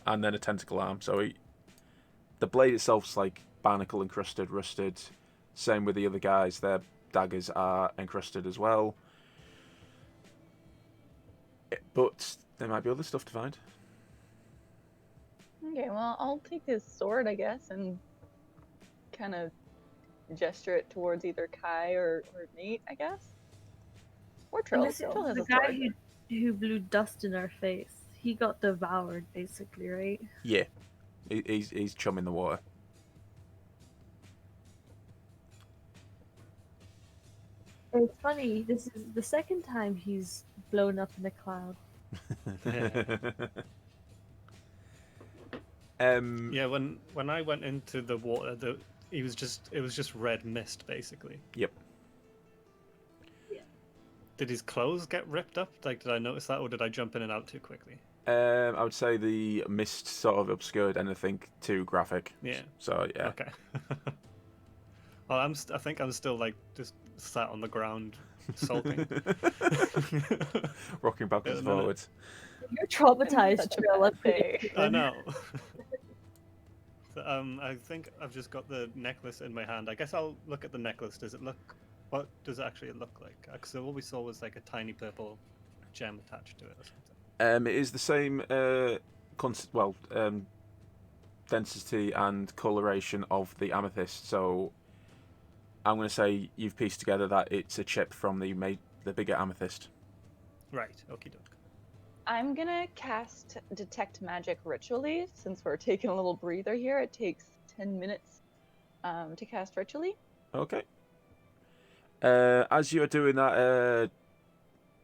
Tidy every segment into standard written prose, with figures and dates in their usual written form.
and then a tentacle arm. So the blade itself's like barnacle encrusted, rusted. Same with the other guys; their daggers are encrusted as well. But there might be other stuff to find. Okay, well, I'll take his sword, I guess, and kind of gesture it towards either Kai or Nate, I guess. Or And Trill. this is Trill has the a guy sword. who blew dust in our face. He got devoured, basically, right? Yeah, he's chum in the water. It's funny. This is the second time he's blown up in a cloud. Yeah, when I went into the water, it was just red mist basically. Yep. Yeah. Did his clothes get ripped up? Like, did I notice that, or did I jump in and out too quickly? I would say the mist sort of obscured anything too graphic. Yeah. So yeah. Okay. Well, I think I'm still like just sat on the ground, sulking. Rocking backwards and forwards. You're traumatized, Such a Trill. bad day. I know. So, I think I've just got the necklace in my hand. I guess I'll look at the necklace. Does it look? What does it actually look like? Because all we saw was like a tiny purple gem attached to it or something. It is the same density and coloration of the amethyst. So I'm going to say you've pieced together that it's a chip from the bigger amethyst. Right. Okie doke. I'm gonna cast Detect Magic ritually, since we're taking a little breather here. It takes 10 minutes to cast ritually. Okay. As you're doing that,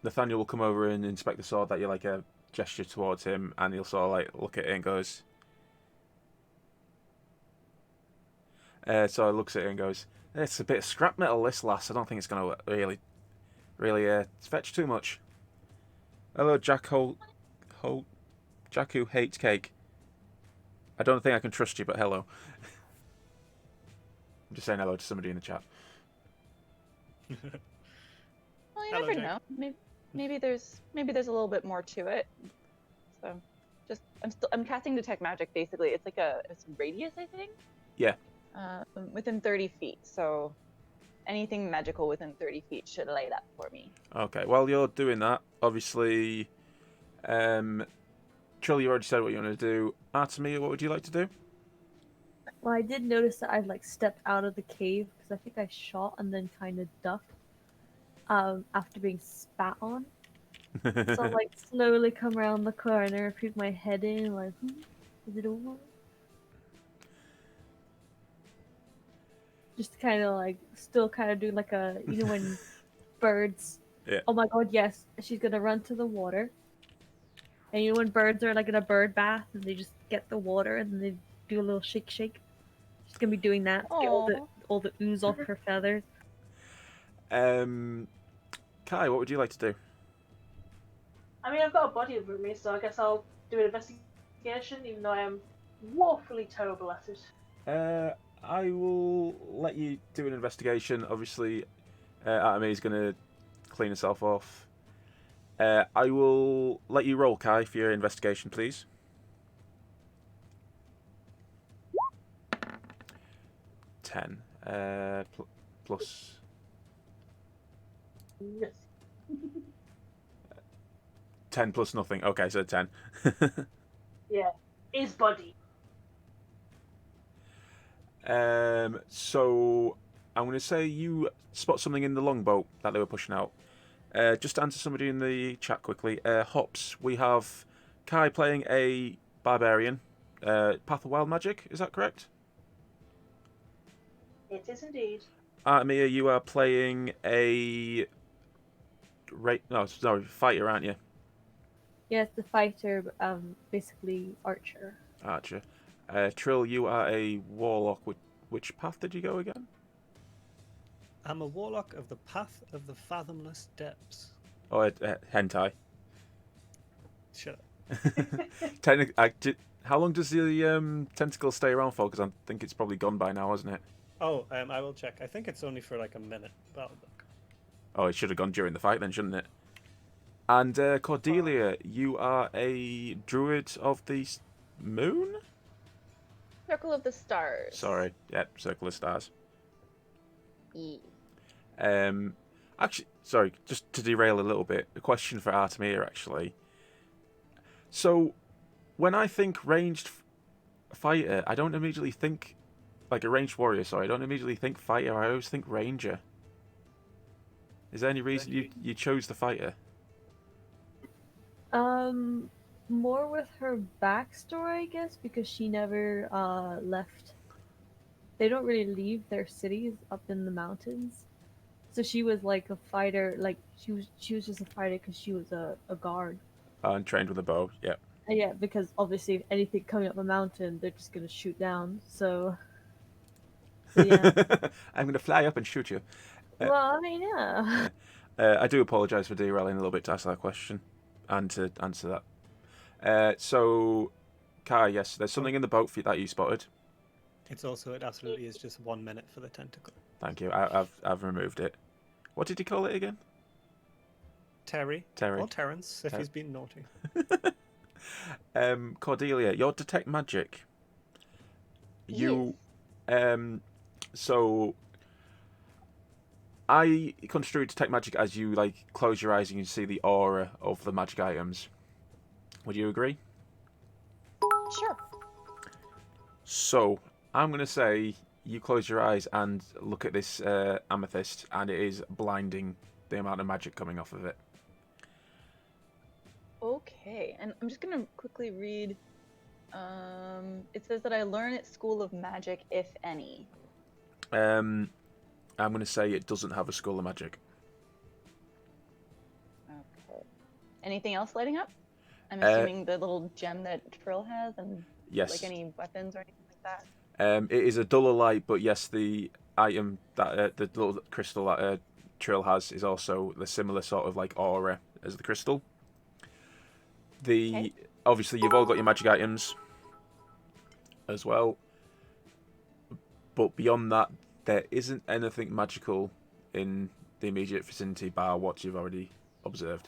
Nathaniel will come over and inspect the sword that you like a gesture towards him, and he'll sort of like look at it and goes. So he looks at it and goes, "It's a bit of scrap metal, this lass. I don't think it's going to really fetch too much." Hello, Jack Jack who hates cake. I don't think I can trust you, but hello. I'm just saying hello to somebody in the chat. Well, you Hello, never Jack. know. Maybe there's a little bit more to it. So, I'm casting Detect Magic. Basically, it's like it's radius, I think. Yeah. Within 30 feet. So, anything magical within 30 feet should light up for me. Okay. While you're doing that, obviously, Trill, you already said what you want to do. Artemia, what would you like to do? Well, I did notice that I'd like stepped out of the cave because I think I shot and then kind of ducked after being spat on. So I'll like slowly come around the corner, peek my head in, like, is it over? Just kind of like still kind of doing like a when birds. Yeah. Oh my god, yes, she's gonna run to the water. And when birds are like in a bird bath and they just get the water and then they do a little shake shake. She's gonna be doing that to get all the ooze off her feathers. Kai, what would you like to do? I mean, I've got a body with me, so I guess I'll do an investigation, even though I am woefully terrible at it. I will let you do an investigation. Obviously, Artemia is going to clean herself off. I will let you roll, Kai, for your investigation, please. 10. Plus. Yes. 10 plus nothing. Okay, so 10. Yeah. His body. So I'm going to say you spot something in the longboat that they were pushing out. Just to answer somebody in the chat quickly. Hops, we have Kai playing a barbarian. Path of Wild Magic, is that correct? It is indeed. Artemia, you are playing a fighter, aren't you? Yeah, it's the fighter, basically archer. Archer. Trill, you are a warlock. Which path did you go again? I'm a warlock of the path of the fathomless depths. Oh, hentai. Shut up. How long does the tentacle stay around for? Because I think it's probably gone by now, hasn't it? Oh, I will check. I think it's only for like a minute. But I'll look. Oh, it should have gone during the fight then, shouldn't it? And Cordelia, you are a druid of the moon? Circle of the stars. Sorry, yeah, circle of stars. E. Actually, sorry, just to derail a little bit, a question for Artemia, actually. So, when I think ranged fighter, I don't immediately think, like a ranged warrior, sorry, I don't immediately think fighter, I always think ranger. Is there any reason you chose the fighter? More with her backstory, I guess, because she never left. They don't really leave their cities up in the mountains, so she was like a fighter. Like she was just a fighter because she was a guard. And trained with a bow, yeah. And yeah, because obviously if anything coming up a mountain, they're just gonna shoot down. So yeah. I'm going to fly up and shoot you. Well, I mean, yeah. I do apologise for derailing a little bit to ask that question and to answer that. So, Kai, yes, there's something in the boat that you spotted. It's also, it absolutely is just 1 minute for the tentacle. Thank you. I've removed it. What did you call it again? Terry. Terry. Or Terence, if he's been naughty. Cordelia, your detect magic. You, so I construe detect magic as you like close your eyes and you see the aura of the magic items. Would you agree? Sure. So I'm gonna say you close your eyes and look at this amethyst, and it is blinding, the amount of magic coming off of it. Okay, and I'm just gonna quickly read. It says that I learn at School of Magic, if any. I'm gonna say it doesn't have a school of magic. Okay. Anything else lighting up? I'm assuming the little gem that Trill has, and Yes. like any weapons or anything like that. It is a duller light, but yes, the item that the little crystal that Trill has is also the similar sort of like aura as the crystal. Okay. Obviously you've all got your magic items as well, but beyond that, there isn't anything magical in the immediate vicinity bar what you've already observed.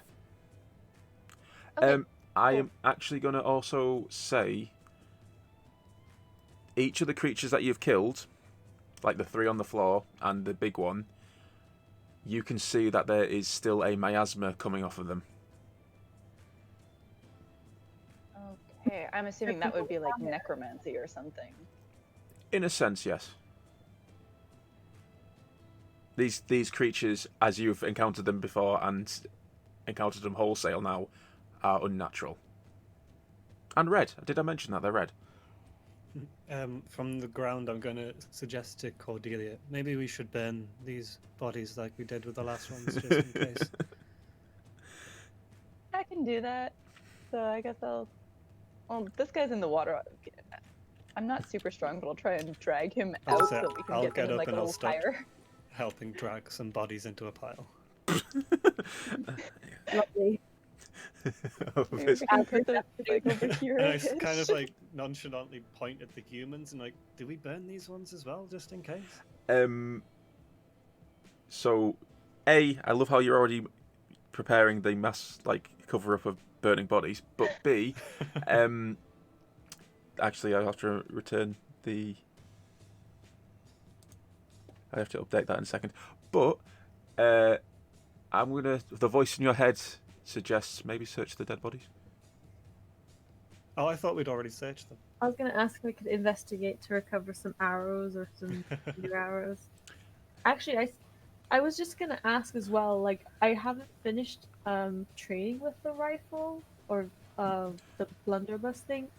Okay. I am actually going to also say each of the creatures that you've killed, like the 3 on the floor and the big one, you can see that there is still a miasma coming off of them. Okay, I'm assuming that would be like necromancy or something. In a sense, yes. These creatures, as you've encountered them before and encountered them wholesale now, are unnatural. And red. Did I mention that? They're red. From the ground, I'm going to suggest to Cordelia, maybe we should burn these bodies like we did with the last ones, just in case. I can do that. So I guess I'll... Well, this guy's in the water. I'm not super strong, but I'll try and drag him out so we can I'll get get them up like a and I'll little start higher. helping drag some bodies into a pile. Lovely. Maybe we can put the like over here. And I kind of like nonchalantly point at the humans and like, do we burn these ones as well, just in case? So, A, I love how you're already preparing the mass like cover up of burning bodies, but B, actually I have to return the. I have to update that in a second, but I'm gonna. The voice in your head suggests maybe search the dead bodies. Oh, I thought we'd already searched them. I was gonna ask if we could investigate to recover some arrows or some new arrows. Actually, I was just gonna ask as well. Like, I haven't finished training with the rifle or the blunderbuss thing.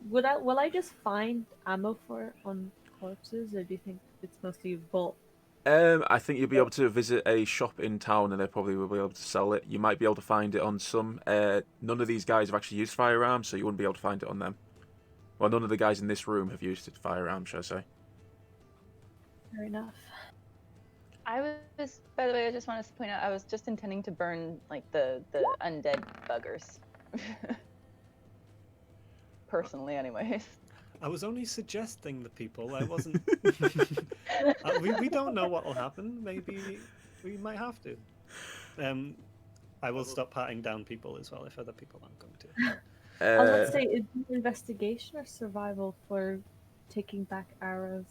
Will I just find ammo for it on corpses, or do you think it's mostly bolt? I think you'll be able to visit a shop in town and they probably will be able to sell it. You might be able to find it on some. None of these guys have actually used firearms, so you wouldn't be able to find it on them. Well, none of the guys in this room have used firearms, shall I say. Fair enough. I was, by the way, I just wanted to point out, I was just intending to burn like the undead buggers. Personally, anyways. I was only suggesting the people. I wasn't. We don't know what will happen. Maybe we might have to. I will stop patting down people as well if other people aren't going to. I was about Uh, to say, is it investigation or survival for taking back arrows?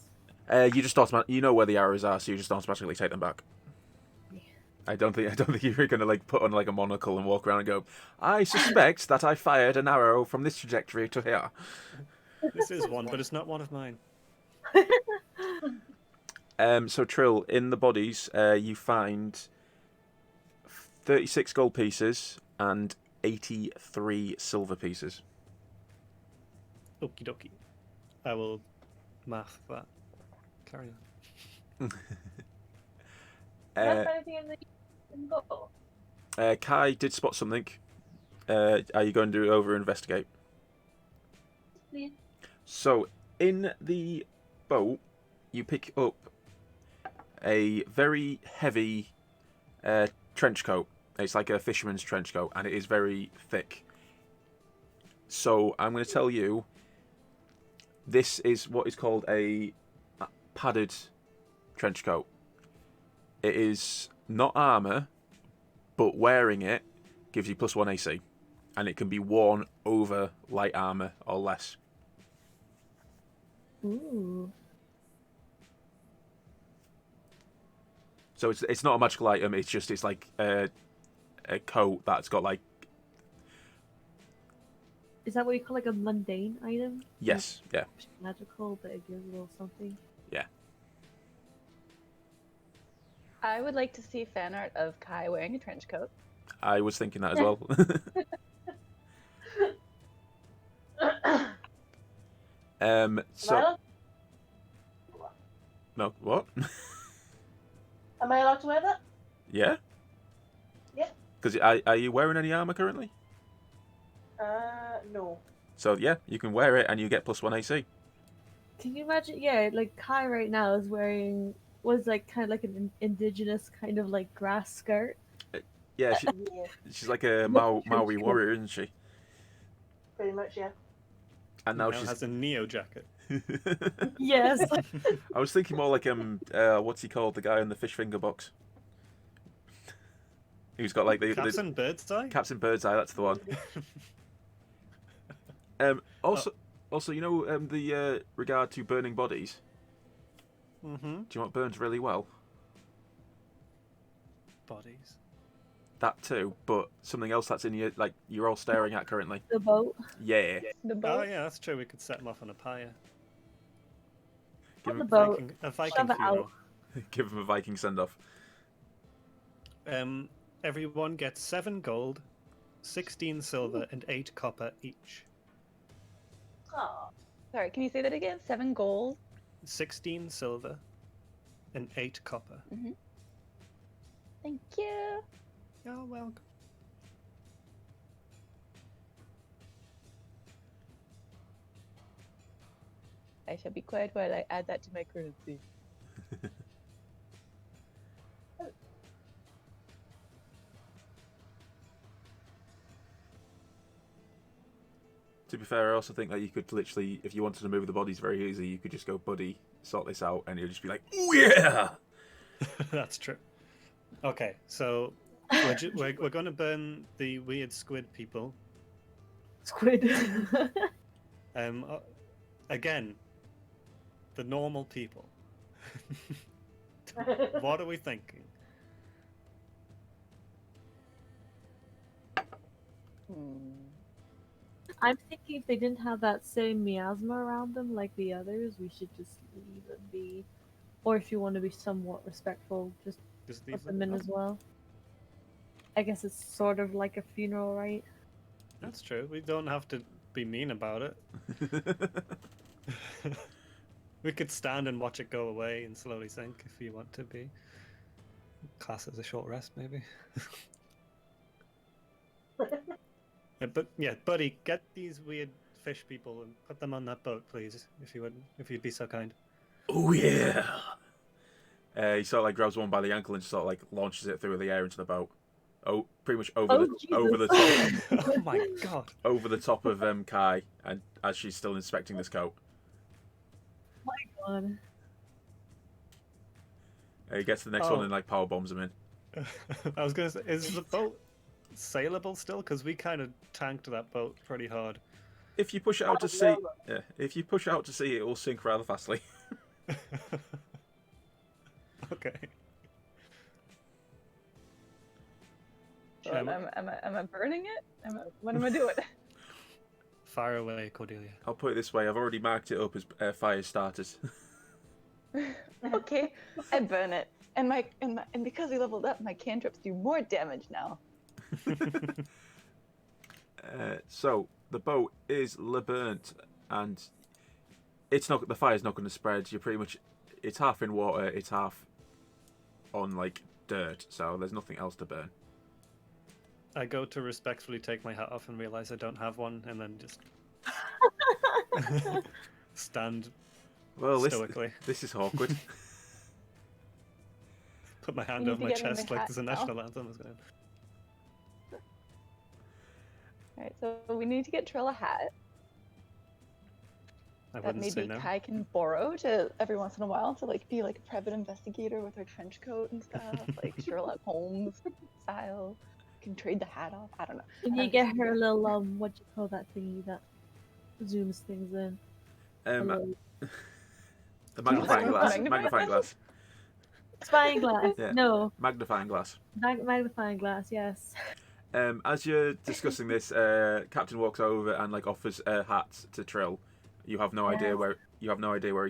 you just automatically, you know where the arrows are, so you just automatically take them back. I don't think you're gonna like put on like a monocle and walk around and go, I suspect that I fired an arrow from this trajectory to here. This is one, but it's not one of mine. So Trill, in the bodies, you find 36 gold pieces and 83 silver pieces. Okie dokie. I will math that. Carry on. Do you have anything in the boat? Kai did spot something. Are you going to over investigate? Yeah. So, in the boat, you pick up a very heavy trench coat. It's like a fisherman's trench coat, and it is very thick. So, I'm going to tell you, this is what is called a padded trench coat. It is not armour, but wearing it gives you +1 AC, and it can be worn over light armour or less. Ooh. So it's not a magical item. It's like a coat that's got like. Is that what you call like a mundane item? Yes, yeah. Like, magical, but it gives a little something. Yeah. I would like to see fan art of Kai wearing a trench coat. I was thinking that as well. So no, what? Am I allowed to wear that? Yeah. Yeah. Because are you wearing any armor currently? No. So yeah, you can wear it and you get +1 AC. Can you imagine? Yeah, like Kai right now is wearing was like kind of like an indigenous kind of like grass skirt. Yeah, Yeah, she's like a Maori warrior, isn't she? pretty much, yeah. And now Now she's. has a Neo jacket. Yes. I was thinking more like what's he called? The guy in the fish finger box. Who's got like the Captain Birdseye? Captain Birdseye. That's the one. Also, you know, the regard to burning bodies. Mm-hmm. Do you want burns really well? Bodies. That too, but something else that's in your like you're all staring at currently. The boat. Yeah. The Oh boat. yeah, that's true. We could set them off on a pyre. Give On the him, boat. A Viking Shove it funeral. give him a Viking send off. Everyone gets 7 gold, 16 silver, and 8 copper each. Oh, Sorry, can you say that again? 7 gold. 16 silver, and 8 copper. Thank you. You're welcome. I shall be quiet while I add that to my currency. To be fair, I also think that you could literally, if you wanted to move the bodies very easy, you could just go, buddy, sort this out, and you'll just be like, ooh yeah! That's true. Okay, so we're going to burn the weird squid people. Squid. Again, the normal people. What are we thinking? I'm thinking if they didn't have that same miasma around them like the others, we should just leave them be. Or if you want to be somewhat respectful, just Just put leave them in them. as well. I guess it's sort of like a funeral, right? That's true. We don't have to be mean about it. We could stand and watch it go away and slowly sink if you want to be. Class as a short rest, maybe. Yeah, but yeah, buddy, get these weird fish people and put them on that boat, please, if you'd be so kind. Oh yeah! He sort of like grabs one by the ankle and sort of like launches it through the air into the boat. Oh, pretty much over the top, Oh my god! over the top of Kai, and as she's still inspecting this coat, My god. he gets to the next one and like power bombs him in. I was gonna say, is the boat sailable still? Because we kind of tanked that boat pretty hard. If you push it out to sea, if you push it out to sea, it will sink rather fastly. Okay. So am I burning it? What am I doing? Fire away, Cordelia. I'll put it this way: I've already marked it up as fire starters. Okay, I burn it, and because we leveled up, my cantrips do more damage now. So the boat is burnt, and the fire's not going to spread. It's half in water, it's half on like dirt, so there's nothing else to burn. I go to respectfully take my hat off and realize I don't have one, and then just stand stoically. This is awkward. Put my hand You over need my to get me chest the like hat there's a now. national anthem. Alright, so we need to get Trill a hat I that wouldn't say maybe no. Kai can borrow to every once in a while to like be like a private investigator with her trench coat and stuff, like Sherlock Holmes style. Can trade the hat off. I don't know. Can you get her a little what do you call that thingy that zooms things in? A little The magnifying glass. Magnifying glass. spying glass. Yeah. No, Magnifying glass. magnifying glass. Yes. As you're discussing this, Captain walks over and like offers hats to Trill. You have no idea where he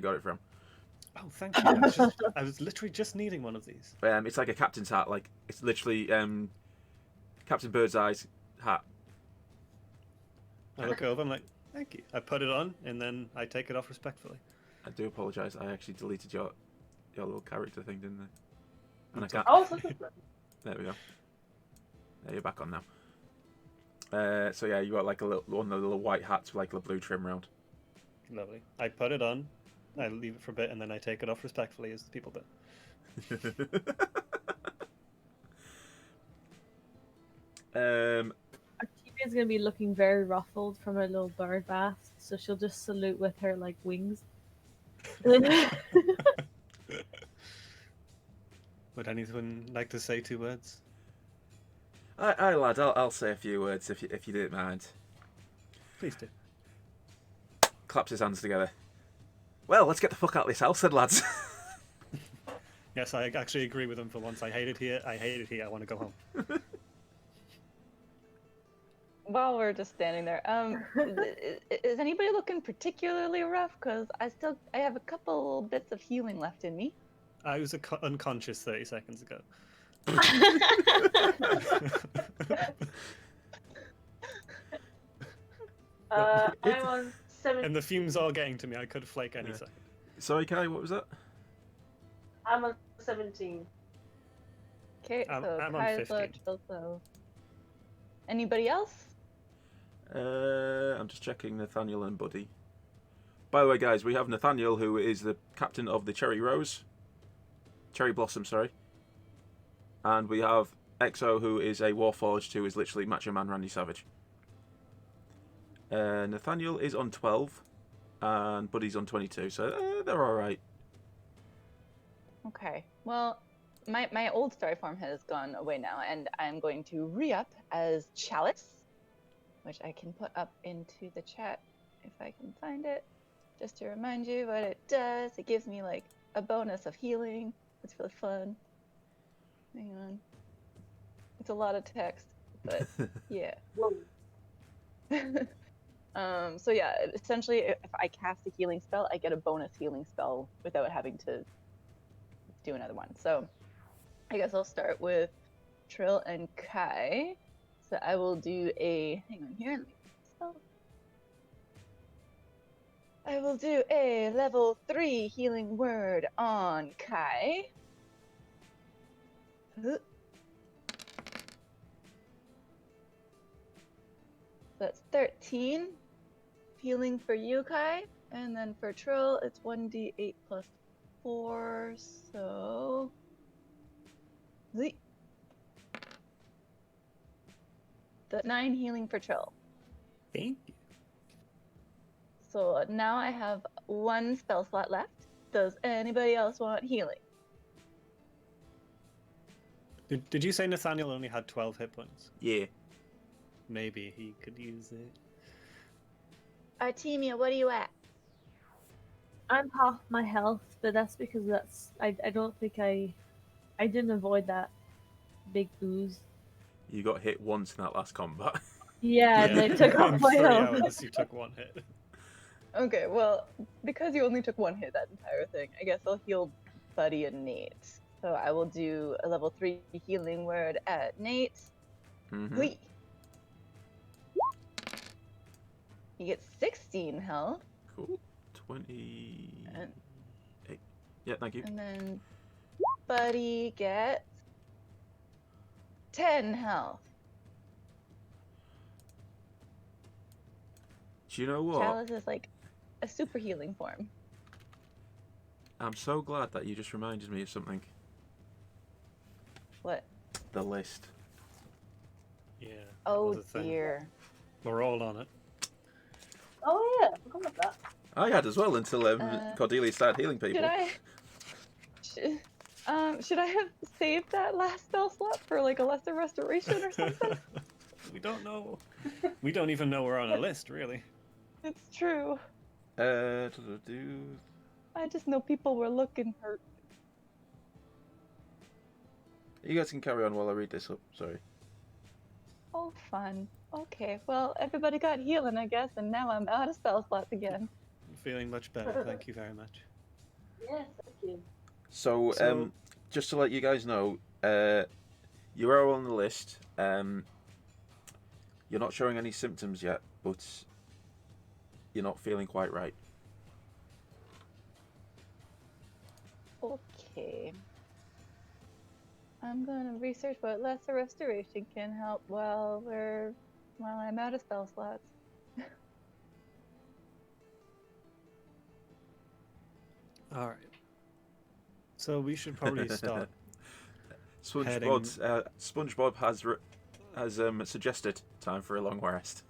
got it from. Oh, thank you. I was literally just needing one of these. It's like a captain's hat. Like it's literally Captain Birdseye's hat. I look over, I'm like, thank you. I put it on, and then I take it off respectfully. I do apologise. I actually deleted your little character thing, didn't I? And I can't. Oh, so good. There we go. There, you're back on now. So yeah, you got like one of the little white hats with like a blue trim round. Lovely. I put it on, I leave it for a bit, and then I take it off respectfully as the people do. Artemia's gonna be looking very ruffled from her little bird bath, so she'll just salute with her like wings. Would anyone like to say 2 words? Aye, lad. I'll say a few words if you didn't mind. Please do. Claps his hands together. Well, let's get the fuck out of this house, then, lads. Yes, I actually agree with him for once. I hate it here. I want to go home. While we're just standing there, is anybody looking particularly rough? Because I have a couple bits of healing left in me. I was unconscious 30 seconds ago. I'm on 7. And the fumes are getting to me. I could flake any second. Sorry, Kai. What was that? I'm on 17. Okay, I'm so on Kai's low, 15. Trill's low. Anybody else? I'm just checking Nathaniel and Buddy. By the way, guys, we have Nathaniel, who is the captain of the Cherry Blossom, sorry. And we have Exo, who is a Warforged, who is literally Macho Man Randy Savage. Nathaniel is on 12, and Buddy's on 22, so they're alright. Okay, well, my old story form has gone away now, and I'm going to re-up as Chalice, which I can put up into the chat if I can find it, just to remind you what it does. It gives me like a bonus of healing. It's really fun. Hang on. It's a lot of text, but yeah. Whoa. So yeah, essentially, if I cast a healing spell, I get a bonus healing spell without having to do another one. So I guess I'll start with Trill and Kai. So I will do a, hang on here, let me spell. I will do a level 3 healing word on Kai. That's 13 healing for you, Kai. And then for Trill, it's 1d8 plus 4, so... The 9 healing for Trill. Thank you. So now I have 1 spell slot left. Does anybody else want healing? Did you say Nathaniel only had 12 hit points? Yeah. maybe he could use it. Artemia, what are you at? I'm half my health, but that's because I don't think I didn't avoid that big ooze. You got hit once in that last combat. Yeah, and they took off In my 3 health. hours, you took 1 hit. Okay, well, because you only took 1 hit that entire thing, I guess I'll heal Buddy and Nate. So I will do a level 3 healing word at Nate. Mm-hmm. Whee! You get 16 health. Cool. 28. And, Yeah, thank you. and then Buddy gets 10 health. Do you know what? Chalice is like a super healing form. I'm so glad that you just reminded me of something. What? The list. Yeah. that Oh was a thing. dear. We're all on it. Oh yeah, I forgot about that. I had as well until Cordelia started healing people. Should I have saved that last spell slot for like a lesser restoration or something? We don't know. We don't even know we're on a list, really. It's true. Do. I just know people were looking hurt. You guys can carry on while I read this up. Sorry. Oh, fun. Okay, well, everybody got healing, I guess, and now I'm out of spell slots again. I'm feeling much better. Thank you very much. Yes, thank you. So, So- just to let you guys know, you are on the list. You're not showing any symptoms yet, but you're not feeling quite right. Okay. I'm gonna research what lesser restoration can help while I'm out of spell slots. All right. So we should probably start. SpongeBob has suggested time for a long rest.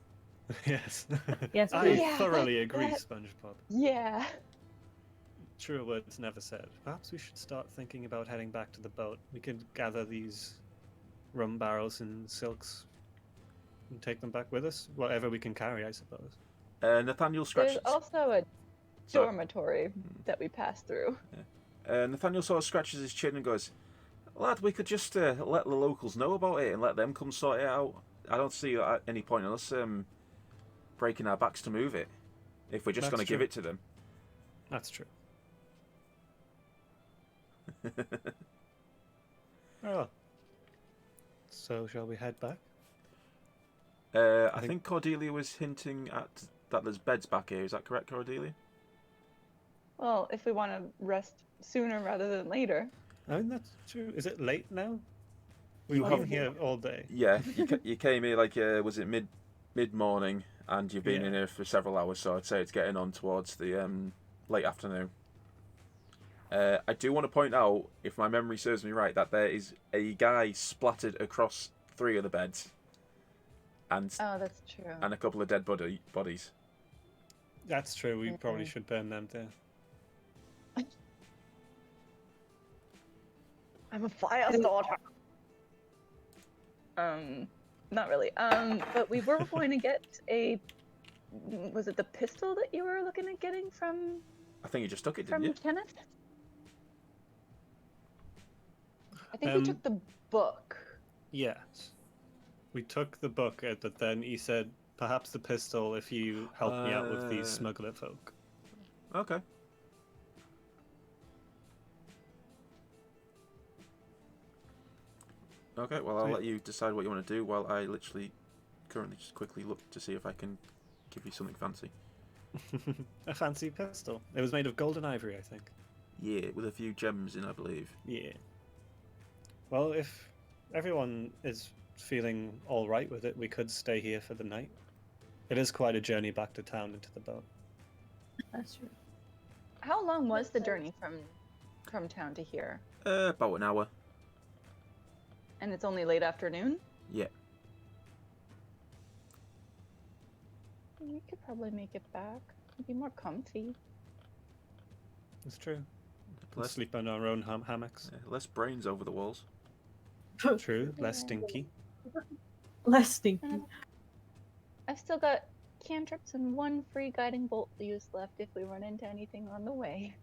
Yes. Yes, I please. Yeah, thoroughly that- agree, that- SpongeBob. Yeah. Truer words never said. Perhaps we should start thinking about heading back to the boat. We could gather these rum barrels and silks and take them back with us. Whatever we can carry, I suppose. Nathaniel scratches. There's also a Sorry. dormitory that we passed through. Nathaniel sort of scratches his chin and goes, "Lad, we could just let the locals know about it and let them come sort it out. I don't see any point in us breaking our backs to move it if we're just That's going to give true. it to them." That's true. Oh. So shall we head back? I think Cordelia was hinting at that there's beds back here. Is that correct, Cordelia? Well, if we want to rest sooner rather than later. I mean, that's true. Is it late now? We've You been have- here all day. Yeah, you came here like was it mid morning, and you've been Yeah. in here for several hours. So I'd say it's getting on towards the late afternoon. I do want to point out, if my memory serves me right, that there is a guy splattered across 3 of the beds, and Oh, that's true. a couple of dead bodies. That's true. We probably Mhm. should burn them too. I'm a fire starter. Not really. But we were going to get was it the pistol that you were looking at getting from I think you just took it, didn't you? Kenneth? I think we Um, took the book. Yes. We took the book, but then he said, perhaps the pistol if you help me out with these smuggler folk. Okay. Okay, well, I'll Sweet. let you decide what you want to do while I literally currently just quickly look to see if I can give you something fancy. A fancy pistol. It was made of gold and ivory, I think. Yeah, with a few gems in, I believe. Yeah. Well, if everyone is feeling all right with it, we could stay here for the night. It is quite a journey back to town into the boat. That's true. How long was the journey from town to here? About an hour. And it's only late afternoon? Yeah. We could probably make it back. It'd be more comfy. It's true. We'll Less, sleep on our own hammocks. less brains over the walls. True. Less stinky. Less stinky. I've still got cantrips and 1 free guiding bolt use left if we run into anything on the way.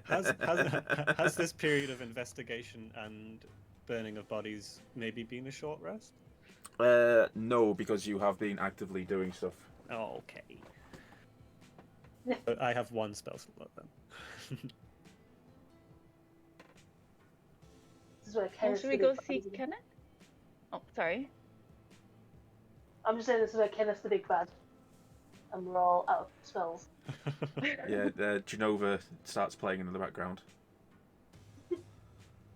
Has this period of investigation and burning of bodies maybe been a short rest? No, because you have been actively doing stuff. Oh, okay. But I have 1 spell slot then. This is where Well, Kenneth's should we the go big see bad. Kenneth? Oh, sorry. I'm just saying this is where Kenneth's the big bad. And we're all out of spells. Yeah, Genova starts playing in the background.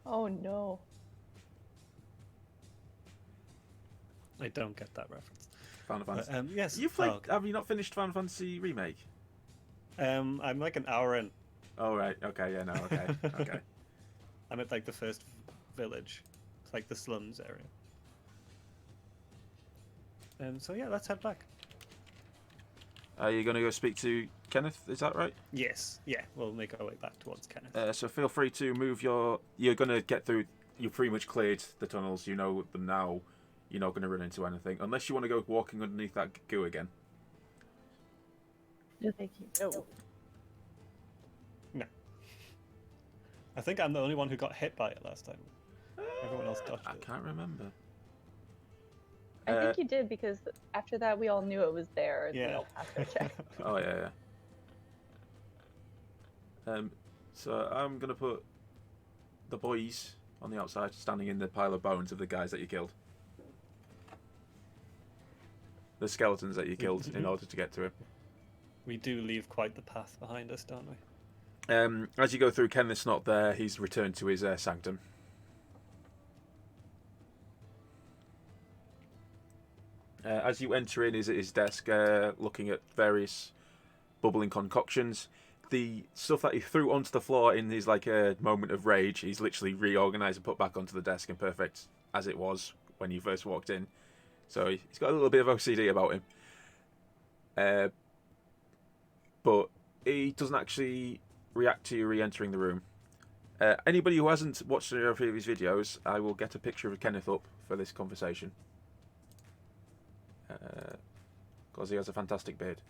Oh no. I don't get that reference. Final Fantasy. Yes. You've played. Oh, okay. Have you not finished Final Fantasy Remake? I'm like an hour in. Oh right. Okay. Yeah. No. Okay. Okay. I'm at like the first village. It's like the slums area. So yeah, let's head back. Are you going to go speak to Kenneth? Is that right? Yes. Yeah, we'll make our way back towards Kenneth. So feel free to move your. You're going to get through. You've pretty much cleared the tunnels. You know them now. You're not going to run into anything unless you want to go walking underneath that goo again. No, thank you. No. No. I think I'm the only one who got hit by it last time. Everyone else dodged I it. can't remember. I think you did because after that we all knew it was there and we Yeah. all passed our check. Oh yeah. So I'm going to put the boys on the outside, standing in the pile of bones of the guys that you killed. The skeletons that you killed in order to get to him. We do leave quite the path behind us, don't we? As you go through, Kenneth's not there. He's returned to his sanctum. As you enter in, he's at his desk looking at various bubbling concoctions. The stuff that he threw onto the floor in his moment of rage, he's literally reorganised and put back onto the desk in perfect as it was when you first walked in. So he's got a little bit of OCD about him. But he doesn't actually react to you re-entering the room. Anybody who hasn't watched any of his videos, I will get a picture of Kenneth up for this conversation. Because he has a fantastic beard.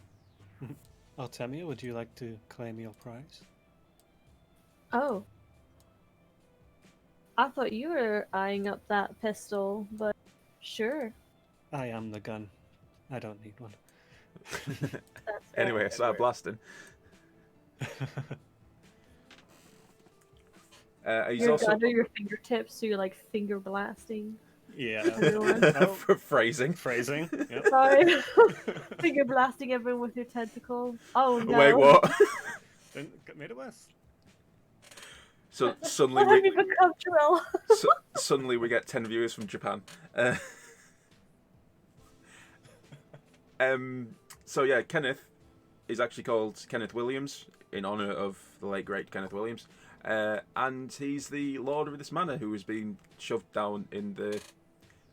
Artemia, would you like to claim your prize? Oh. I thought you were eyeing up that pistol, but sure. I am the gun. I don't need one. That's Anyway, I right. start blasting. He's You're also under your fingertips, so you're like finger blasting. Yeah. Everyone. phrasing. Phrasing. Yep. Sorry. Finger blasting everyone with your tentacles. Oh no. Wait, what? Didn't made it worse. So suddenly What have we you become, Drill? suddenly we get 10 viewers from Japan. So yeah, Kenneth is actually called Kenneth Williams in honour of the late great Kenneth Williams, and he's the lord of this manor who has been shoved down in the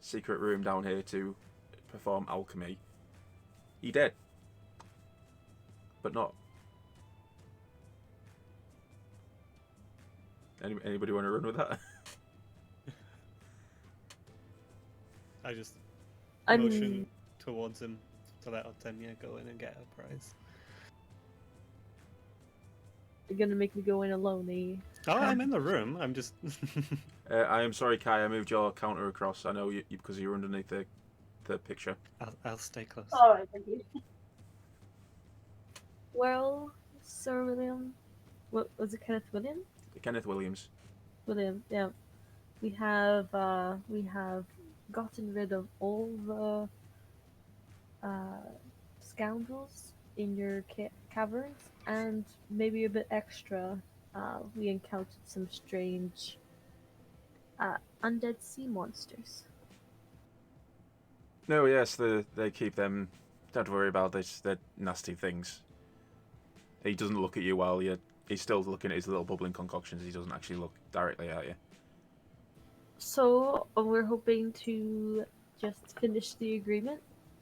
secret room down here to perform alchemy. He dead, but not. Anybody want to run with that? I just I motion mean, towards him to let Artemia go in and get her prize. you're gonna make me go in alone, eh? Oh, I'm in the room. I'm just. I am sorry, Kai. I moved your counter across. I know you because you're underneath the picture. I'll stay close. Alright, thank you. Well, Sir William, what was it? Kenneth William? Kenneth Williams. William, yeah. We have gotten rid of all the scoundrels in your caverns, and maybe a bit extra. We encountered some strange undead sea monsters. No, yes, they keep them. Don't worry about this. They're nasty things. He doesn't look at you while he's still looking at his little bubbling concoctions. He doesn't actually look directly at you. So we're hoping to just finish the agreement,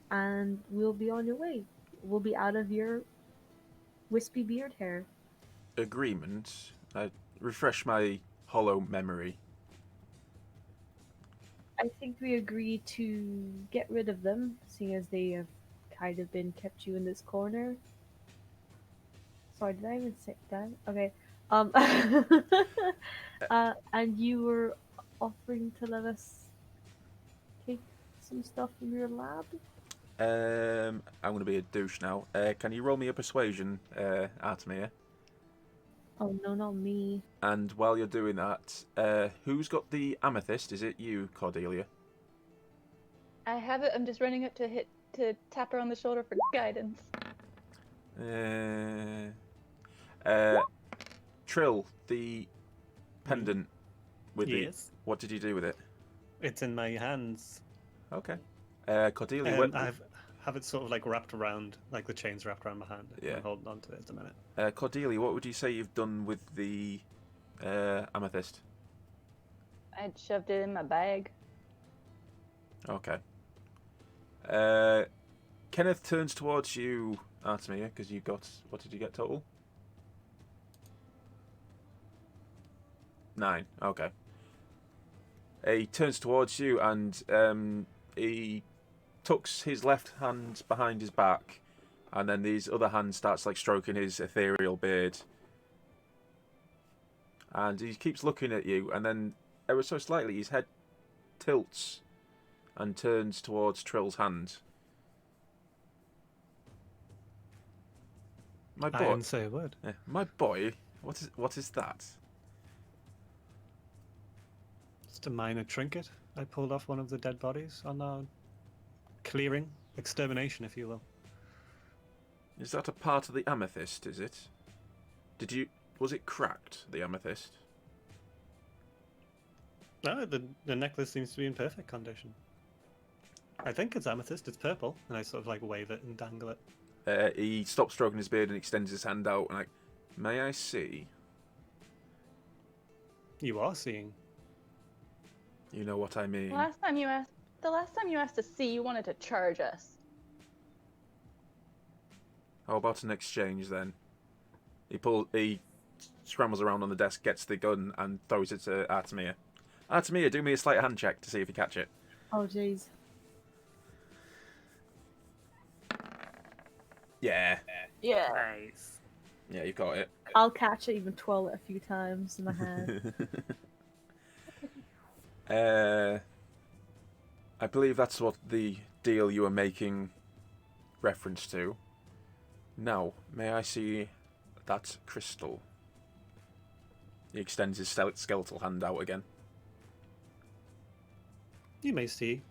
and we'll be on your way. We'll be out of your wispy beard hair. Agreement? Refresh my hollow memory. I think we agree to get rid of them, seeing as they have kind of been kept you in this corner. Sorry, did I even say that? Okay. And you were offering to let us take some stuff from your lab? I'm going to be a douche now. Can you roll me a persuasion, Artemia? Oh no, not me. And while you're doing that, who's got the amethyst? Is it you, Cordelia? I have it. I'm just running up to tap her on the shoulder for guidance. Trill, the pendant with Yes. what did you do with it? It's in my hands. Okay. Cordelia, I have it sort of like wrapped around, like the chain's wrapped around my hand. Yeah. I'm holding on to it at the minute. Cordelia, what would you say you've done with the amethyst? I shoved it in my bag. Okay. Kenneth turns towards you, Artemia, because you got, what did you get total? 9. Okay. He turns towards you and he tucks his left hand behind his back, and then his other hand starts like stroking his ethereal beard. And he keeps looking at you, and then ever so slightly his head tilts and turns towards Trill's hand. My I boy, didn't say a word. yeah, my boy, what is that? Just a minor trinket. I pulled off one of the dead bodies on our clearing, extermination, if you will. Is that a part of the amethyst? Is it? Was it cracked, the amethyst? No, the necklace seems to be in perfect condition. I think it's amethyst. It's purple, and I sort of like wave it and dangle it. He stops stroking his beard and extends his hand out and like, may I see? You are seeing. You know what I mean. The last time you asked to see, you wanted to charge us. How about an exchange then? He scrambles around on the desk, gets the gun, and throws it to Artemia. Artemia, do me a sleight of hand check to see if you catch it. Oh jeez. Yeah. Yeah. Nice. Yeah, you got it. I'll catch it, even twirl it a few times in my hand. I believe that's what the deal you were making reference to. Now, may I see that crystal? He extends his skeletal hand out again. You may see.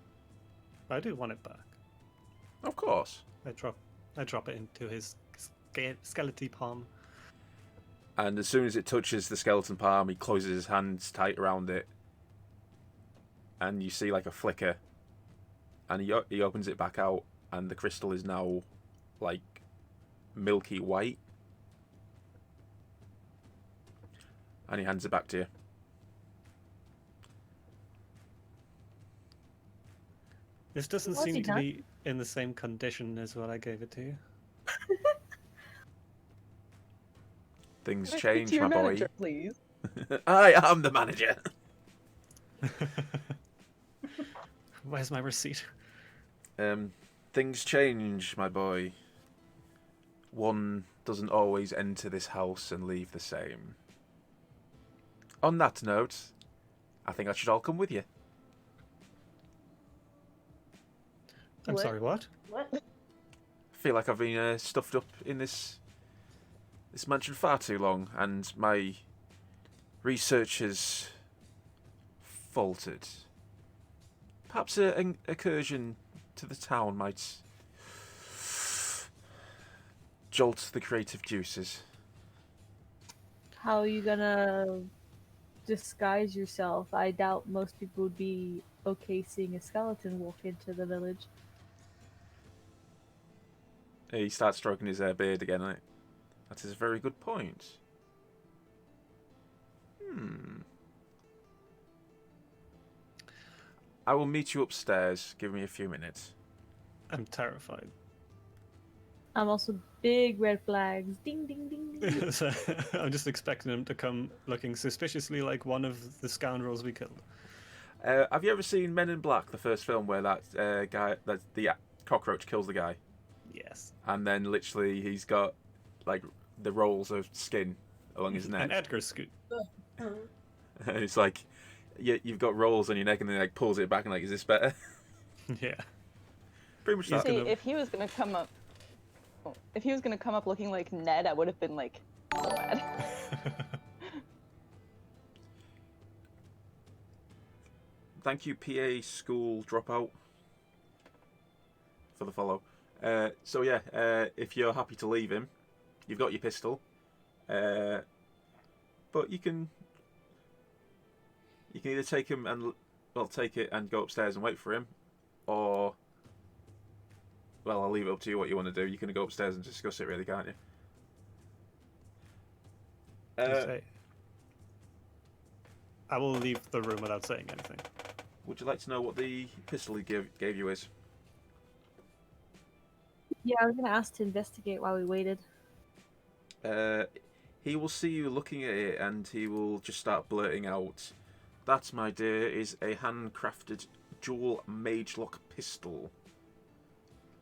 I do want it back. Of course. I drop it into his skeleton palm. And as soon as it touches the skeleton palm, he closes his hands tight around it. And you see like a flicker. And he opens it back out, and the crystal is now like milky white. And he hands it back to you. This doesn't What's he seem to done? be in the same condition as what I gave it to you. Things Can I speak change, to your my boy. manager, please. I am the manager. Where's my receipt? Things change, my boy. One doesn't always enter this house and leave the same. On that note, I think I should all come with you. I'm What? sorry, what? What? I feel like I've been stuffed up in this mansion far too long, and my research has faltered. Perhaps an incursion to the town might jolt the creative juices. How are you gonna disguise yourself? I doubt most people would be okay seeing a skeleton walk into the village. He starts stroking his beard again. Right? That is a very good point. I will meet you upstairs. Give me a few minutes. I'm terrified. I'm also big red flags. Ding ding ding ding. So, I'm just expecting him to come looking suspiciously like one of the scoundrels we killed. Have you ever seen Men in Black, the first film, where that guy, that the cockroach kills the guy, Yes. and then literally he's got like the rolls of skin along his An neck, Edgar scoot. and it's like you've got rolls on your neck, and then like pulls it back, and like, is this better? Yeah. Pretty much that. See, gonna- if he was gonna come up, looking like Ned, I would have been like, so mad. Thank you, PA School Dropout, for the follow. So yeah, if you're happy to leave him, you've got your pistol, but you can either take him and take it and go upstairs and wait for him, or I'll leave it up to you what you want to do. You can go upstairs and discuss it, really, can't you? I will leave the room without saying anything. Would you like to know what the pistol he gave you is? Yeah, I was gonna ask to investigate while we waited. He will see you looking at it, and he will just start blurting out, "That, my dear, is a handcrafted dual Magelock pistol.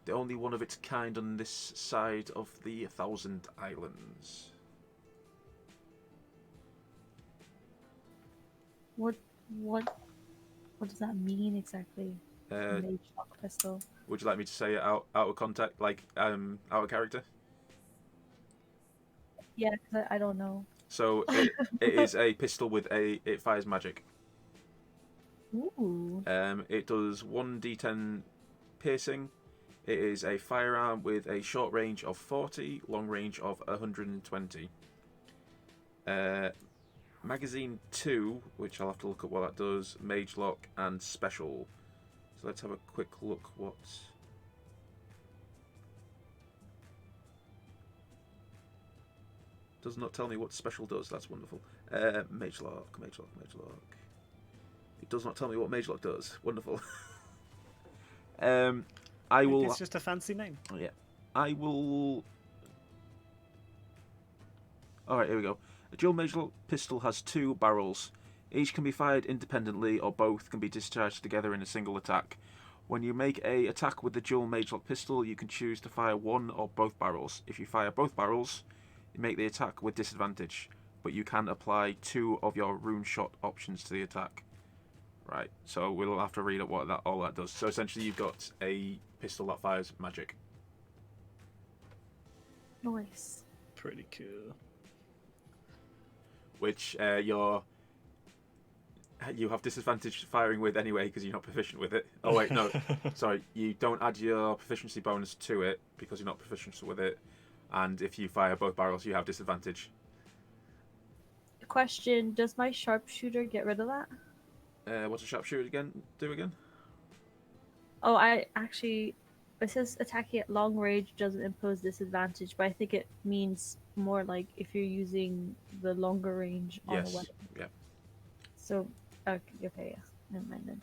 The only one of its kind on this side of the 1,000 Islands." What does that mean exactly? Magelock pistol. Would you like me to say it out of context, like out of character? Yeah, 'cause I don't know. So it is a pistol with it fires magic. Ooh. It does 1d10 piercing. It is a firearm with a short range of 40, long range of 120. Magazine 2, which I'll have to look at what that does, Magelock, and Special. So let's have a quick look what... Does not tell me what Special does, that's wonderful. Magelock. It does not tell me what Magelock does, wonderful. I will... It's just a fancy name. Yeah. I will... Alright, here we go. A dual Magelock pistol has 2 barrels. Each can be fired independently, or both can be discharged together in a single attack. When you make a attack with the dual Magelock pistol, you can choose to fire one or both barrels. If you fire both barrels, you make the attack with disadvantage, but you can apply 2 of your rune shot options to the attack. Right, so we'll have to read up what all that does. So essentially you've got a pistol that fires magic. Nice. Pretty cool. Which you have disadvantage firing with anyway because you're not proficient with it. Oh wait, no, sorry, you don't add your proficiency bonus to it because you're not proficient with it, and if you fire both barrels, you have disadvantage. Question: does my sharpshooter get rid of that? What's a sharpshooter do again? Oh, I actually. It says attacking at long range doesn't impose disadvantage, but I think it means more like if you're using the longer range on a Yes. weapon. Yeah. So, okay, yeah. Never mind then.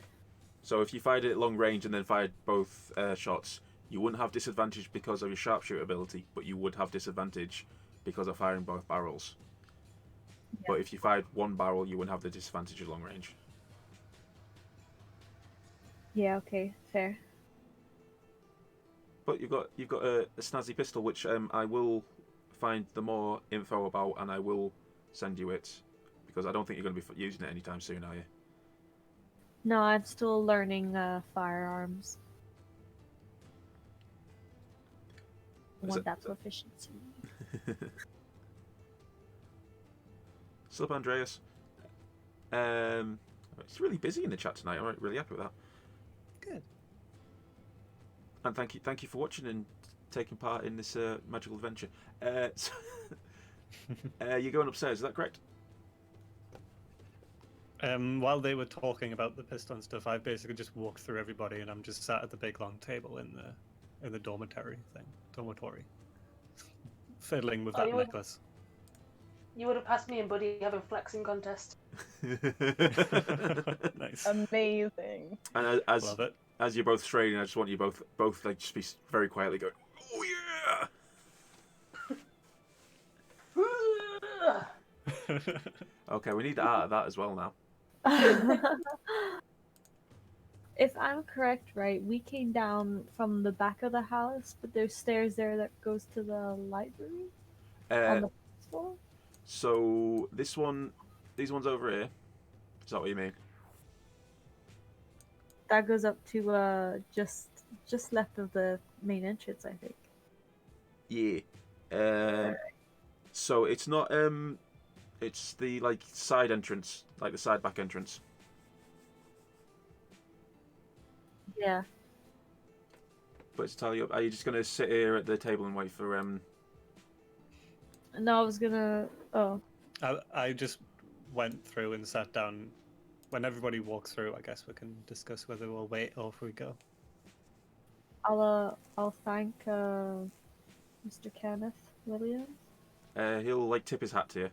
So if you fired it at long range and then fired both shots, you wouldn't have disadvantage because of your sharpshooter ability, but you would have disadvantage because of firing both barrels. Yeah. But if you fired one barrel, you wouldn't have the disadvantage at long range. Yeah, okay, fair. But you've got a snazzy pistol, which I will find the more info about, and I will send you it, because I don't think you're going to be using it anytime soon, are you? No, I'm still learning firearms. Want that proficiency. Sup, Andreas? It's really busy in the chat tonight. I'm really happy with that. Good. And thank you for watching and taking part in this magical adventure. You're going upstairs, is that correct? While they were talking about the pistol and stuff, I basically just walked through everybody, and I'm just sat at the big long table in the dormitory, fiddling with that necklace. You would have passed me and Buddy having flexing contest. Nice. Amazing. And Love it. as you're both straining, I just want you both like just be very quietly going, "Oh yeah!" Okay, we need to add that as well now. If I'm correct, right, we came down from the back of the house, but there's stairs there that goes to the library on Uh, the first floor. so these ones over here. Is that what you mean? That goes up to just left of the main entrance, I think. Yeah. So it's not it's the like side entrance, like the side back entrance. Yeah. But to tell you, are you just gonna sit here at the table and wait for No, I was gonna. Oh, I just went through and sat down. When everybody walks through, I guess we can discuss whether we'll wait or if we go. I'll thank Mr. Kenneth Williams. he'll like tip his hat to you.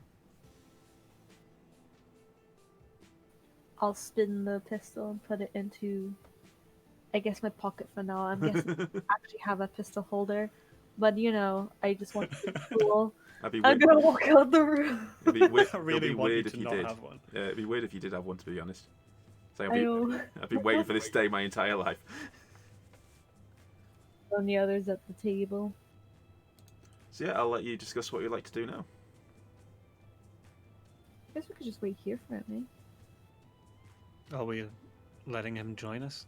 I'll spin the pistol and put it into, I guess, my pocket for now. I'm guessing I actually have a pistol holder, but you know, I just want to be cool. That'd be I'm weird. gonna walk out the room. It'd be weird. I really It'd be want weird you if to you not did. have one. Yeah, it'd be weird if you did have one, to be honest. So I know. I've been waiting for this day my entire life. And the others at the table. So yeah, I'll let you discuss what you'd like to do now. I guess we could just wait here for it, mate. Are we letting him join us?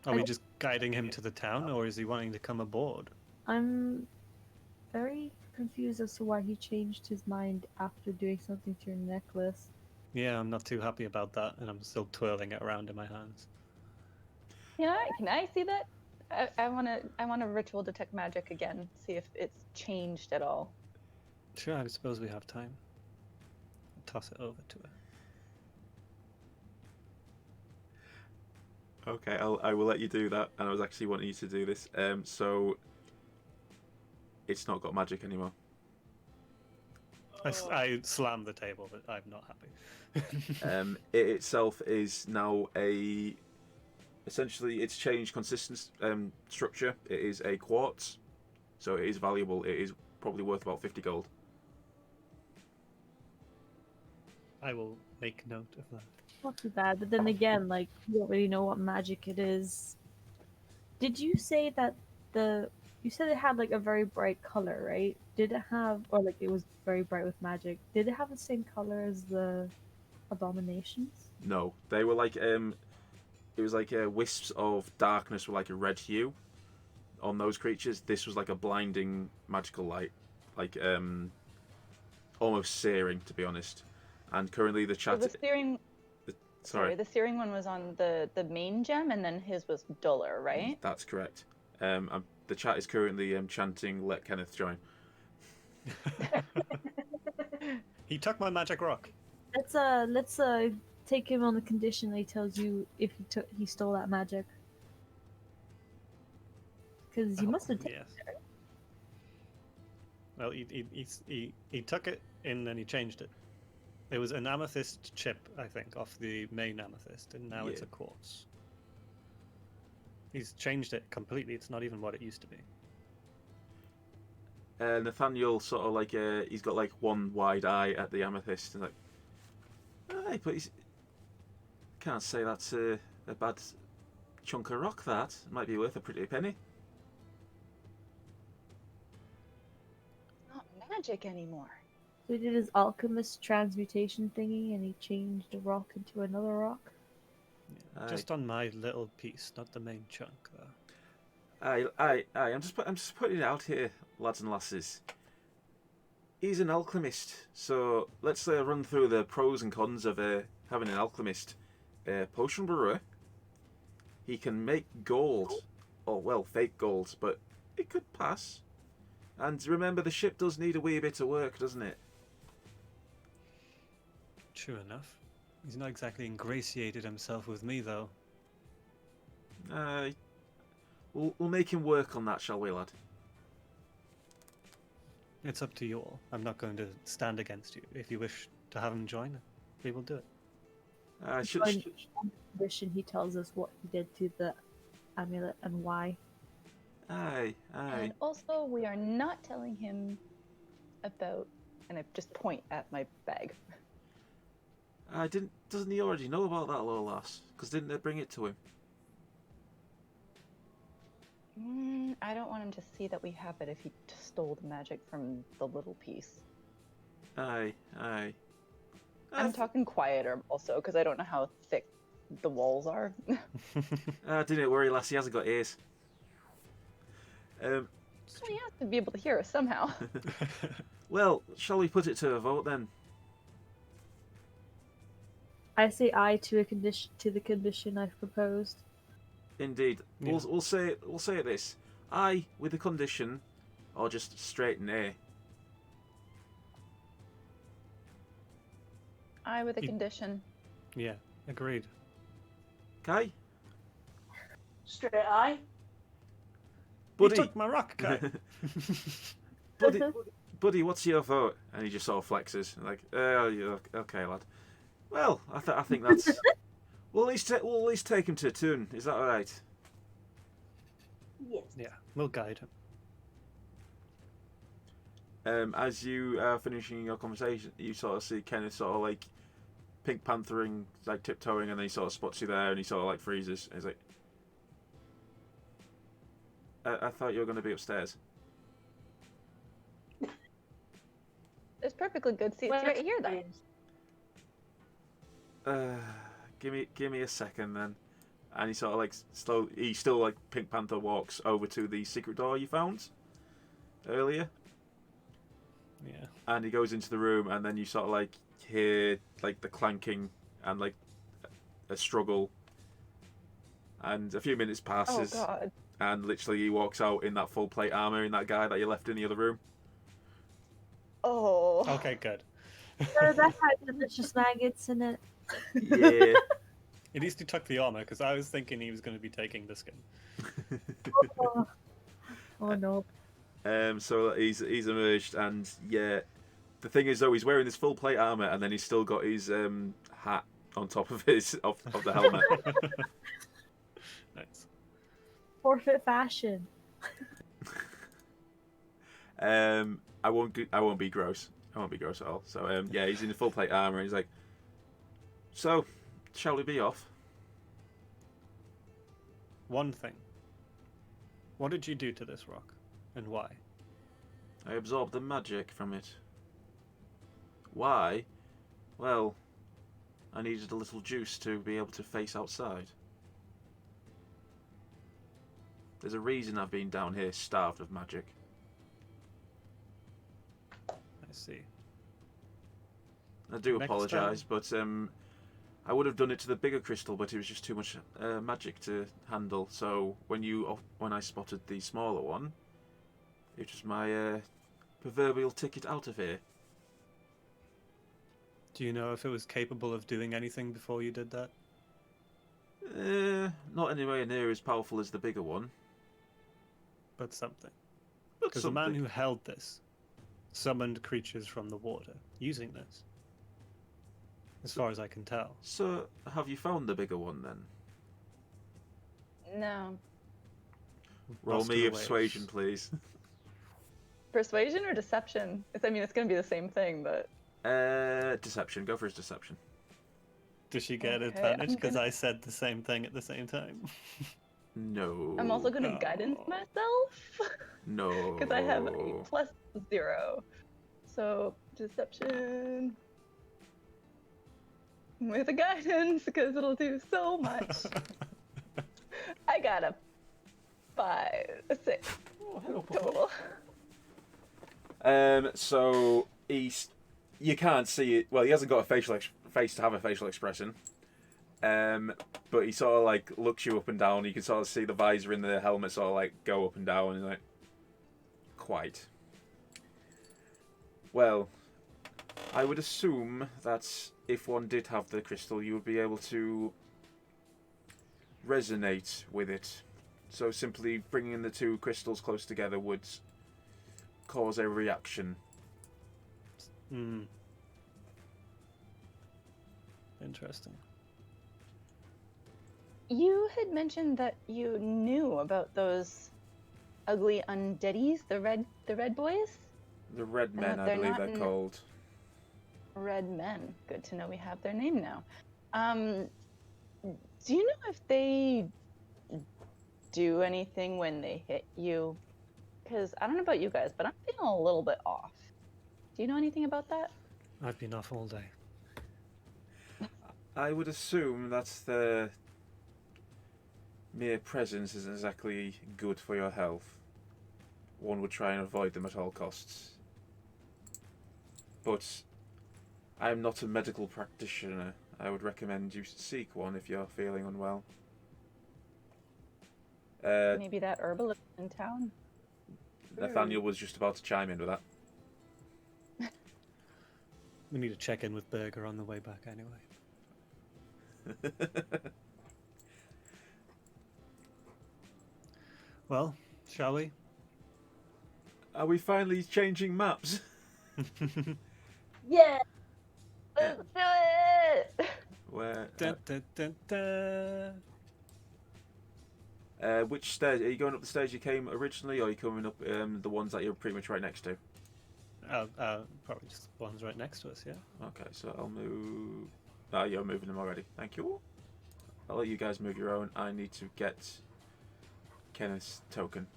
Are I we don't- just guiding him to the town, or is he wanting to come aboard? I'm very confused as to why he changed his mind after doing something to your necklace. Yeah, I'm not too happy about that, and I'm still twirling it around in my hands. Can I see that? I want to ritual detect magic again, see if it's changed at all. Sure, I suppose we have time. I'll toss it over to her. Okay, I will let you do that. And I was actually wanting you to do this. So it's not got magic anymore. I slammed the table, but I'm not happy. It itself is now essentially it's changed consistent structure. It is a quartz, so it is valuable. It is probably worth about 50 gold. I will make note of that. Not too bad, but then again, like, you don't really know what magic it is. Did you say that you said it had like a very bright color, right? Did it have, or like it was very bright with magic? Did it have the same color as the abominations? No, they were like it was like wisps of darkness with like a red hue on those creatures. This was like a blinding magical light, like almost searing, to be honest. And currently the So chat. the searing, Sorry, the searing one was on the main gem, and then his was duller, right? that's correct. The chat is currently chanting, "Let Kenneth join." He took my magic rock. Let's take him on the condition that he tells you if he stole that magic. Because he must have taken Yes. Well, he took it and then he changed it. It was an amethyst chip, I think, off the main amethyst, and now it's Yeah. a quartz. He's changed it completely. It's not even what it used to be. Nathaniel sort of like he's got like one wide eye at the amethyst and like, hey, but he's can't say that's a bad chunk of rock. That might be worth a pretty penny. Not magic anymore. So he did his alchemist transmutation thingy, and he changed a rock into another rock. Yeah, just on my little piece, not the main chunk, though. I'm just putting it out here, lads and lasses. He's an alchemist, so let's run through the pros and cons of having an alchemist. Potion brewer. He can make gold, or well, fake gold, but it could pass. And remember, the ship does need a wee bit of work, doesn't it? True enough. He's not exactly ingratiated himself with me, though. We'll make him work on that, shall we, lad? It's up to you all. I'm not going to stand against you. If you wish to have him join, we will do it. On the condition he tells us what he did to the amulet and why. Aye. And also, we are not telling him about, and I just point at my bag. Doesn't he already know about that little lass? Because didn't they bring it to him? I don't want him to see that we have it if he stole the magic from the little piece. Aye. I'm talking quieter also because I don't know how thick the walls are. Didn't worry, lass. He hasn't got ears. Well, he has to be able to hear us somehow. Well, shall we put it to a vote then? I say aye to the condition I've proposed. Indeed. Yeah. We'll say this. Aye with the condition, or just straight nay. I with a condition. Yeah, agreed. Kai? Straight eye. Buddy. You took my rock, Kai. Buddy, what's your vote? And he just sort of flexes, like, yeah, okay, lad. Well, I think that's. we'll at least take him to a tune. Is that all right? Yes. Yeah, we'll guide him. As you are finishing your conversation, you sort of see Kenneth sort of like Pink Panthering, like tiptoeing, and then he sort of spots you there, and he sort of like freezes. And he's like, I thought you were going to be upstairs. There's perfectly good seats right here, though. Give me a second then. And he sort of like he still like Pink Panther walks over to the secret door you found earlier. Yeah. And he goes into the room, and then you sort of like hear like the clanking and like a struggle. And a few minutes passes, Oh God. and literally he walks out in that full plate armor, in that guy that you left in the other room. Oh. Okay, good. So that had delicious maggots in it. Yeah. At least he took the armor, because I was thinking he was going to be taking the skin. Oh no. So he's emerged, and yeah, the thing is though, he's wearing this full plate armor, and then he's still got his hat on top of his of the helmet. Nice. Forfeit fashion. I won't be gross. I won't be gross at all. So yeah, he's in the full plate armor, and he's like, so shall we be off? One thing. What did you do to this rock, and why? I absorbed the magic from it. Why? Well, I needed a little juice to be able to face outside. There's a reason I've been down here starved of magic. I see. I do Next apologise, but I would have done it to the bigger crystal, but it was just too much magic to handle. So when I spotted the smaller one, it was my proverbial ticket out of here. Do you know if it was capable of doing anything before you did that? Not anywhere near as powerful as the bigger one. But something. But Because the man something. who held this summoned creatures from the water using this. As far as I can tell. So, have you found the bigger one then? No. Roll Buster me a away. persuasion, please. Persuasion or deception? I mean, it's going to be the same thing, but. Deception. Go for his deception. Does she get Okay, advantage I'm because gonna- I said the same thing at the same time? No. I'm also going to no. guidance myself. No. Because I have a +0. So, deception. With a guidance, because it'll do so much. I got a 6 total. So you can't see it. Well, he hasn't got a face to have a facial expression. But he sort of like looks you up and down. You can sort of see the visor in the helmet sort of like go up and down, and like, quite. Well, I would assume that if one did have the crystal, you would be able to resonate with it. So simply bringing the two crystals close together would cause a reaction. Hmm. Interesting. You had mentioned that you knew about those ugly undeadies, the red boys. The red men, I they're believe not they're in- called. Red men. Good to know we have their name now. Do you know if they do anything when they hit you? Because I don't know about you guys, but I'm feeling a little bit off. Do you know anything about that? I've been off all day. I would assume that the mere presence isn't exactly good for your health. One would try and avoid them at all costs. But I'm not a medical practitioner. I would recommend you seek one if you're feeling unwell. Maybe that herbalist in town. Nathaniel was just about to chime in with that. We need to check in with Berger on the way back anyway. Well, shall we? Are we finally changing maps? Yeah. Let's do it! Where? Dun, dun, dun, dun. Which stairs? Are you going up the stairs you came originally, or are you coming up the ones that you're pretty much right next to? Probably just the ones right next to us, yeah. Okay, so I'll move... Ah, you're moving them already. Thank you. I'll let you guys move your own. I need to get Kenneth's token.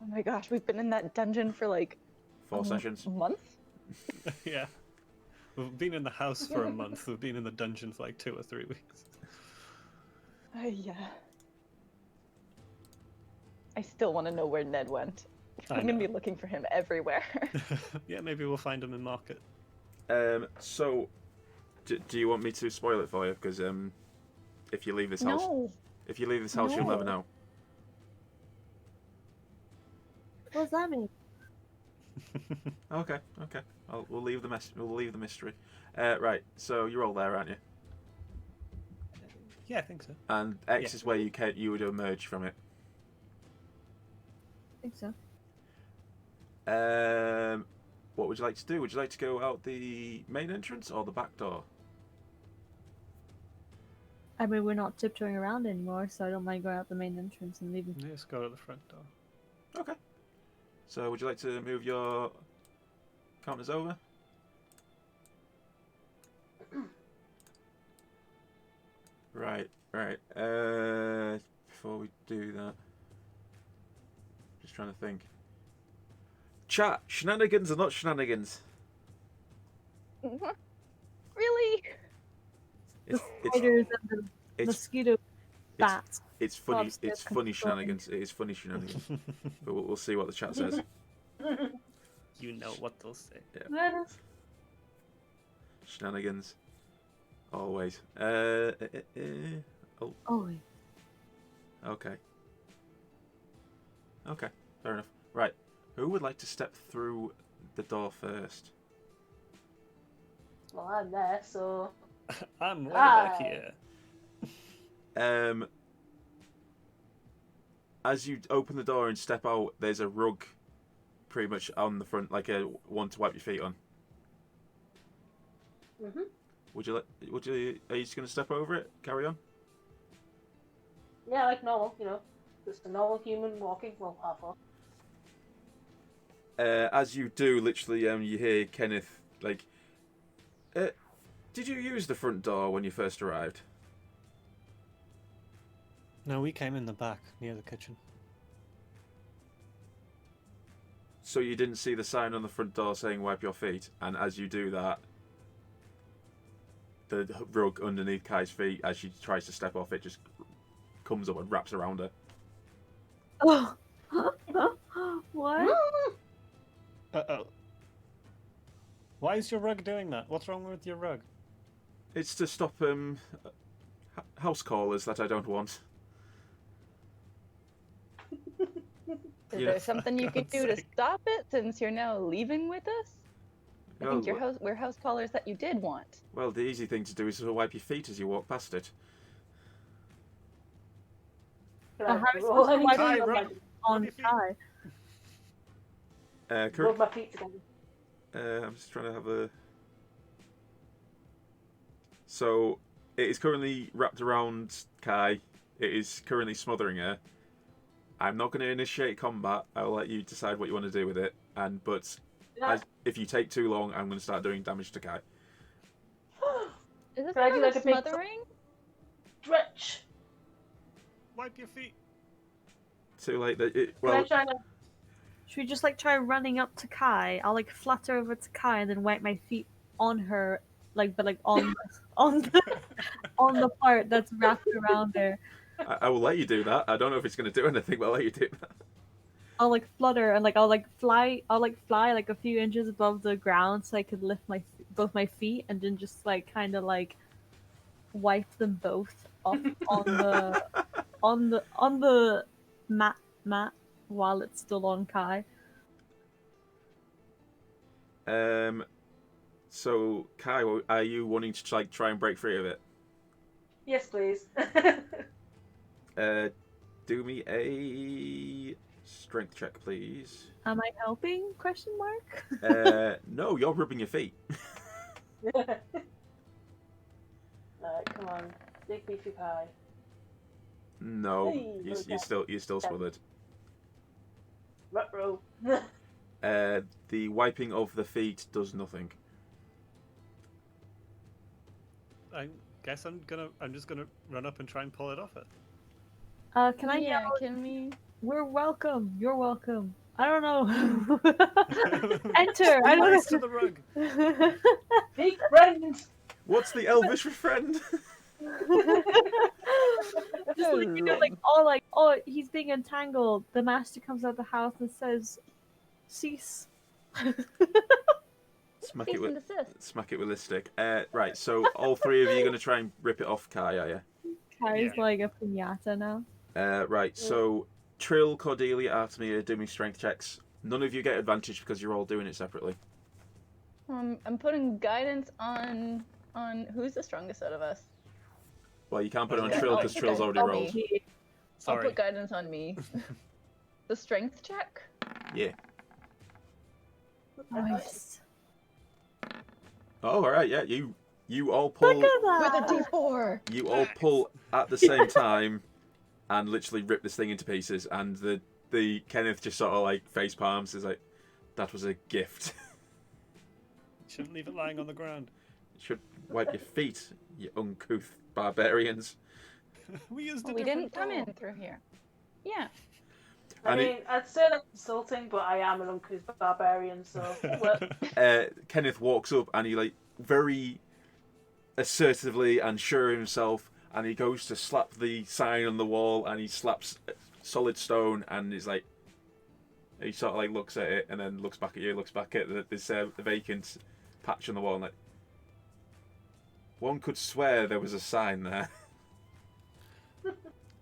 Oh my gosh, we've been in that dungeon for like 4 sessions. a month? Yeah. We've been in the house for a month. We've been in the dungeon for like 2 or 3 weeks. Yeah. I still want to know where Ned went. I I'm going to know. be looking for him everywhere. Yeah, maybe we'll find him in market. So, do you want me to spoil it for you? Because if you leave this house, No. if you leave this house, you'll never No. know. What does that mean? Okay. We'll leave the mystery. Right. So you're all there, aren't you? Yeah, I think so. And X Yeah. is where you would emerge from it. I think so. What would you like to do? Would you like to go out the main entrance or the back door? I mean, we're not tiptoeing around anymore, so I don't mind going out the main entrance and leaving. Let's go to the front door. Okay. So would you like to move your counters over? Right. Before we do that, just trying to think. Chat, shenanigans are not shenanigans. Really? It's Spiders and the it's mosquito bats. it's funny. Bob's It's there funny controlling. shenanigans. It is funny shenanigans. But we'll see what the chat says. You know what they'll say. Shenanigans, always. Oh, Okay. Okay, fair enough. Right, who would like to step through the door first? Well, I'm there, so. I'm way back here. As you open the door and step out, there's a rug pretty much on the front, like a one to wipe your feet on. Mhm. Are you just going to step over it? Carry on? Yeah, like normal, just a normal human walking, well, half off. As you do, literally, you hear Kenneth, like, did you use the front door when you first arrived? No, we came in the back, near the kitchen. So you didn't see the sign on the front door saying wipe your feet, and as you do that, the rug underneath Kai's feet, as she tries to step off it, just comes up and wraps around her. oh. What? Uh-oh. Why is your rug doing that? What's wrong with your rug? It's to stop house callers that I don't want. Is Yeah. there something you could do to stop it since you're now leaving with us? I think we're house callers that you did want. Well, the easy thing to do is to wipe your feet as you walk past it. Can How I is roll this anything like on run? my- On Kai. rub my feet together? I'm just trying to have a... So, it is currently wrapped around Kai. It is currently smothering her. I'm not going to initiate combat. I'll let you decide what you want to do with it. But if you take too long, I'm going to start doing damage to Kai. Is this Can I do part like of a big smothering? Stretch. Wipe your feet. Too late. Can I Well, try to... Should we just like try running up to Kai? I'll like flutter over to Kai and then wipe my feet on her, like but like on on the part that's wrapped around her. I will let you do that. I don't know if it's going to do anything, but I'll let you do that. I'll like flutter and like I'll like fly like a few inches above the ground so I could lift both my feet and then just like kind of like wipe them both off on the mat while it's still on Kai. So Kai, are you wanting to like try and break free of it? Yes, please. Do me a strength check, please. Am I helping? Question mark. No, you're rubbing your feet. Alright, come on. Dig me through pie. No, Hey, you're still smothered. Ruh-roh. The wiping of the feet does nothing. I guess I'm just gonna run up and try and pull it off it. Can I Yeah, yell? can we? We're welcome. You're welcome. I don't know. Enter. I don't Nice to know. the rug. Big friend! What's the Elvish for friend? Just like, you know, like, oh, he's being entangled. The master comes out of the house and says, "Cease." Smack Cease it and with desist. this stick. Right, so all three of you are going to try and rip it off Kai, are you? Kai's Yeah. like a piñata now. Right, so Trill, Cordelia, Artemia, do me strength checks. None of you get advantage because you're all doing it separately. I'm putting guidance on who's the strongest out of us. Well, you can't put it on Yeah, Trill I'll because put Trill's guidance already on rolled. me. I'll Sorry. put guidance on me. The strength check. Yeah. Nice. Oh, all right, yeah. You all pull. Look at With a that. D4. You all pull at the same time, and literally rip this thing into pieces. And the Kenneth just sort of like face palms. Is like, that was a gift. Shouldn't leave it lying on the ground. You should wipe your feet, you uncouth barbarians. We used a We different didn't come in door. through here. Yeah. I And mean, I'd say that's insulting, but I am an uncouth barbarian, so... Well, Kenneth walks up and he like very assertively and sure of himself, and he goes to slap the sign on the wall, and he slaps solid stone, and he's like, he sort of like looks at it and then looks back at you, looks back at this vacant patch on the wall, and like, one could swear there was a sign there.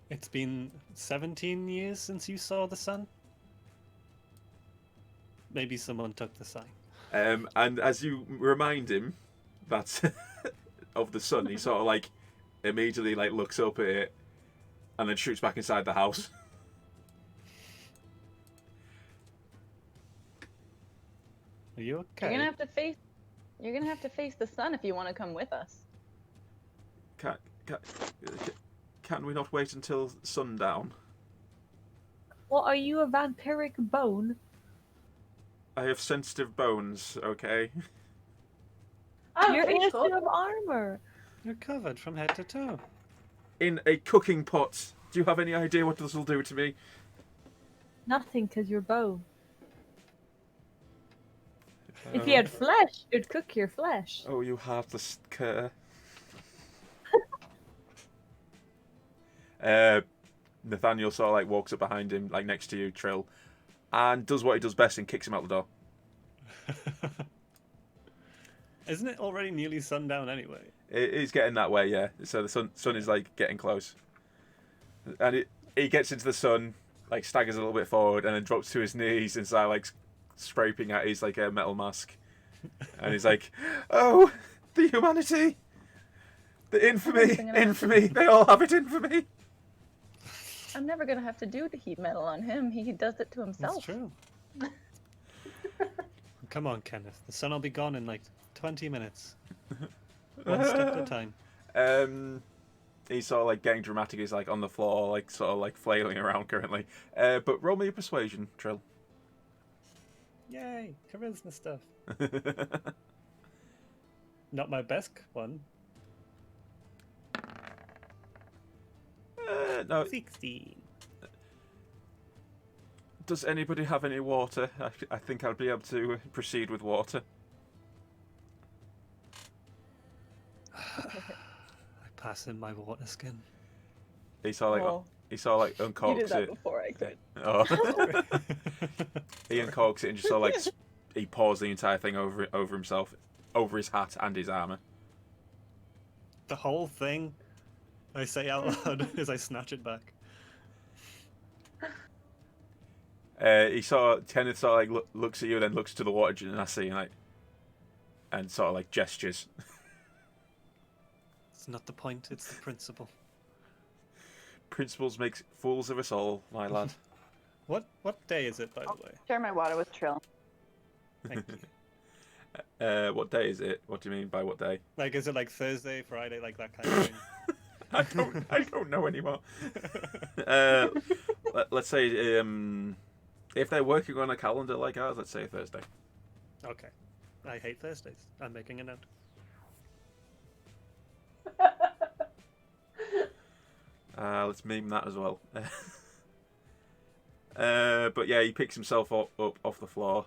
It's been 17 years since you saw the sun. Maybe someone took the sign. And as you remind him that of the sun, he sort of like immediately like looks up at it and then shoots back inside the house. Are you okay? You're gonna have to face the sun if you want to come with us. Can we not wait until sundown? What are you, a vampiric bone? I have sensitive bones, okay? I'm You're in a cool. suit of armor. You're covered from head to toe. In a cooking pot. Do you have any idea what this will do to me? Nothing, because you're bone. If you had flesh, it'd cook your flesh. Oh, you heartless cur. Nathaniel sort of like walks up behind him, like next to you, Trill, and does what he does best and kicks him out the door. Isn't it already nearly sundown anyway? It is getting that way, yeah. So the sun is like getting close, and he gets into the sun, like staggers a little bit forward, and then drops to his knees and starts like scraping at his like a metal mask, and he's like, "Oh, the humanity, the infamy! They all have it in for me." I'm never gonna have to do the heat metal on him. He does it to himself. That's true. Come on, Kenneth. The sun will be gone in like 20 minutes. One step at a time. He's sort of like getting dramatic. He's like on the floor, like sort of like flailing around currently. But roll me a persuasion, Trill. Yay, charisma stuff. Not my best one. No. 16. Does anybody have any water? I think I'll be able to proceed with water. I pass in my water skin. He sort of like You did uncorks that it. before I could. Oh. He uncorks it and just sort of like he pours the entire thing over himself, over his hat and his armor. The whole thing, I say out loud as I snatch it back. Kenneth sort of like looks at you, then looks to the water genasi and sort of like gestures. It's not the point, it's the principle. Principles make fools of us all, my lad. What day is it, by the way? Share my water with Trill. Thank you. What day is it? What do you mean by what day? Like, is it like Thursday, Friday, like that kind of thing? I don't know anymore. Let's say if they're working on a calendar like ours, let's say Thursday. Okay. I hate Thursdays. I'm making a note. Let's meme that as well. But yeah, he picks himself up off the floor.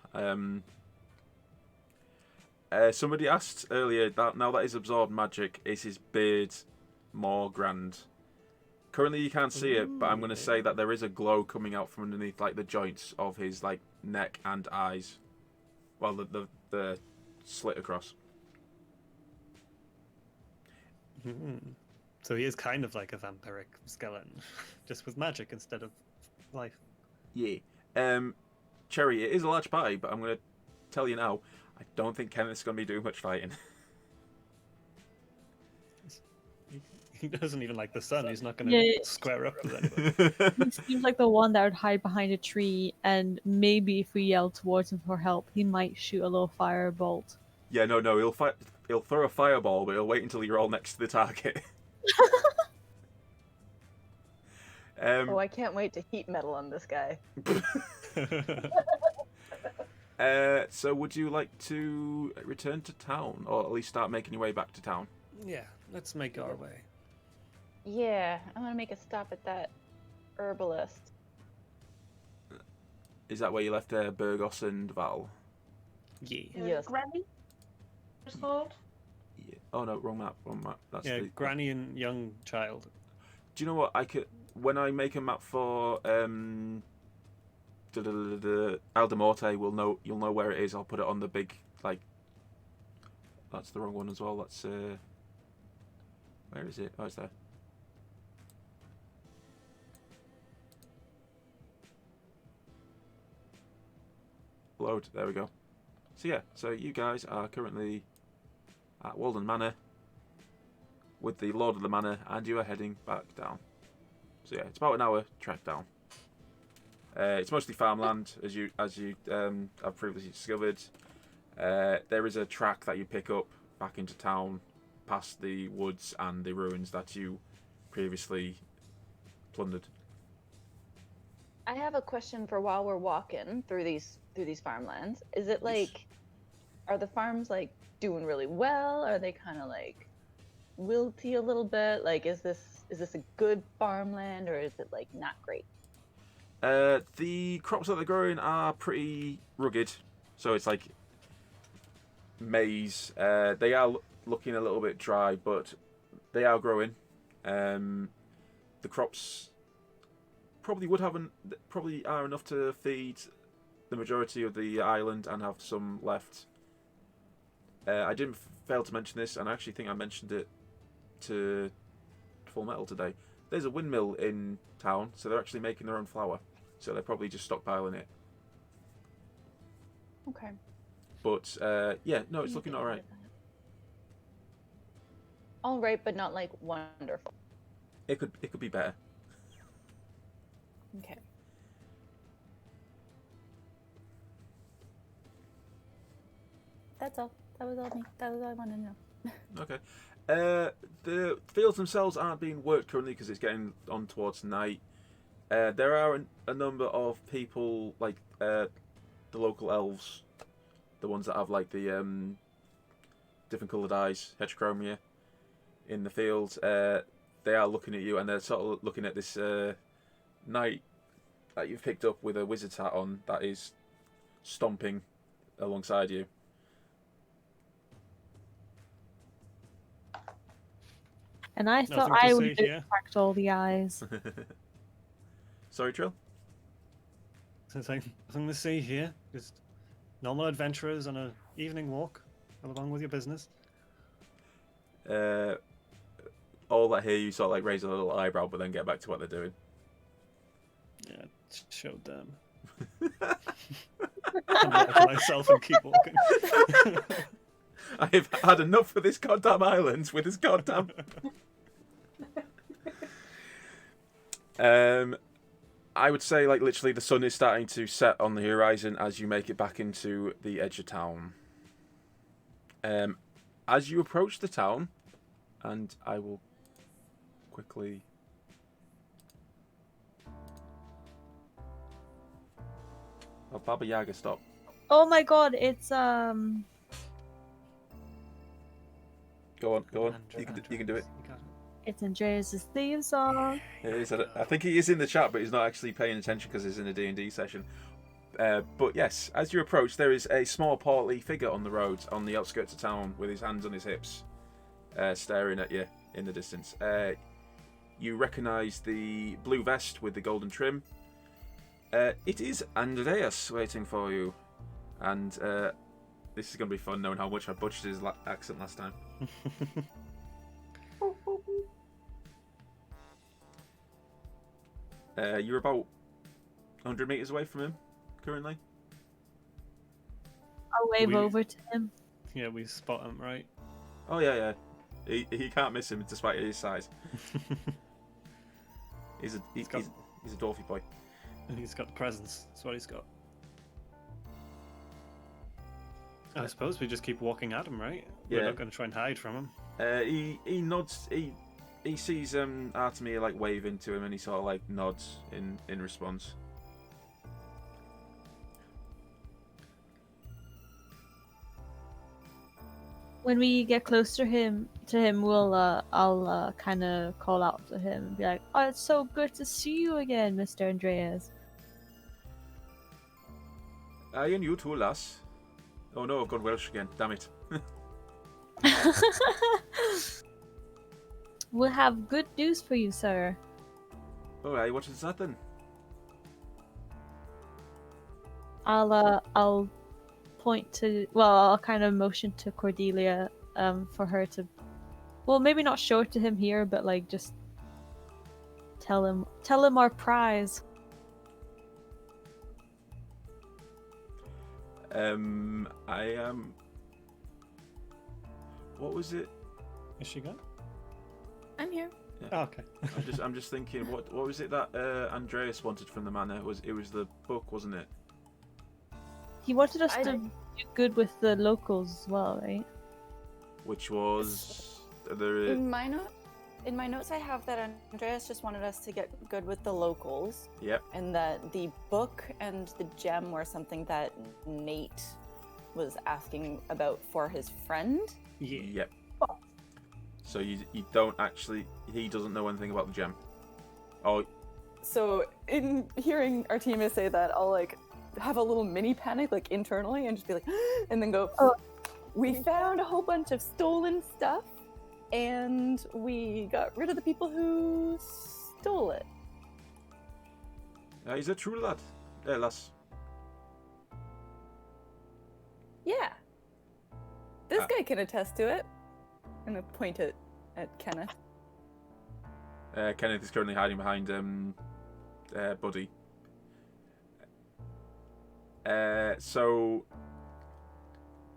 Somebody asked earlier that now that he's absorbed magic, is his beard more grand? Currently, you can't see it, but I'm going to say that there is a glow coming out from underneath, like the joints of his like neck and eyes. Well, the slit across. So he is kind of like a vampiric skeleton, just with magic instead of life. Yeah. Cherry, it is a large party, but I'm going to tell you now, I don't think Kenneth's going to be doing much fighting. He doesn't even like the sun. He's not going to square up with anybody. He seems like the one that would hide behind a tree, and maybe if we yell towards him for help, he might shoot a little firebolt. Yeah, no, he'll throw a fireball, but he'll wait until you're all next to the target. I can't wait to heat metal on this guy. So would you like to return to town, or at least start making your way back to town? Yeah, let's make our way. Yeah, I want to make a stop at that herbalist. Is that where you left Burgos and Val? Yeah. Yes. Granny? Just called? Yeah. Oh no, wrong map. That's Yeah, the granny and young child. Do you know what I could? When I make a map for Aldemorte, you'll know where it is. I'll put it on the big like. That's the wrong one as well. That's where is it? Oh, it's there. Load. There we go. So yeah, so you guys are currently at Walden Manor with the Lord of the Manor, and you are heading back down. So yeah, it's about an hour trek down. It's mostly farmland, as you have previously discovered. There is a track that you pick up back into town, past the woods and the ruins that you previously plundered. I have a question for while we're walking through these farmlands. Is it like, are the farms like doing really well? Are they kind of like wilty a little bit? Like, is this a good farmland, or is it like not great? The crops that they're growing are pretty rugged, so it's like maize. They are looking a little bit dry, but they are growing. The crops probably are enough to feed the majority of the island and have some left. I didn't fail to mention this, and I actually think I mentioned it to Full Metal today. There's a windmill in town, so they're actually making their own flour. So they're probably just stockpiling it. Okay. But yeah, no, it's looking all right. All right, but not like wonderful. It could be better. Okay. That's all. That was all me. That was all I wanted to know. Okay. The fields themselves aren't being worked currently because it's getting on towards night. There are a number of people, like the local elves, the ones that have like the different coloured eyes, heterochromia, in the fields, they are looking at you, and they're sort of looking at this knight that you've picked up with a wizard's hat on that is stomping alongside you. And I Nothing thought to I say would have here. cracked all the eyes. Sorry, Trill? So it's like, nothing to see here. Just normal adventurers on an evening walk along with your business. All that hear you sort of like raise a little eyebrow, but then get back to what they're doing. Yeah, showed them. I'm looking at myself and keep walking. I've had enough of this goddamn island with this goddamn. I would say, like, literally, the sun is starting to set on the horizon as you make it back into the edge of town. As you approach the town, and I will quickly. Oh, Baba Yaga, stop. Oh my god, it's Go on. You can do it. It's Andreas' theme song. It is. I think he is in the chat, but he's not actually paying attention because he's in a D&D session. But yes, as you approach, there is a small portly figure on the road, on the outskirts of town, with his hands on his hips, staring at you in the distance. You recognise the blue vest with the golden trim. It is Andreas waiting for you. And this is going to be fun, knowing how much I butchered his accent last time. You're about 100 metres away from him, currently. I'll wave over to him. Yeah, we spot him, right? Oh, yeah. He can't miss him despite his size. He's a dwarfy boy. And he's got the presence. That's what he's got. I suppose we just keep walking at him, right? Yeah. We're not going to try and hide from him. He nods. He sees Artemir like waving to him, and he sort of like nods in response. When we get close to him, I'll kind of call out to him and be like, "Oh, it's so good to see you again, Mr. Andreas." And you too, lass. Oh no, I've gone Welsh again. Damn it. We'll have good news for you, sir. Alright, what is that then? I'll point to, I'll kind of motion to Cordelia for her to, maybe not show it to him here, but like just tell him our prize. I am. What was it? Is she gone? I'm here. Yeah. Oh, okay. I'm just thinking. What was it that Andreas wanted from the manor? It was the book, wasn't it? He wanted us to do good with the locals as well, right? Which was In my notes, I have that Andreas just wanted us to get good with the locals. Yep. And that the book and the gem were something that Nate was asking about for his friend. Yeah. Yep. So you don't actually. He doesn't know anything about the gem. Oh. So in hearing Artemia say that, I'll like have a little mini panic like internally and just be like, and then go, we found a whole bunch of stolen stuff and we got rid of the people who stole it. Is that true, lad? Lass. Yeah. This guy can attest to it. I'm gonna point it at Kenneth. Kenneth is currently hiding behind Buddy. So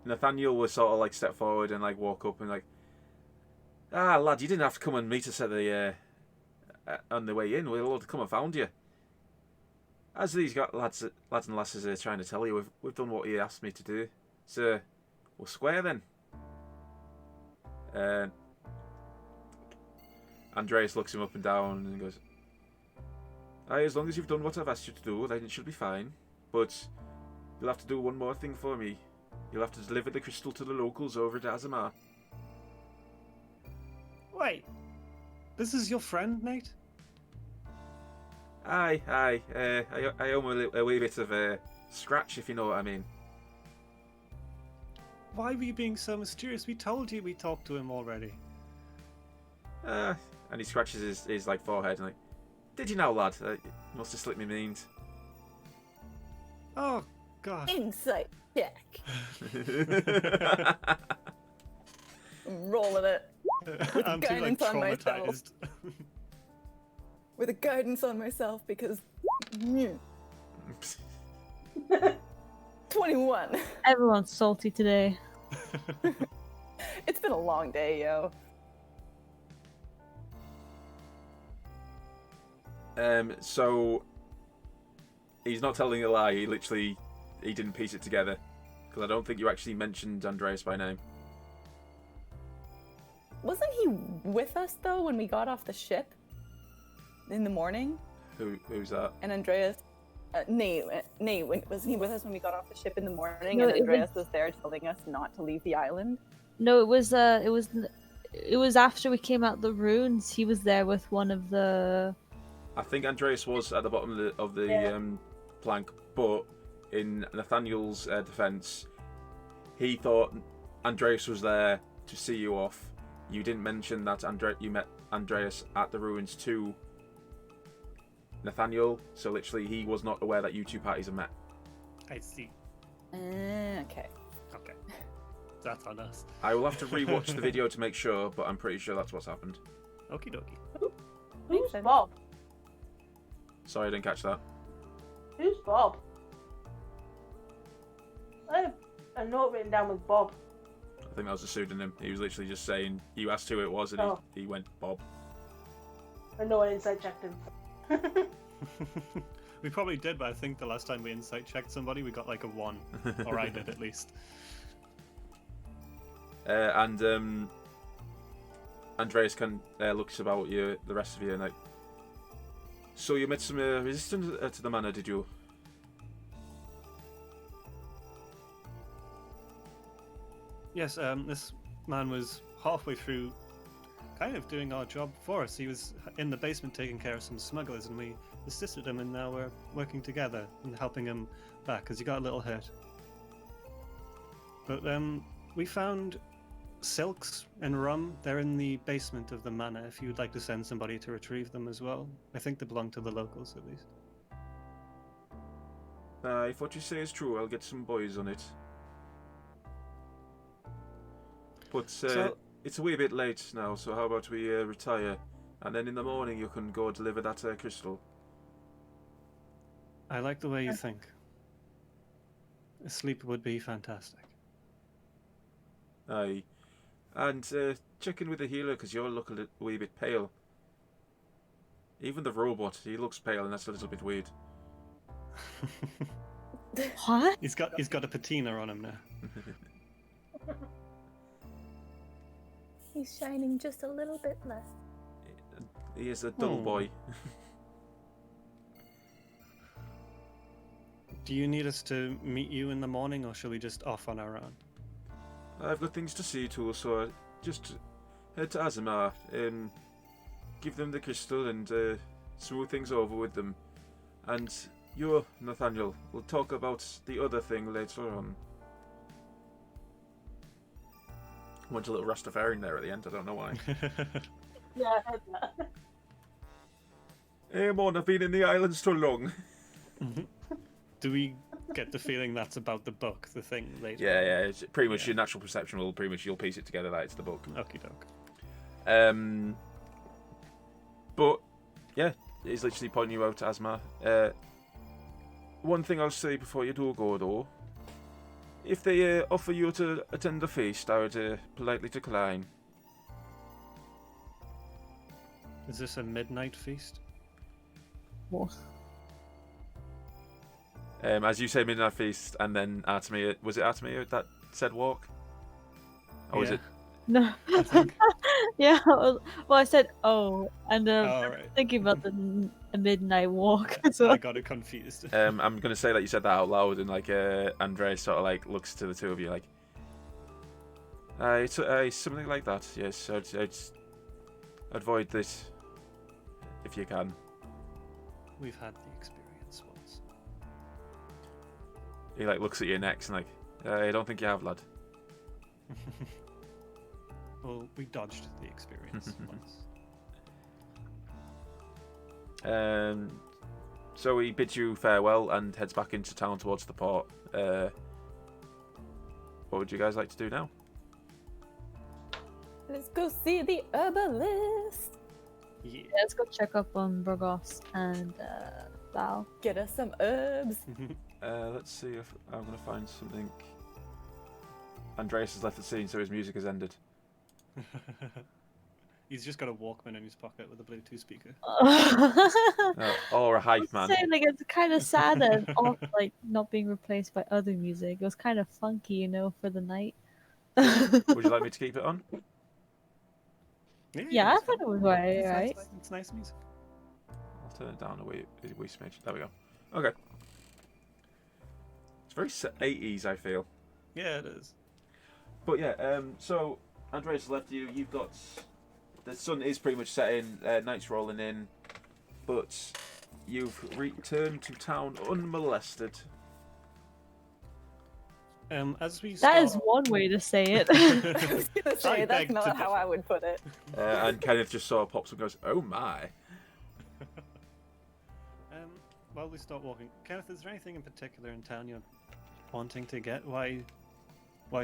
Nathaniel will sort of like step forward and like walk up and like, lad, you didn't have to come and meet us at the on the way in. We'll come and found you. As these lads and lasses are trying to tell you, we've done what you asked me to do. So we're square then. Andreas looks him up and down and goes, as long as you've done what I've asked you to do, then it should be fine. But you'll have to do one more thing for me. You'll have to deliver the crystal to the locals over at Azamar. Wait, this is your friend, Nate? Aye. I owe him a wee bit of a scratch, if you know what I mean. Why were you being so mysterious? We told you we talked to him already. And he scratches his like forehead and like, did you now, lad? You must have slipped me means. Oh, God. Insight check. I'm rolling it. I'm too, like, guidance on myself. traumatized. With a guidance on myself because. 21. Everyone's salty today. It's been a long day, yo. So he's not telling a lie. He didn't piece it together because I don't think you actually mentioned Andreas by name. Wasn't he with us though when we got off the ship in the morning? Who's that? And Andreas, Nate, wasn't he with us when we got off the ship in the morning? No, and Andreas was there telling us not to leave the island. No, it was after we came out the ruins. He was there with one of the. I think Andreas was at the bottom of the plank, but in Nathaniel's defence, he thought Andreas was there to see you off. You didn't mention that you met Andreas at the ruins too, Nathaniel, so literally he was not aware that you two parties have met. I see. Okay. Okay. That's on us. I will have to rewatch the video to make sure, but I'm pretty sure that's what's happened. Okie dokie. Who's sense. Bob? Sorry, I didn't catch that. Who's Bob? I have a note written down with Bob. I think that was a pseudonym. He was literally just saying, you asked who it was, and he went, Bob. I know I inside checked him. We probably did, but I think the last time we insight checked somebody, we got like a 1. Or I did, at least. And Andreas looks about you, the rest of you, and like, so you met some resistance to the manor, did you? Yes, this man was halfway through kind of doing our job for us. He was in the basement taking care of some smugglers, and we assisted him, and now we're working together and helping him back, because he got a little hurt. But we found silks and rum. They're in the basement of the manor, if you'd like to send somebody to retrieve them as well. I think they belong to the locals, at least. If what you say is true, I'll get some boys on it. But it's a wee bit late now, so how about we retire, and then in the morning you can go deliver that crystal. I like the way you think. A sleep would be fantastic. Aye. And check in with the healer, because you look a wee bit pale. Even the robot, he looks pale, and that's a little bit weird. What? He's got a patina on him now. He's shining just a little bit less. He is a dull boy. Do you need us to meet you in the morning, or shall we just off on our own? I've got things to see to, so just head to Azamar and give them the crystal and smooth things over with them. And you, Nathaniel, we'll talk about the other thing later on. Went a little Rastafarian there at the end, I don't know why. Yeah, I heard that. Hey, Mon, I've been in the islands too long. Do we get the feeling that's about the book, the thing later? Yeah, it's pretty much your natural perception will pretty much you'll piece it together that it's the book. Okie doke. But yeah, he's literally pointing you out to Asma. One thing I'll say before you do go though, if they offer you to attend the feast, I would politely decline. Is this a midnight feast? What? As you say, midnight feast, and then Artemia. Was it Artemia that said walk? Or was Yeah. it? No. I think. Yeah. Well, I said oh, and All right. thinking about the midnight walk as I well. got it confused. I'm gonna say that you said that out loud, and like Andres sort of like looks to the two of you like, it's something like that. Yes, I'd avoid this if you can. We've had the experience once. He like looks at you next and like, I don't think you have, lad. Well, we dodged the experience once. So he bids you farewell and heads back into town towards the port. What would you guys like to do now? Let's go see the herbalist. Yeah. Yeah, let's go check up on Burgos and Val. Get us some herbs. Let's see if I'm gonna find something. Andreas has left the scene, so his music has ended. He's just got a Walkman in his pocket with a Bluetooth speaker. Or a hype man. Saying, like, it's kind of sad that it's off, like not being replaced by other music. It was kind of funky, you know, for the night. Would you like me to keep it on? Yeah, I it's thought fine. it was right. It's Right. nice, it's nice music. I'll turn it down a wee smidge. There we go. Okay. It's very 80s, I feel. Yeah, it is. But yeah, so Andreas left you. You've got the sun is pretty much setting. Night's rolling in, but you've returned to town unmolested. As we That start... is one way to say it. I was gonna I say beg that's to not how differ. I would put it. And Kenneth just sort of pops up and goes, "Oh my!" While we start walking, Kenneth, is there anything in particular in town you're wanting to get? Why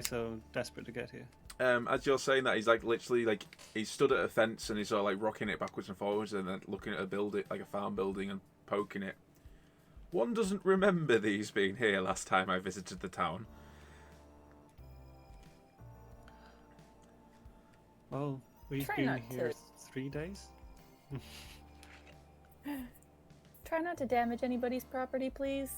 so desperate to get here? As you're saying that, he's like literally like he's stood at a fence and he's sort of like rocking it backwards and forwards and then looking at a building, like a farm building, and poking it. One doesn't remember these being here last time I visited the town. Well, we've Try been not here to- 3 days. Try not to damage anybody's property, please.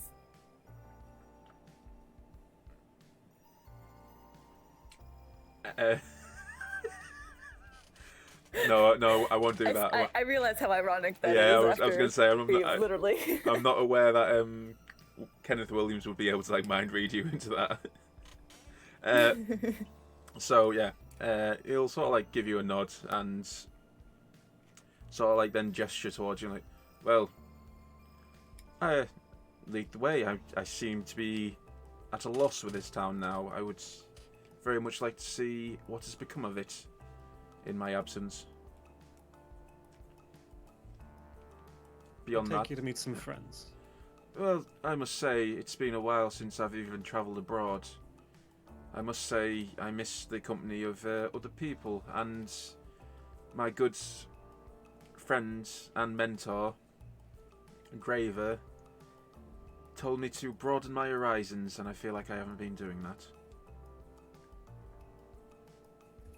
No, I won't do that. I realize how ironic that is. Yeah, I was after going to say we literally. I'm not aware that Kenneth Williams would be able to like mind read you into that. So yeah, he'll sort of like give you a nod and sort of like then gesture towards you like, well, lead the way. I seem to be at a loss with this town now. I would very much like to see what has become of it in my absence. Beyond I'll that, take you to meet some friends. well, I must say it's been a while since I've even travelled abroad. I must say I miss the company of other people, and my good friend and mentor, Graver, told me to broaden my horizons, and I feel like I haven't been doing that.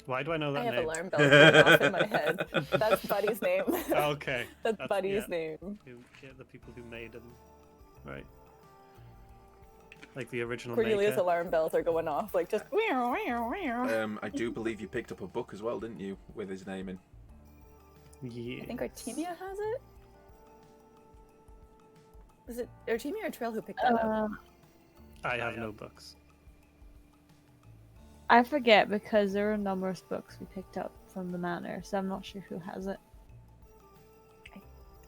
Why do I know I that have name? alarm bells going off in my head. That's Buddy's name. Okay. That's Buddy's yeah. name. Yeah, the people who made them. Right. Like the original Cornelius maker. alarm bells are going off, like just. I do believe you picked up a book as well, didn't you, with his name in? Yeah. I think Artemia has it. Was it Artemia or Trail who picked that up? I have no books. I forget because there are numerous books we picked up from the manor, so I'm not sure who has it.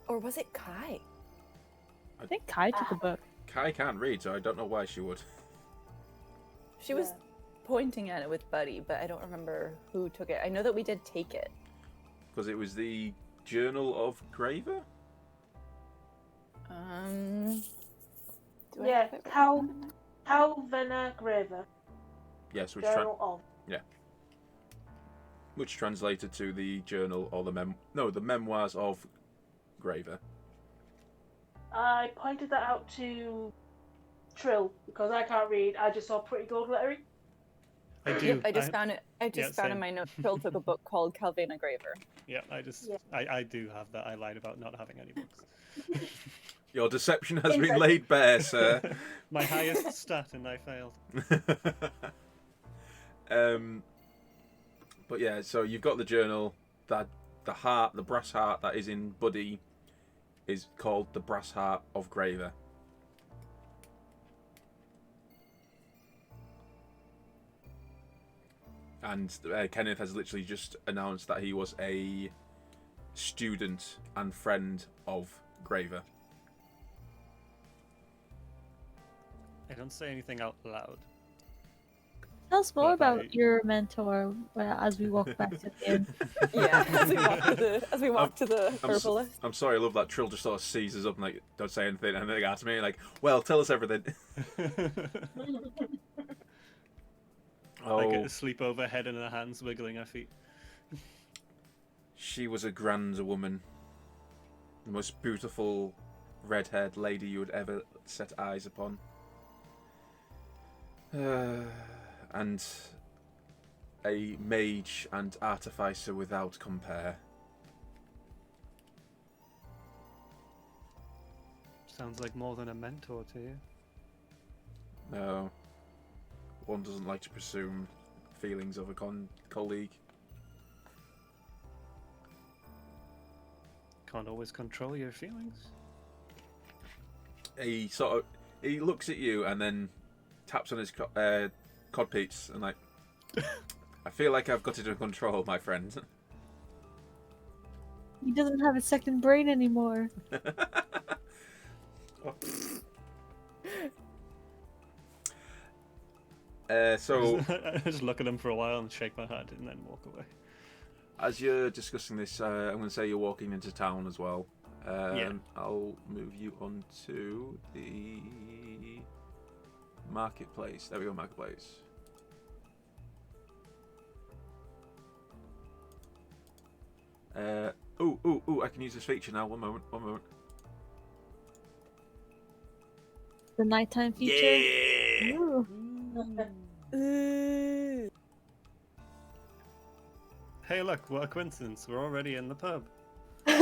Or was it Kai? I think Kai took a book. Kai can't read, so I don't know why she would. She was pointing at it with Buddy, but I don't remember who took it. I know that we did take it. Because it was the Journal of Graver? Do I Yeah, have it written? Calvena Graver. Yes, Journal of. which translated to the journal or the the memoirs of Graver. I pointed that out to Trill because I can't read. I just saw pretty gold lettering. I do. Yep, I just found it. I just found in same. my notes. Trill took a book called Calvena Graver. Yeah, I do have that. I lied about not having any books. Your deception has been laid bare, sir. My highest stat, and I failed. But yeah, so you've got the journal. That the brass heart that is in Buddy is called the Brass Heart of Graver. And Kenneth has literally just announced that he was a student and friend of Graver. I don't say anything out loud. Tell us more But about your mentor as we walk back to the inn. Yeah, as we walk to the herbalist. I'm sorry, I love that Trill just sort of seizes up and like, don't say anything, and then they ask me like, well, tell us everything. Like a sleepover, head in her hands, wiggling her feet. She was a grand woman. The most beautiful red-haired lady you would ever set eyes upon. And a mage and artificer without compare. Sounds like more than a mentor to you. No. One doesn't like to presume feelings of a colleague. Can't always control your feelings. He looks at you and then taps on his codpiece and like, I feel like I've got it under control, my friend. He doesn't have a second brain anymore. So I just look at him for a while and shake my head and then walk away. as you're discussing this, I'm going to say you're walking into town as well. Yeah. I'll move you onto the marketplace. There we go, marketplace. I can use this feature now. One moment. The nighttime feature. Yeah. Ooh. Hey, look, what a coincidence. We're already in the pub. But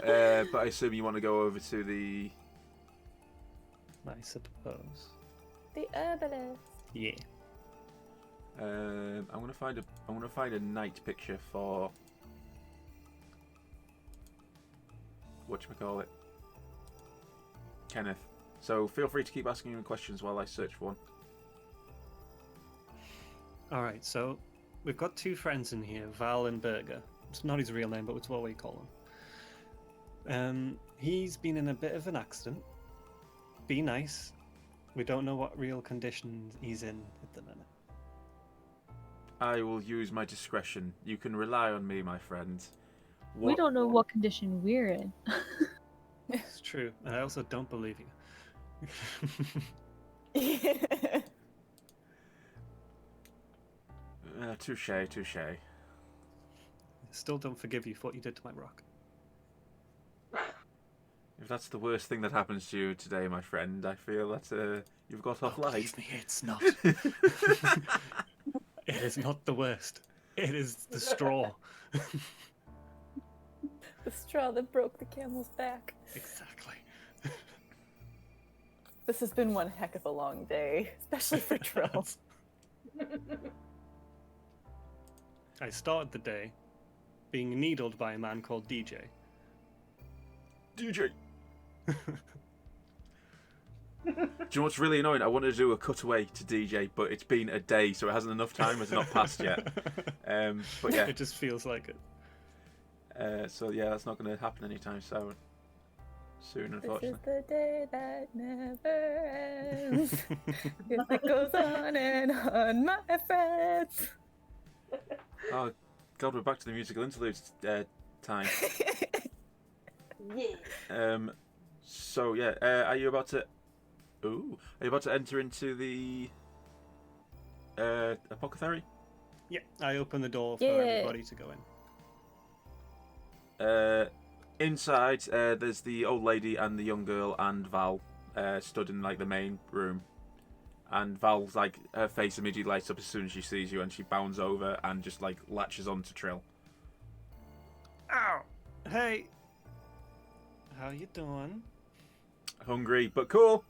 I assume you want to go over to the. I suppose. The herbalist. Yeah. I'm gonna find a night picture for. Whatchamacallit? Kenneth. So feel free to keep asking him questions while I search for one. Alright, so we've got two friends in here, Val and Berger. It's not his real name, but it's what we call him. He's been in a bit of an accident. Be nice. We don't know what real condition he's in at the minute. I will use my discretion. You can rely on me, my friend. We don't know what condition we're in. It's true, and I also don't believe you. Touche. Still don't forgive you for what you did to my rock. If that's the worst thing that happens to you today, my friend, I feel that you've got off light. Believe me, it's not. It is not the worst. It is the straw. The straw that broke the camel's back. Exactly. This has been one heck of a long day, especially for trolls. I started the day being needled by a man called DJ. DJ. Do you know what's really annoying? I wanted to do a cutaway to DJ, but it's been a day, so it hasn't enough time. It's not passed yet. But yeah. It just feels like it. So yeah, that's not going to happen anytime soon, unfortunately. This is the day that never ends. It goes on and on, my friends. Oh God, we're back to the musical interludes time. Yeah. So yeah, are you about to enter into the apothecary? Yeah, I open the door for Yeah. everybody to go in. Inside, there's the old lady and the young girl and Val stood in like the main room. And Val's like, her face immediately lights up as soon as she sees you, and she bounds over and just like latches onto Trill. Ow! Hey! How you doing? Hungry, but cool.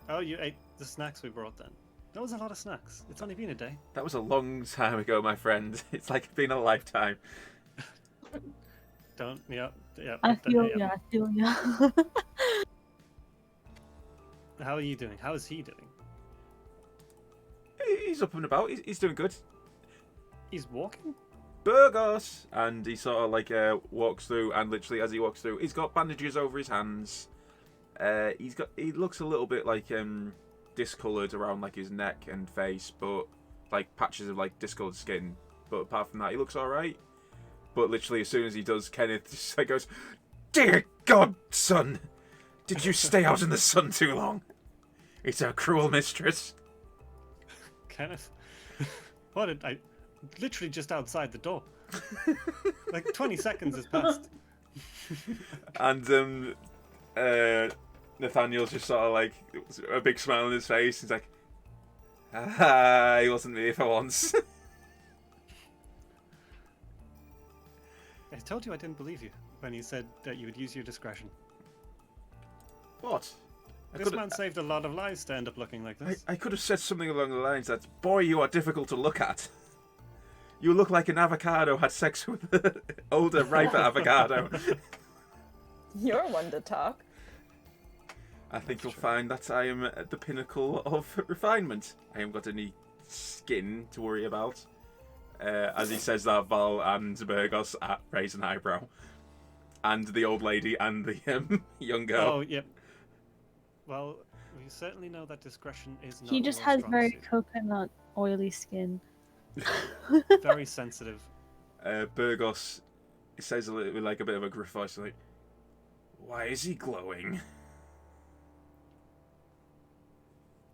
Oh, you ate the snacks we brought then? That was a lot of snacks. It's only been a day. That was a long time ago, my friend. It's like been a lifetime. Don't. Yeah. I feel yeah. ya, I feel ya. How are you doing? How is he doing? He's up and about. He's doing good. He's walking? Burgos! And he sort of like walks through, and literally as he walks through, he's got bandages over his hands. He looks a little bit like discoloured around like his neck and face, but like patches of like discoloured skin. But apart from that, he looks alright. But literally as soon as he does, Kenneth just like goes, "Dear God, son! Did you stay out in the sun too long? It's a cruel mistress." Kenneth? What did I... Literally just outside the door. Like 20 seconds has passed. And Nathaniel's just sort of like a big smile on his face. He's like, "Ah, he wasn't me for once." I told you I didn't believe you when you said that you would use your discretion. What? This man saved a lot of lives to end up looking like this. I could have said something along the lines that, "Boy, you are difficult to look at. You look like an avocado had sex with an older, riper avocado." You're one to talk. I think you'll find that I am at the pinnacle of refinement. I haven't got any skin to worry about. As he says that, Val and Burgos raise an eyebrow. And the old lady and the young girl. Oh, yep. Well, we certainly know that discretion is not He just our has strong very suit. coconut oily skin. Very sensitive. Burgos says with like a bit of a gruff voice, like, "Why is he glowing?"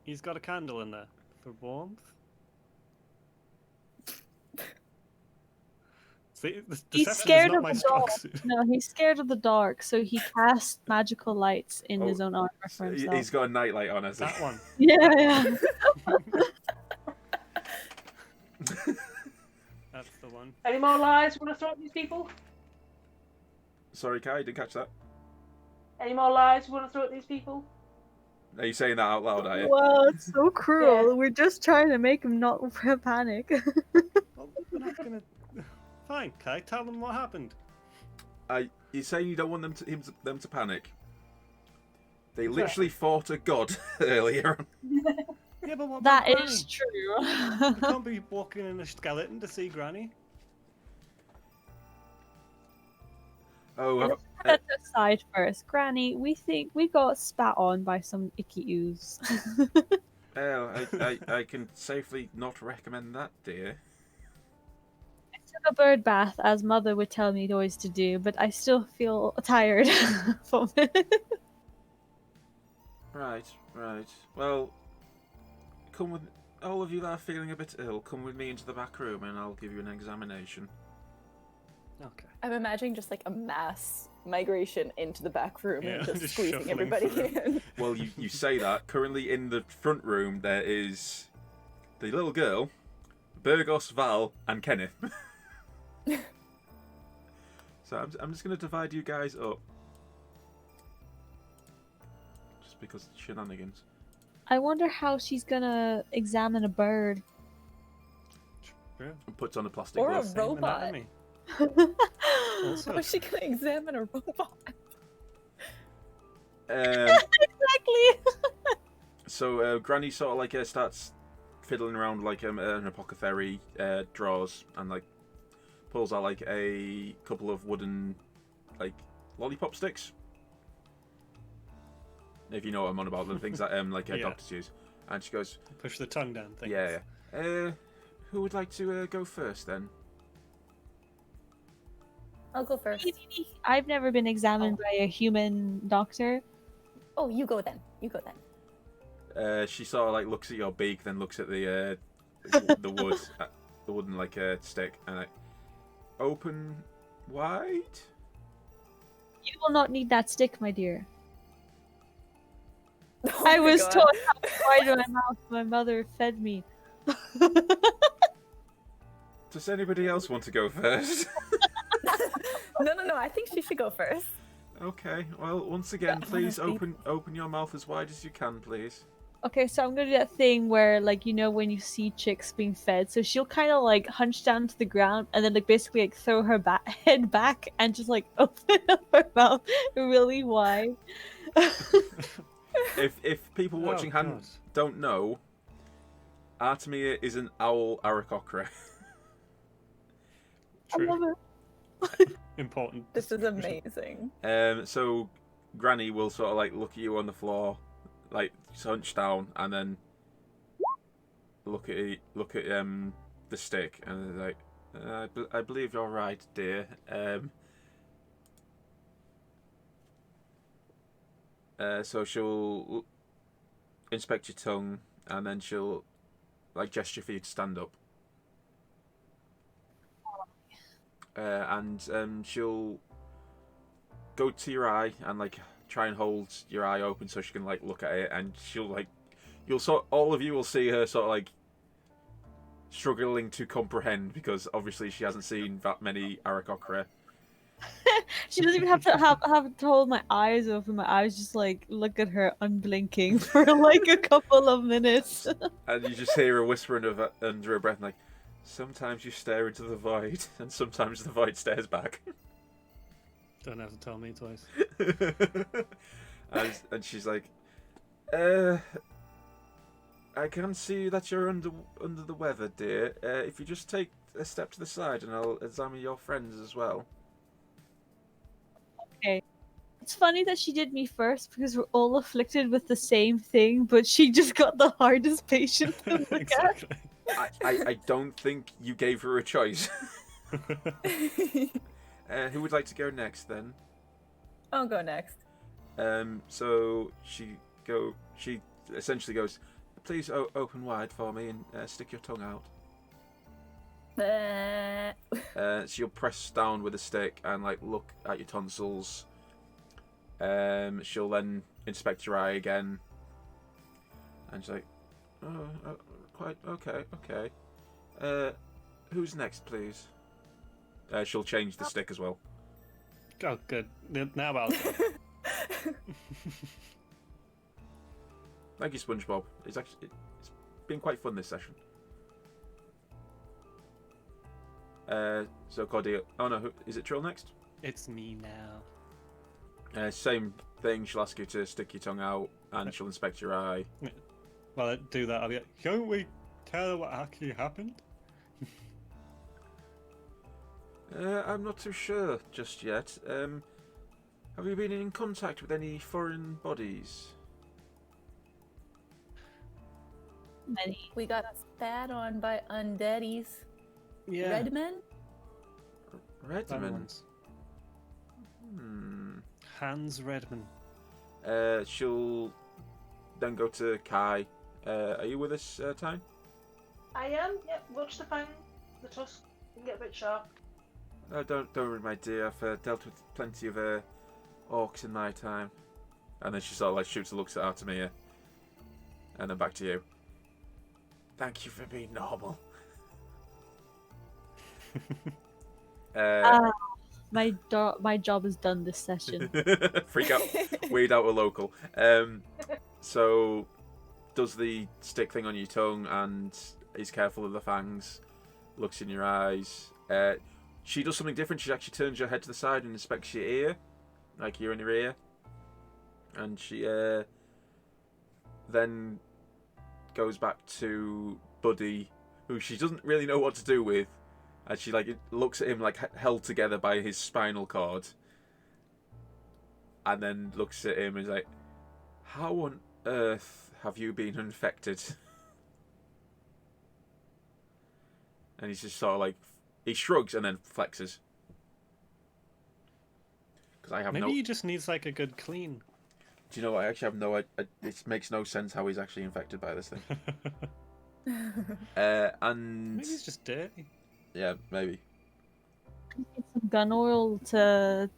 He's got a candle in there for warmth. See, He's deception scared is not of my the strong dark. suit. No, he's scared of the dark, so he casts magical lights in his own armor for himself. He's got a nightlight on, has he? That one. Yeah. That's the one. Any more lies you want to throw at these people? Sorry, Kai, didn't catch that. Any more lies you want to throw at these people? Are you saying that out loud, are you? Wow, it's so cruel. Yeah. We're just trying to make him not panic. Well, we're not gonna... Fine, Kai, tell them what happened. You're saying you don't want them to panic? They That's literally fought a god earlier on. Yeah, but what That about is Granny? true. You can't be walking in a skeleton to see Granny. Oh, Let's put that aside first. Granny, we think we got spat on by some icky ooze. well, I can safely not recommend that, dear. I took a bird bath, as Mother would tell me always to do, but I still feel tired from it. Right. Well, come with all of you that are feeling a bit ill. Come with me into the back room, and I'll give you an examination. Okay. I'm imagining just like a mass migration into the back room Yeah, and just just squeezing shuffling everybody through. in. Well, you say that. Currently in the front room, there is the little girl, Burgos, Val, and Kenneth. So I'm just going to divide you guys up. Just because shenanigans. I wonder how she's gonna examine a bird. True. And puts on a plastic Or a glove. Same robot. anatomy. Also, How is she gonna examine a robot? Exactly. So Granny sort of like starts fiddling around like an apothecary drawers and like pulls out like a couple of wooden like lollipop sticks. If you know what I'm on about, the things that like Yeah. doctors use. And she goes, push the tongue down thing. yeah. Who would like to go first then? I'll go first. I've never been examined by a human doctor. Oh, you go then. You go then. She sort of like looks at your beak, then looks at the wood, the wooden like stick, and like open wide. You will not need that stick, my dear. Oh I my was God. taught how to widen my mouth. My mother fed me. Does anybody else want to go first? No. I think she should go first. Okay. Well, once again, Yeah, please honestly. open your mouth as wide as you can, please. Okay, so I'm gonna do that thing where, like, you know, when you see chicks being fed, so she'll kind of like hunch down to the ground and then like basically like throw her head back and just like open up her mouth really wide. If people watching God. don't know, Artemia is an owl Aarakocra. I True. love Important. This is amazing. So Granny will sort of like look at you on the floor, like hunch down, and then look at the stick, and they're like, I believe you're right, dear. So she'll inspect your tongue, and then she'll like gesture for you to stand up. And she'll go to your eye and like try and hold your eye open so she can like look at it, and she'll like all of you will see her sort of like struggling to comprehend, because obviously she hasn't seen that many Aarakocra. She doesn't even have to hold my eyes open. My eyes just like look at her unblinking for like a couple of minutes. And you just hear her whispering under her breath, like, sometimes you stare into the void, and sometimes the void stares back. Don't have to tell me twice. and she's like, I can see that you're under the weather, dear. If you just take a step to the side, and I'll examine your friends as well. Okay. It's funny that she did me first because we're all afflicted with the same thing, but she just got the hardest patient to look Exactly. I don't think you gave her a choice. Who would like to go next then? I'll go next. So she essentially goes, please open wide for me and stick your tongue out. So you'll press down with a stick and like look at your tonsils. She'll then inspect your eye again, and she's like, "Oh, quite okay. Who's next, please?" She'll change the stick as well. Oh, good. Now I'll go. Thank you, SpongeBob. It's been quite fun this session. So Cordelia. Oh no, is it Trill next? It's me now. Same thing. She'll ask you to stick your tongue out, and she'll inspect your eye. While I do that, I'll be like, "Can't we tell her what actually happened?" I'm not too sure just yet. Have you been in contact with any foreign bodies? Many. We got spat on by undeadies. Yeah. Redmen? Redmond. Hans Redman. She'll then go to Kai. Are you with us, Tyne? I am. Yep. Watch the fang, the tusk. Can get a bit sharp. Don't worry, my dear. I've dealt with plenty of orcs in my time. And then she sort of like shoots and looks at Artemia, and then back to you. Thank you for being normal. My job is done this session. Freak out, weed out a local. So does the stick thing on your tongue and is careful of the fangs. Looks in your eyes. She does something different. She actually turns your head to the side and inspects your ear, like you're in her ear. And she then goes back to Buddy, who she doesn't really know what to do with. And she like looks at him like held together by his spinal cord. And then looks at him and is like, how on earth have you been infected? And he's just sort of like, he shrugs and then flexes. Because I have Maybe he just needs like a good clean. Do you know what? I actually have no idea. It makes no sense how he's actually infected by this thing. And Maybe he's just dirty. yeah, maybe. Get some gun oil to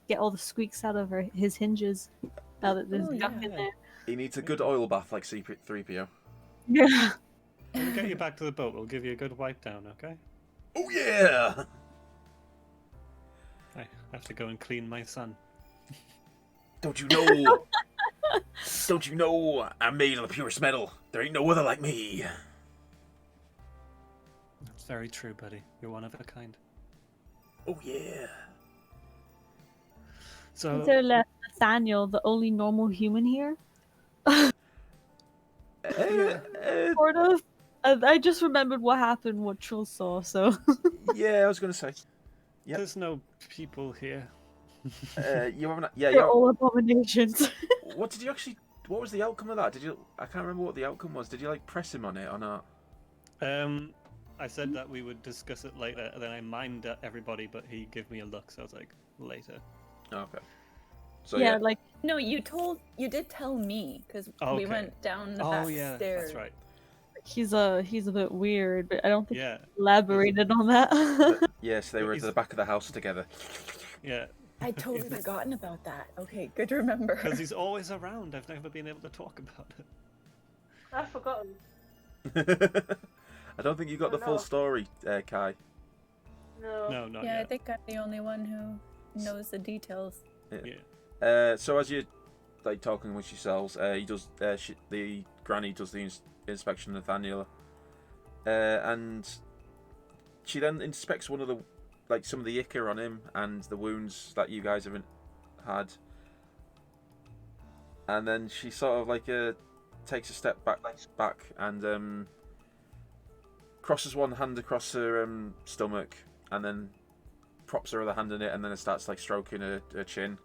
get all the squeaks out of his hinges. Now that there's gunk in there. He needs a good oil bath like C3PO. Yeah. When we get you back to the boat, we'll give you a good wipe down, okay? Oh yeah! I have to go and clean my son. Don't you know? Don't you know I'm made of the purest metal? There ain't no other like me. That's very true, buddy. You're one of a kind. Oh yeah. So, Is there Nathaniel, the only normal human here? yeah. Sort of. I just remembered what happened, what Trill saw, so. Yeah, I was gonna say. Yep. There's no people here. You haven't. Yeah, They're you. all abominations. What did you actually? What was the outcome of that? Did you? I can't remember what the outcome was. Did you like press him on it or not? I said that we would discuss it later, and then I mimed at everybody, but he gave me a look, so I was like, later. Okay. So yeah, yeah. like No, you did tell me because we Okay. went down the Oh back yeah, stairs. that's right. he's a bit weird, but I don't think Yeah, he elaborated on that. Yes, they were at He's- the back of the house together. yeah. I totally forgotten about that. Okay, good to remember. Because he's always around. I've never been able to talk about it. I've forgotten. I don't think you got the Oh, full no. story, Kai. No. No, not Yeah, I yet. think I'm the only one who knows the details. Yeah. So as you're like talking amongst yourselves, he does. The granny does the inspection of Nathaniel, and she then inspects one of the, like some of the ichor on him and the wounds that you guys haven't had, and then she sort of like takes a step back and crosses one hand across her stomach and then props her other hand in it and then it starts like stroking her chin.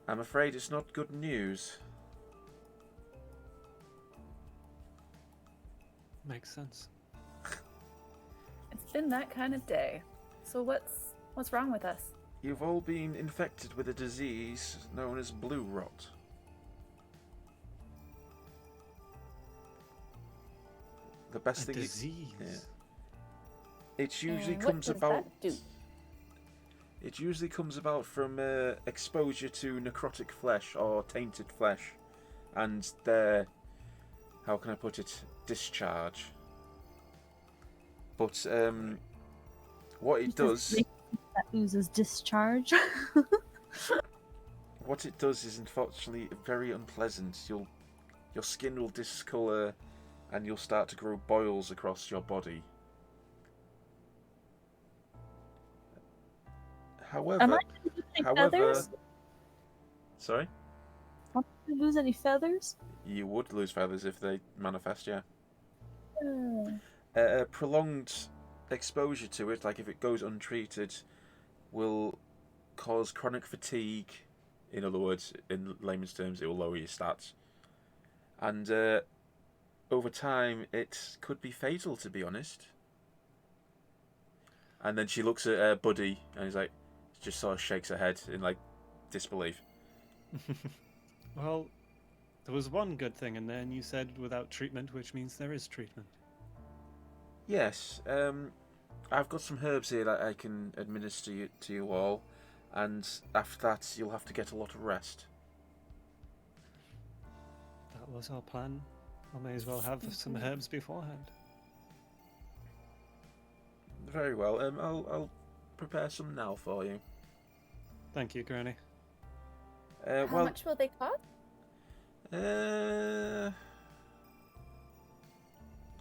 I'm afraid it's not good news. Makes sense. It's been that kind of day. So what's wrong with us? You've all been infected with a disease known as blue rot. The best A thing disease. it usually What comes does about. that do? It usually comes about from exposure to necrotic flesh or tainted flesh, and their, how can I put it, discharge. But what it does, that oozes discharge. what it does is unfortunately very unpleasant. Your skin will discolour, and you'll start to grow boils across your body. However, Am I losing feathers? sorry, Am I gonna lose any feathers? you would lose feathers if they manifest, yeah. Uh, Prolonged exposure to it, like if it goes untreated, will cause chronic fatigue. In other words, in layman's terms, it will lower your stats. And over time, it could be fatal, to be honest. And then she looks at Buddy, and he's like, just sort of shakes her head in like disbelief. Well, there was one good thing, and then you said without treatment, which means there is treatment. Yes, I've got some herbs here that I can administer to you all, and after that, you'll have to get a lot of rest. That was our plan. I may as well have some herbs beforehand. Very well. I'll prepare some now for you. Thank you, Granny. How Well, much will they cost?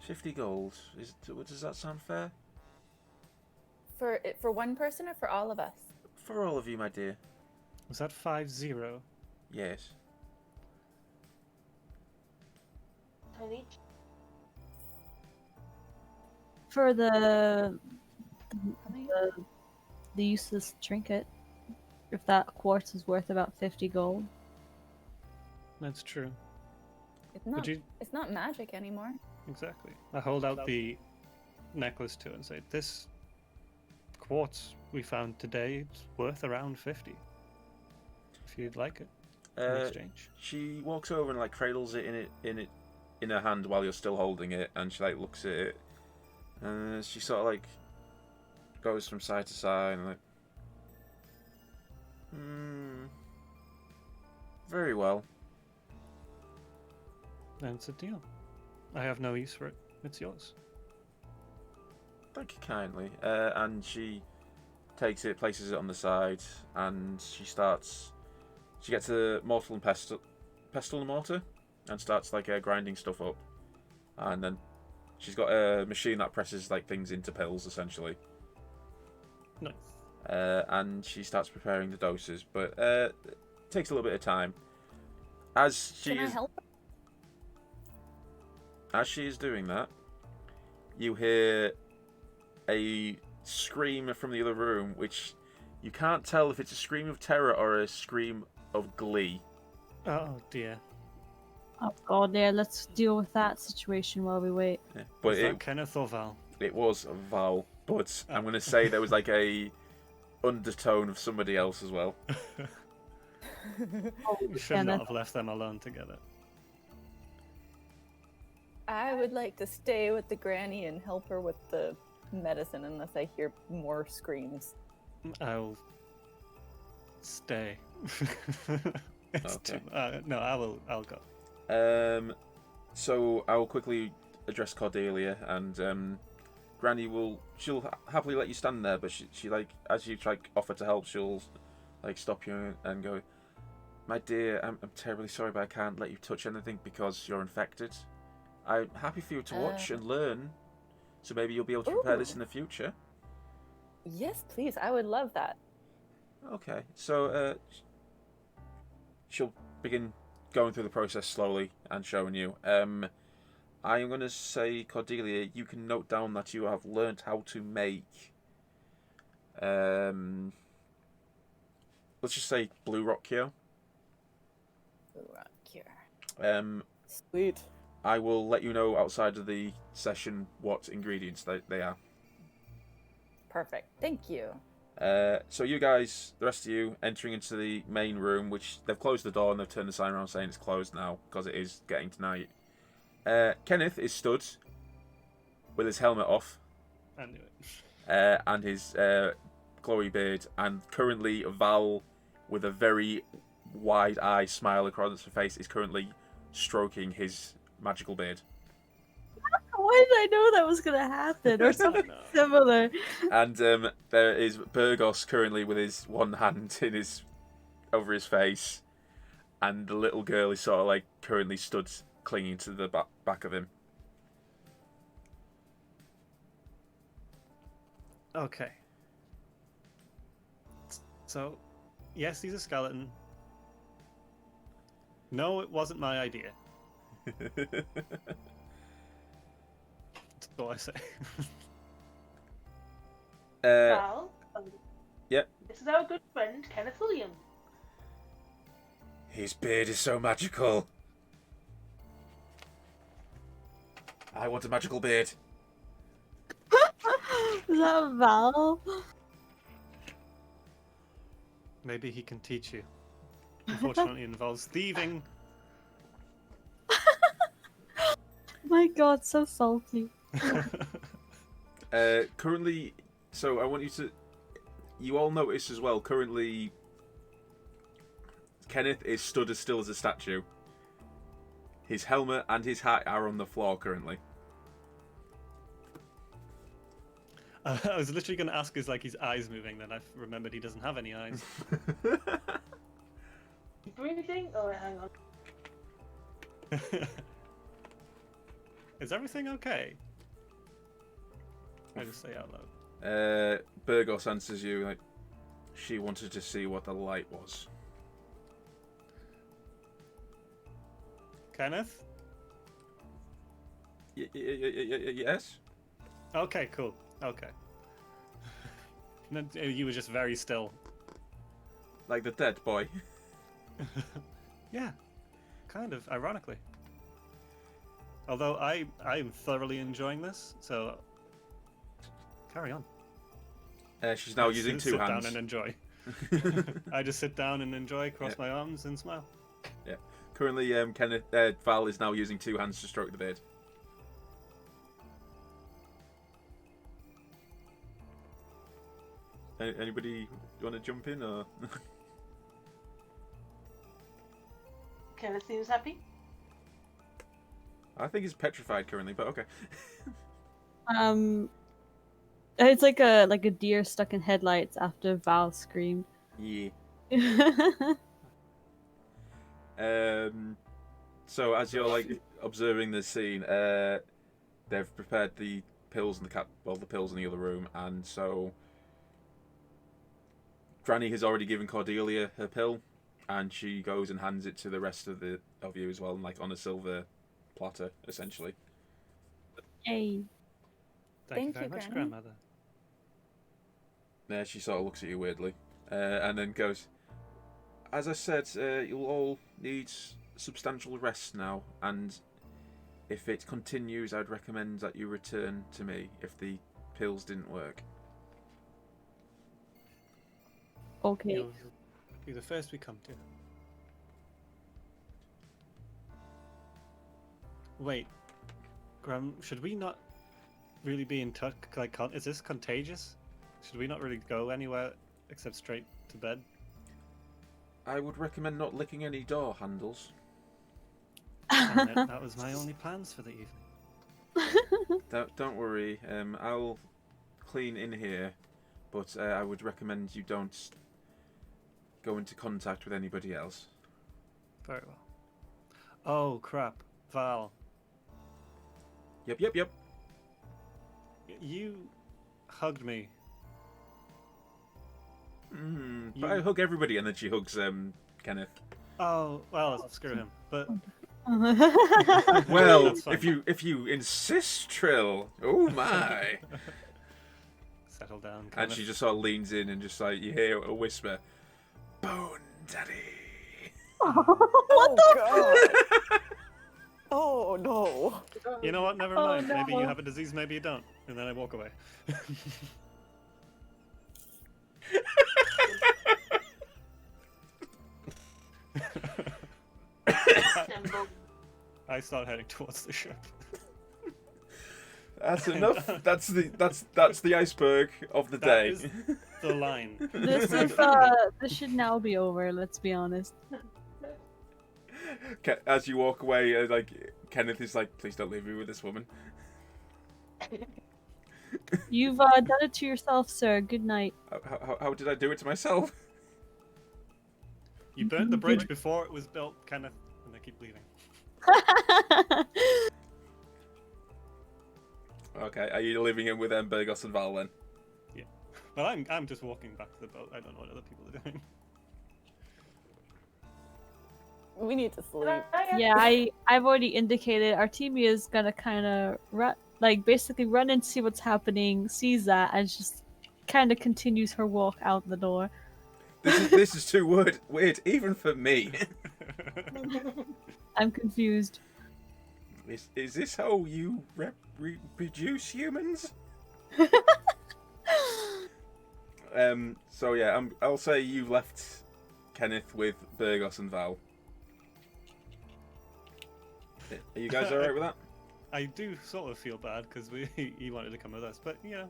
50 gold. Does that sound fair? For one person or for all of us? For all of you, my dear. Was that 50? Yes. I need. for the useless trinket, if that quartz is worth about 50 gold. That's true. It's Would not. you It's not magic anymore. exactly? I hold out the necklace to her and say, "This quartz we found today is worth around 50. If you'd like it in exchange." She walks over and like cradles it in her hand while you're still holding it, and she like looks at it, and she sort of like goes from side to side and like, very well. Then it's a deal. I have no use for it. It's yours. Thank you kindly. And she takes it, places it on the side, and she gets a mortal and pestle, pestle and mortar and starts like grinding stuff up, and then she's got a machine that presses like things into pills essentially. Nice. And she starts preparing the doses, but it takes a little bit of time. As she Can I is help? as she is doing that, you hear a scream from the other room, which you can't tell if it's a scream of terror or a scream of glee. Oh dear. Oh god, yeah, let's deal with that situation while we wait. Yeah. Was But that Kenneth or Val? it was Val, but I'm going to say there was like a undertone of somebody else as well. Oh, We should Kenneth. not have left them alone together. I would like to stay with the granny and help her with the medicine unless I hear more screams. I'll stay. It's Okay. no, I'll go. So I'll quickly address Cordelia, and Granny she'll happily let you stand there, but she like, as you try offer to help, she'll like stop you and go, "My dear, I'm terribly sorry, but I can't let you touch anything because you're infected. I'm happy for you to watch and learn, so maybe you'll be able to prepare this in the future." Yes, please. I would love that. Okay, so she'll begin going through the process slowly and showing you. I'm going to say, Cordelia, you can note down that you have learnt how to make, let's just say blue rock cure. Blue rock cure. Um, Sweet. I will let you know outside of the session what ingredients they are. Perfect. Thank you. So you guys, the rest of you, entering into the main room, which they've closed the door and they've turned the sign around saying it's closed now because it is getting to night. Kenneth is stood with his helmet off I knew it. and his glowy beard, and currently Val, with a very wide-eyed smile across her face, is currently stroking his magical beard. Why did I know that was gonna happen or something No. similar? And there is Burgos currently with his one hand over his face, and the little girl is sort of like currently stood clinging to the back of him. Okay. So, yes, he's a skeleton. No, it wasn't my idea. That's all I say. Val, Yep. this is our good friend Kenneth Williams. His beard is so magical. I want a magical beard. Is that Val? Maybe he can teach you. Unfortunately, it involves thieving. My god, so salty. Currently, so I want you to... You all notice as well, currently Kenneth is stood as still as a statue. His helmet and his hat are on the floor currently. I was literally going to ask, is like his eyes moving? Then I remembered he doesn't have any eyes. Breathing? Oh, wait, hang on. Is everything okay? I just say out loud. Burgos answers you like, she wanted to see what the light was. Kenneth? Yes? Okay, cool. Okay. No, you were just very still. Like the dead boy. Yeah, kind of, ironically. Although I'm thoroughly enjoying this, so carry on. She's now I using sit two down hands. and enjoy. I just sit down and enjoy, cross my arms, and smile. Yeah. Currently, Val is now using two hands to stroke the beard. Anybody want to jump in or? Kenneth seems happy. I think he's petrified currently, but okay. It's like a deer stuck in headlights after Val screamed. Yeah. So as you're like observing the scene, they've prepared the pills in the pills in the other room, and so Granny has already given Cordelia her pill, and she goes and hands it to the rest of you as well, like on a silver platter, essentially. Hey. Thank you Thank very you, much, Granny. grandmother. There, she sort of looks at you weirdly, and then goes, "As I said, you'll all need substantial rest now, and if it continues, I'd recommend that you return to me if the pills didn't work." Okay. You'll be the first we come to. Wait, Graham, should we not really be in touch? Like, is this contagious? Should we not really go anywhere except straight to bed? I would recommend not licking any door handles. Damn it, that was my only plans for the evening. Don't worry, I'll clean in here, but I would recommend you don't go into contact with anybody else. Very well. Oh, crap. Val, Yep. you hugged me. But I hug everybody, and then she hugs Kenneth. Oh, well, screw him. But Well, That's fine. if you insist, Trill. Oh my! settle down, And Kenneth. she just sort of leans in and just like you hear a whisper, "Bone Daddy." What the God. Oh no. You know what? Never Oh, mind. Maybe you no. have a disease, maybe you don't. And then I walk away. Symbol. I start heading towards the ship. That's enough. That's the iceberg of the That day. is the line. This should now be over. Let's be honest. As you walk away, like Kenneth is like, "Please don't leave me with this woman." You've done it to yourself, sir. Good night. How did I do it to myself? You burned the bridge before it was built, Kenneth, and they keep leaving. Okay, are you living in with Burgos and Val then? Well, I'm just walking back to the boat. I don't know what other people are doing. We need to sleep. Yeah, I've already indicated Artemia is gonna kind of basically run and see what's happening, sees that, and just kind of continues her walk out the door. This is too weird, even for me. I'm confused. Is this how you reproduce humans? So yeah, I'll say you left Kenneth with Burgos and Val. Are you guys alright with that? I do sort of feel bad because he wanted to come with us, but you know,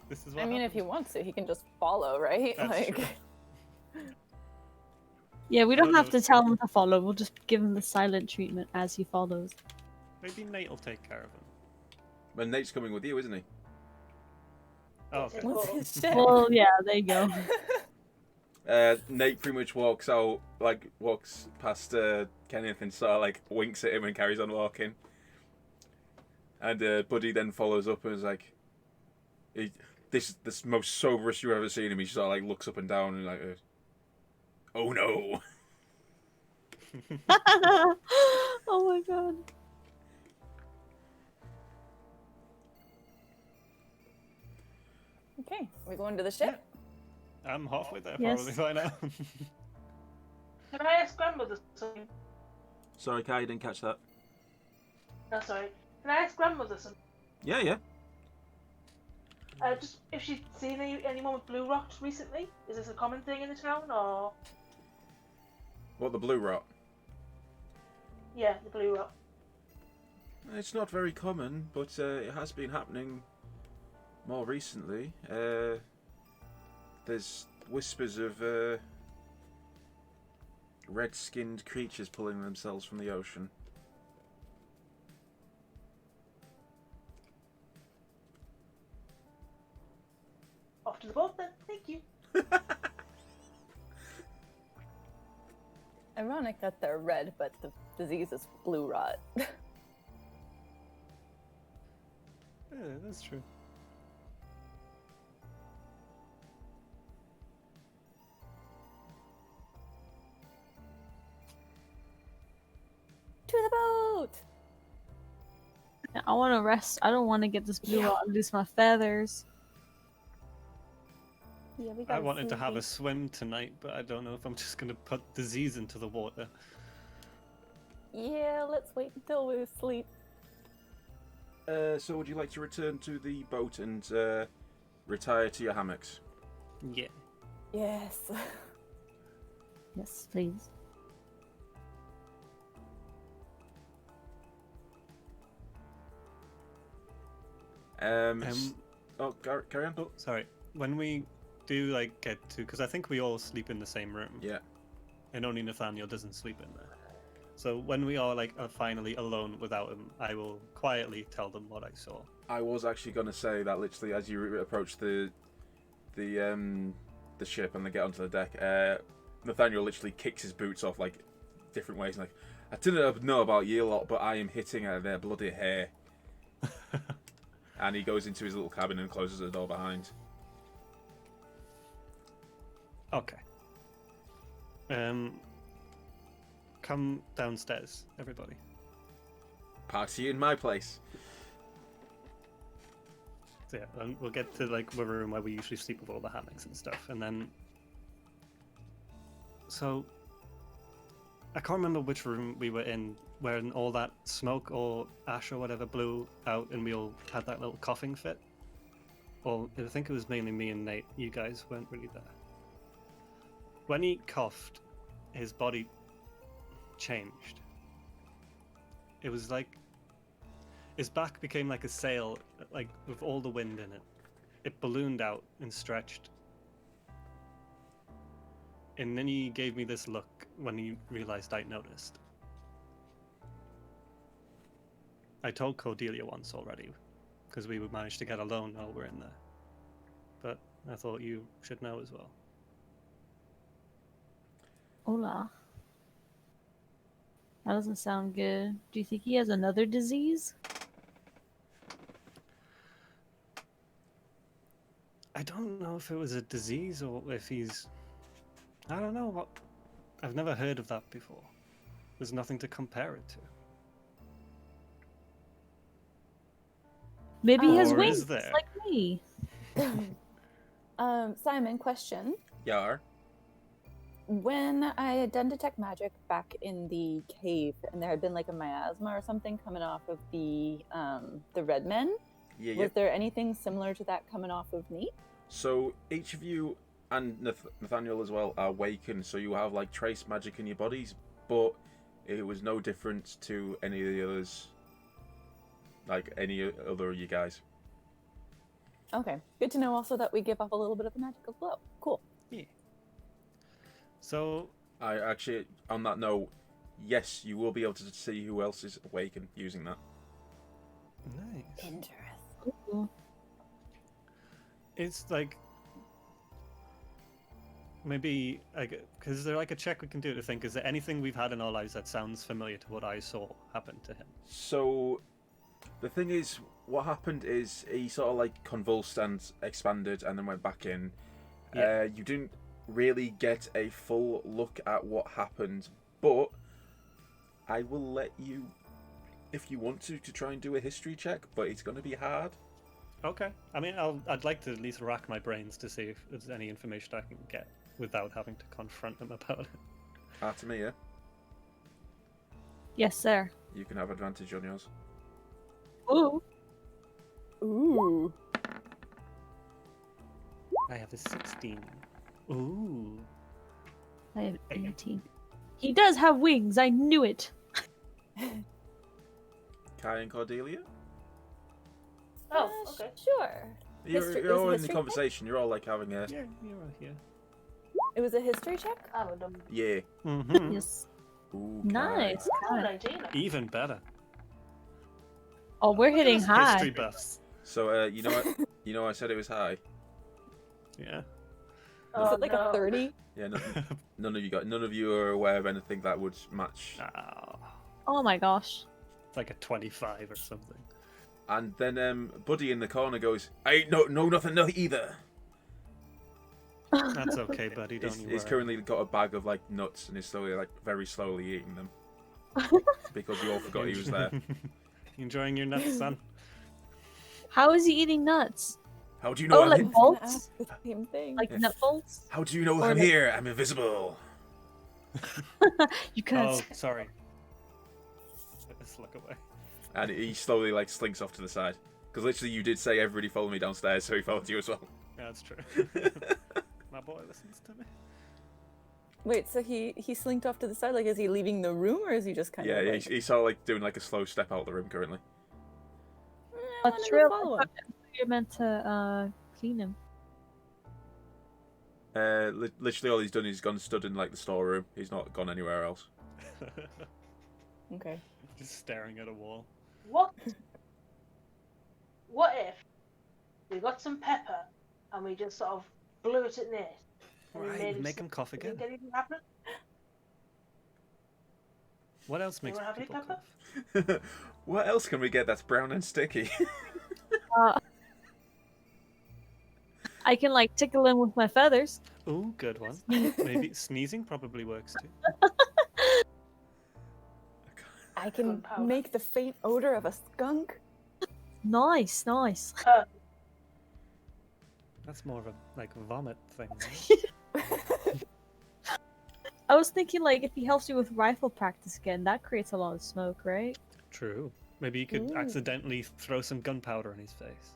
this is what I mean, if he happens. wants to, he can just follow, right? That's true. Yeah, we don't No, have no. to tell him to follow. We'll just give him the silent treatment as he follows. Maybe Nate will take care of him. But Nate's coming with you, isn't he? Oh, okay. What's his shit? Well, yeah, there you go. Nate pretty much walks past Kenneth and sort of like winks at him and carries on walking. And Buddy then follows up and is like, "This most soberest you've ever seen him." He sort of like looks up and down and like, "Oh no!" Oh my god. Okay, we going to the ship? I'm halfway there Yes. probably by now. Can I ask grandmother something? Sorry, Kai, you didn't catch that. No, sorry. Can I ask grandmother something? Yeah. Just if she's seen anyone with blue rot recently? Is this a common thing in the town, or? What, the blue rot? Yeah, the blue rot. It's not very common, but it has been happening more recently. There's whispers of red-skinned creatures pulling themselves from the ocean. Off to the boat then. Thank you. Ironic that they're red, but the disease is blue rot. Yeah, that's true. To the boat! I want to rest. I don't want to get this blue Yeah. out and lose my feathers. Yeah, we I got wanted to have a swim tonight, but I don't know if I'm just gonna put disease into the water. Yeah, let's wait until we sleep. So would you like to return to the boat and retire to your hammocks? Yeah. Yes. Yes, please. Oh, carry on. Oh, sorry. When we do like get to, because I think we all sleep in the same room. Yeah. And only Nathaniel doesn't sleep in there. So when we are like finally alone without him, I will quietly tell them what I saw. I was actually going to say that literally as you approach the ship and they get onto the deck, Nathaniel literally kicks his boots off like different ways. Like, I didn't know about you lot, but I am hitting at their bloody hair. And he goes into his little cabin and closes the door behind. Okay. Come downstairs, everybody. Party in my place. So yeah, and we'll get to like the room where we usually sleep with all the hammocks and stuff, and then. So. I can't remember which room we were in when all that smoke or ash or whatever blew out, and we all had that little coughing fit. Well, I think it was mainly me and Nate. You guys weren't really there. When he coughed, his body changed. It was like his back became like a sail, like with all the wind in it. It ballooned out and stretched. And then he gave me this look when he realized I'd noticed. I told Cordelia once already, because we would manage to get alone while we're in there. But I thought you should know as well. Hola. That doesn't sound good. Do you think he has another disease? I don't know if it was a disease or if he's... I don't know what... I've never heard of that before. There's nothing to compare it to. Maybe he has Or wings is there? like me. Simon, question. Yar. When I had done detect magic back in the cave, and there had been like a miasma or something coming off of the red men, Yeah. was there anything similar to that coming off of me? So each of you and Nathaniel as well are awakened, so you have like trace magic in your bodies, but it was no different to any of the others, like any other of you guys. Okay, good to know also that we give off a little bit of the magical glow. Cool. Yeah. So... I actually, on that note, yes, you will be able to see who else is awakened using that. Nice. Interesting. Ooh. It's like... Maybe, because is there like a check we can do to think, is there anything we've had in our lives that sounds familiar to what I saw happen to him? So, the thing is, what happened is he sort of like convulsed and expanded and then went back in. Yeah. You didn't really get a full look at what happened, but I will let you, if you want to try and do a history check, but it's going to be hard. Okay. I mean, I'd like to at least rack my brains to see if there's any information I can get without having to confront them about it. Artemia, Yes, sir. you can have advantage on yours. Ooh. Ooh. I have a 16. Ooh. I have 18. He does have wings. I knew it. Kai and Cordelia? Oh, okay. Sure. You're all in the history conversation. You're all like having a... Yeah, you're right here. It was a history check? I would have Yeah. Mm-hmm. Yes. Ooh, Kai. Nice. oh, 19. Even better. Oh, we're hitting Those high. History buffs. So, you know what? I said it was high. Yeah. Was Oh, it like no. a 30? Yeah, none of you are aware of anything that would match. Oh, Oh my gosh. it's like a 25 or something. And then Buddy in the corner goes, "I ain't know nothing either." That's okay, buddy. Don't you He's worry. currently got a bag of like nuts and is slowly, like very slowly eating them because you all forgot he was there. Enjoying your nuts, son? How is he eating nuts? How do you know Oh, I'm like in- Gonna bolts? ask the same thing. Like Yeah. nut bolts? How do you know Or I'm like- here? I'm invisible. You can't. Oh, sorry. Let's look away. And he slowly like slinks off to the side because literally you did say everybody follow me downstairs, so he followed you as well. Yeah, that's true. My boy listens to me. Wait, so he slinked off to the side? Like, is he leaving the room, or is he just kind Yeah, of like... he's sort of like doing like a slow step out of the room currently. I But wanna go Trill, follow I him. thought you're meant to clean him. Literally all he's done is gone and stood in like the storeroom. He's not gone anywhere else. Okay. Just staring at a wall. What if we got some pepper and we just sort of blew it at Nate? And we Right, made make him cough Did again. anything happen? What else makes Anyone have any people pepper? cough? What else can we get that's brown and sticky? I can like tickle him with my feathers. Ooh, good one. Maybe sneezing probably works too. I can Gunpowder. make the faint odor of a skunk. Nice, nice. That's more of a like vomit thing. Right? I was thinking like if he helps you with rifle practice again, that creates a lot of smoke, right? True. Maybe you could Ooh. accidentally throw some gunpowder in his face.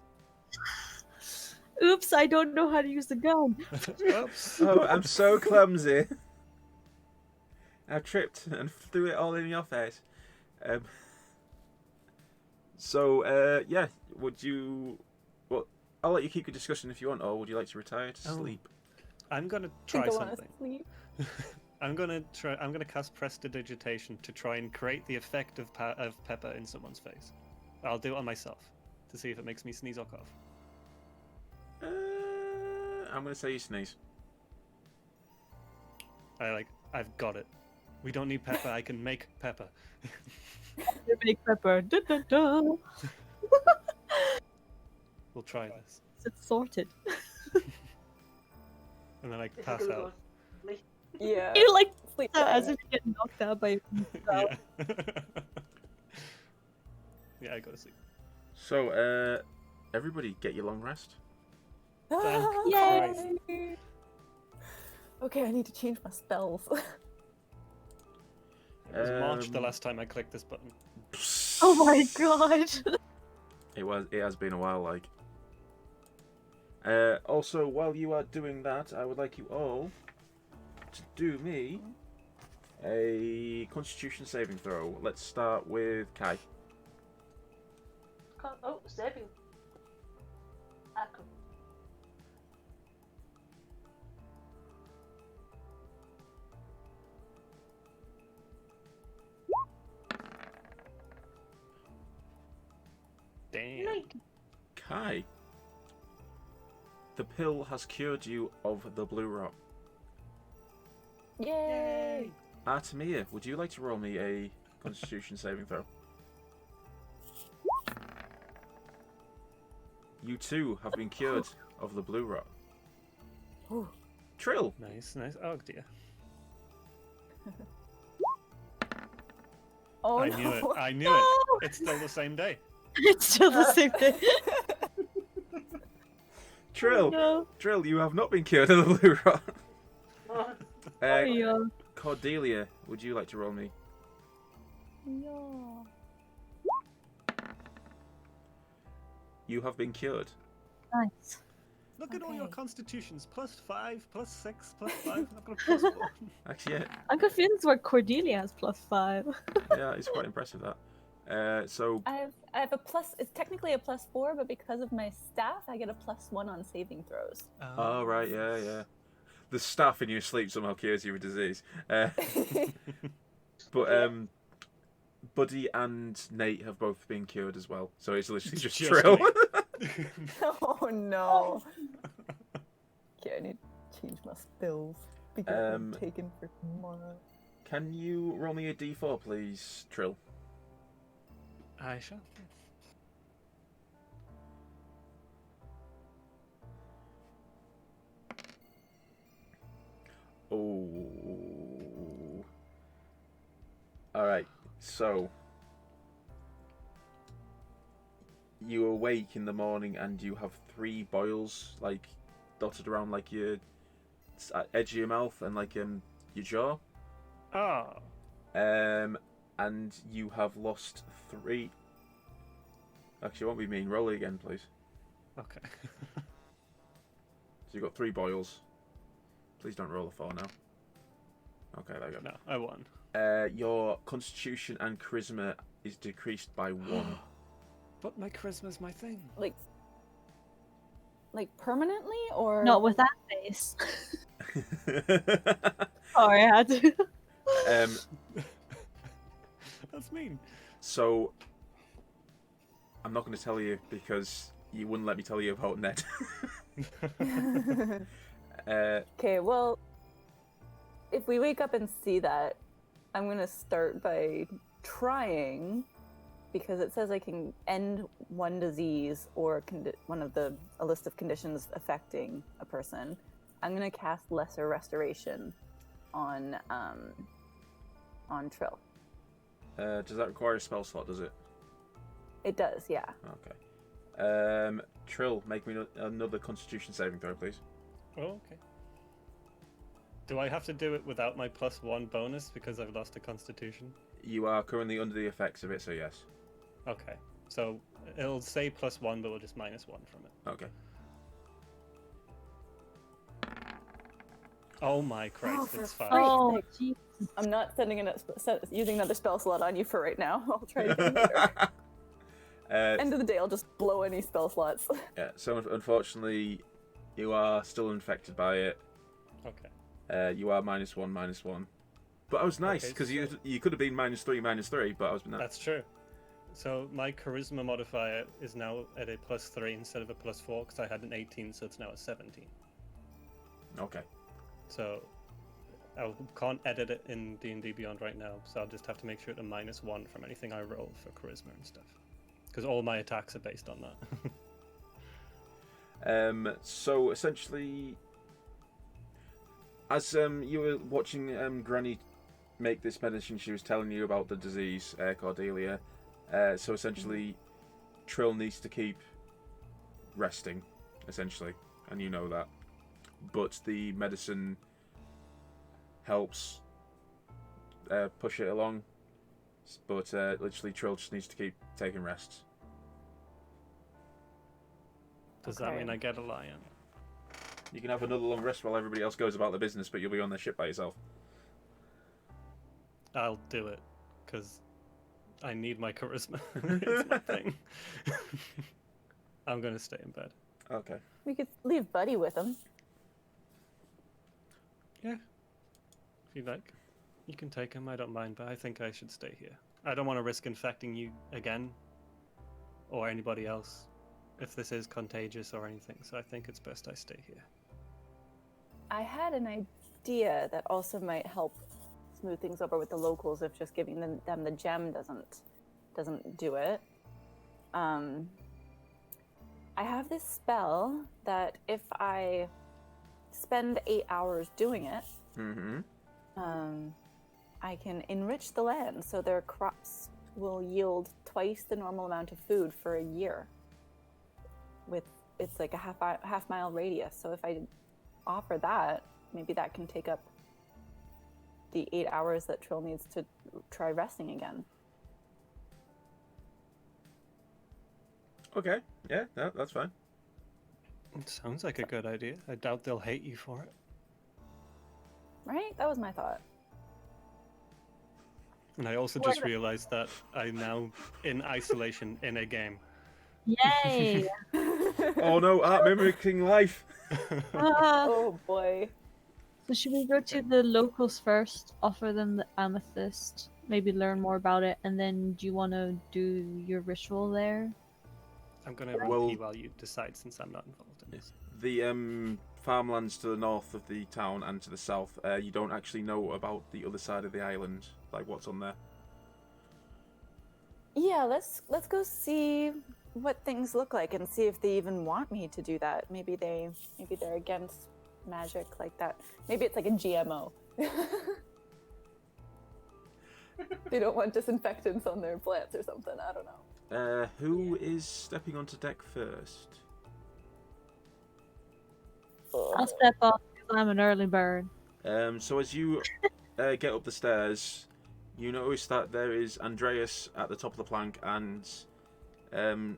Oops, I don't know how to use the gun. Oops. Oh, I'm so clumsy. I tripped and threw it all in your face. Yeah, would you... Well, I'll let you keep your discussion if you want, or would you like to retire to Oh. sleep? I'm gonna I try think I wanna something. sleep. I'm gonna cast prestidigitation to try and create the effect of pepper in someone's face. I'll do it on myself to see if it makes me sneeze or cough. I'm going to say you sneeze. I've got it. We don't need pepper. I can make pepper. Make pepper. Da, da, da. We'll try this, It's sorted. and then I This is pass gonna out. go lovely. Yeah. You like Sleep as tight. if you get knocked out by Yeah. Yeah, I go to sleep. So, everybody get your long rest. Ah, Yay! yay! Okay, I need to change my spells. It was March the Um, last time I clicked this button. Oh my god. It has been a while, like. Also, while you are doing that, I would like you all to do me a Constitution saving throw. Let's start with Kai. Oh, saving. Ah, cool. Damn. Like, Kai, the pill has cured you of the blue rot. Yay! Artemia, would you like to roll me a Constitution saving throw? You too have been cured of the blue rot. Ooh. Trill, Nice, nice. Oh dear. Oh I no! knew it. I knew No! it. It's still the same day. It's still the same thing. Trill, No. Trill, you have not been cured of the blue rot. oh, Yeah. Cordelia, would you like to roll me? No. You have been cured. Nice. Look at all your Okay. constitutions. +5, +6, +5. I've got a +4. Actually, yeah, I'm confused where Cordelia has +5. yeah, it's quite impressive that. So I have a plus. It's technically a +4, but because of my staff, I get a +1 on saving throws. Oh, right, yeah. The staff in your sleep somehow cures you of disease. But Buddy and Nate have both been cured as well. So it's literally just Just Trill. me. Oh no. Okay, I need to change my spells because I'm taken for tomorrow. Can you roll me a d4, please, Trill? I shall. Oh. Alright, so you awake in the morning and you have 3 boils, like, dotted around, like, your edge of your mouth and, like, your jaw. Oh. And you have lost 3... Actually, it won't be mean. Roll it again, please. Okay. So you've got 3 boils. Please don't roll a 4 now. Okay, there you go. No, I won. Your constitution and charisma is decreased by 1. But my charisma's my thing. Like permanently, or Not with that face. Sorry, I had to. That's mean. So, I'm not going to tell you because you wouldn't let me tell you about Ned. Okay, well, if we wake up and see that, I'm going to start by trying, because it says I can end one disease or one of a list of conditions affecting a person. I'm going to cast Lesser Restoration on Trill. Does that require a spell slot, does it? It does, yeah. Okay. Trill, make me another constitution saving throw, please. Oh, okay. Do I have to do it without my +1 bonus because I've lost a constitution? You are currently under the effects of it, so yes. Okay. So it'll say +1, but we'll just -1 from it. Okay. Oh my Christ, it's 5. Oh, jeez. I'm not using another spell slot on you for right now. I'll try again later. End of the day, I'll just blow any spell slots. Yeah, so unfortunately, you are still infected by it. Okay. You are -1. But I was nice, because you could have been -3, but I was... No. That's true. So my charisma modifier is now at a +3 instead of a +4, because I had an 18, so it's now a 17. Okay. So I can't edit it in D&D Beyond right now, so I'll just have to make sure it's a -1 from anything I roll for charisma and stuff. Because all my attacks are based on that. So essentially, as you were watching Granny make this medicine, she was telling you about the disease, Cordelia. So essentially, Trill needs to keep resting, essentially, and you know that. But the medicine helps push it along. But literally, Trill just needs to keep taking rests. Does that mean I get a lion? You can have another long rest while everybody else goes about their business, but you'll be on their ship by yourself. I'll do it, because I need my charisma. It's my thing. I'm going to stay in bed. Okay. We could leave Buddy with him. Yeah. If you like. You can take him, I don't mind, but I think I should stay here. I don't want to risk infecting you again, or anybody else, if this is contagious or anything, so I think it's best I stay here. I had an idea that also might help smooth things over with the locals if just giving them the gem doesn't do it. I have this spell that if I spend 8 hours doing it, I can enrich the land so their crops will yield twice the normal amount of food for a year. It's like a half mile radius. So if I offer that, maybe that can take up the 8 hours that Trill needs to try resting again. Okay. Yeah, that's fine. It sounds like a good idea. I doubt they'll hate you for it. Right? That was my thought. And I also just realized that I'm now in isolation in a game. Yay! Oh no, art mimicking life. Oh boy. So should we go to the locals first, offer them the amethyst, maybe learn more about it, and then do you want to do your ritual there? I'm going to roll while you decide, since I'm not involved in this. The farmlands to the north of the town and to the south. You don't actually know about the other side of the island, like what's on there. Yeah, let's go see what things look like and see if they even want me to do that. Maybe they're against magic like that. Maybe it's like a GMO. They don't want disinfectants on their plants or something. I don't know. Who is stepping onto deck first? I'll step off because I'm an early bird. So as you get up the stairs, you notice that there is Andreas at the top of the plank and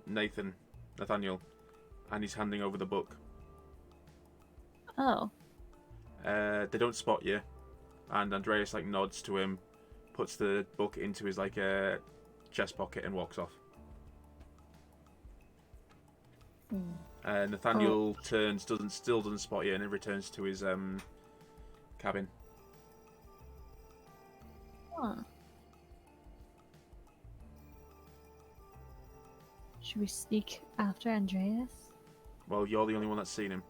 Nathaniel, and he's handing over the book. Oh. They don't spot you, and Andreas like nods to him, puts the book into his like chest pocket and walks off. Nathaniel turns, still doesn't spot you, and then returns to his cabin. Huh. Should we sneak after Andreas? Well, you're the only one that's seen him.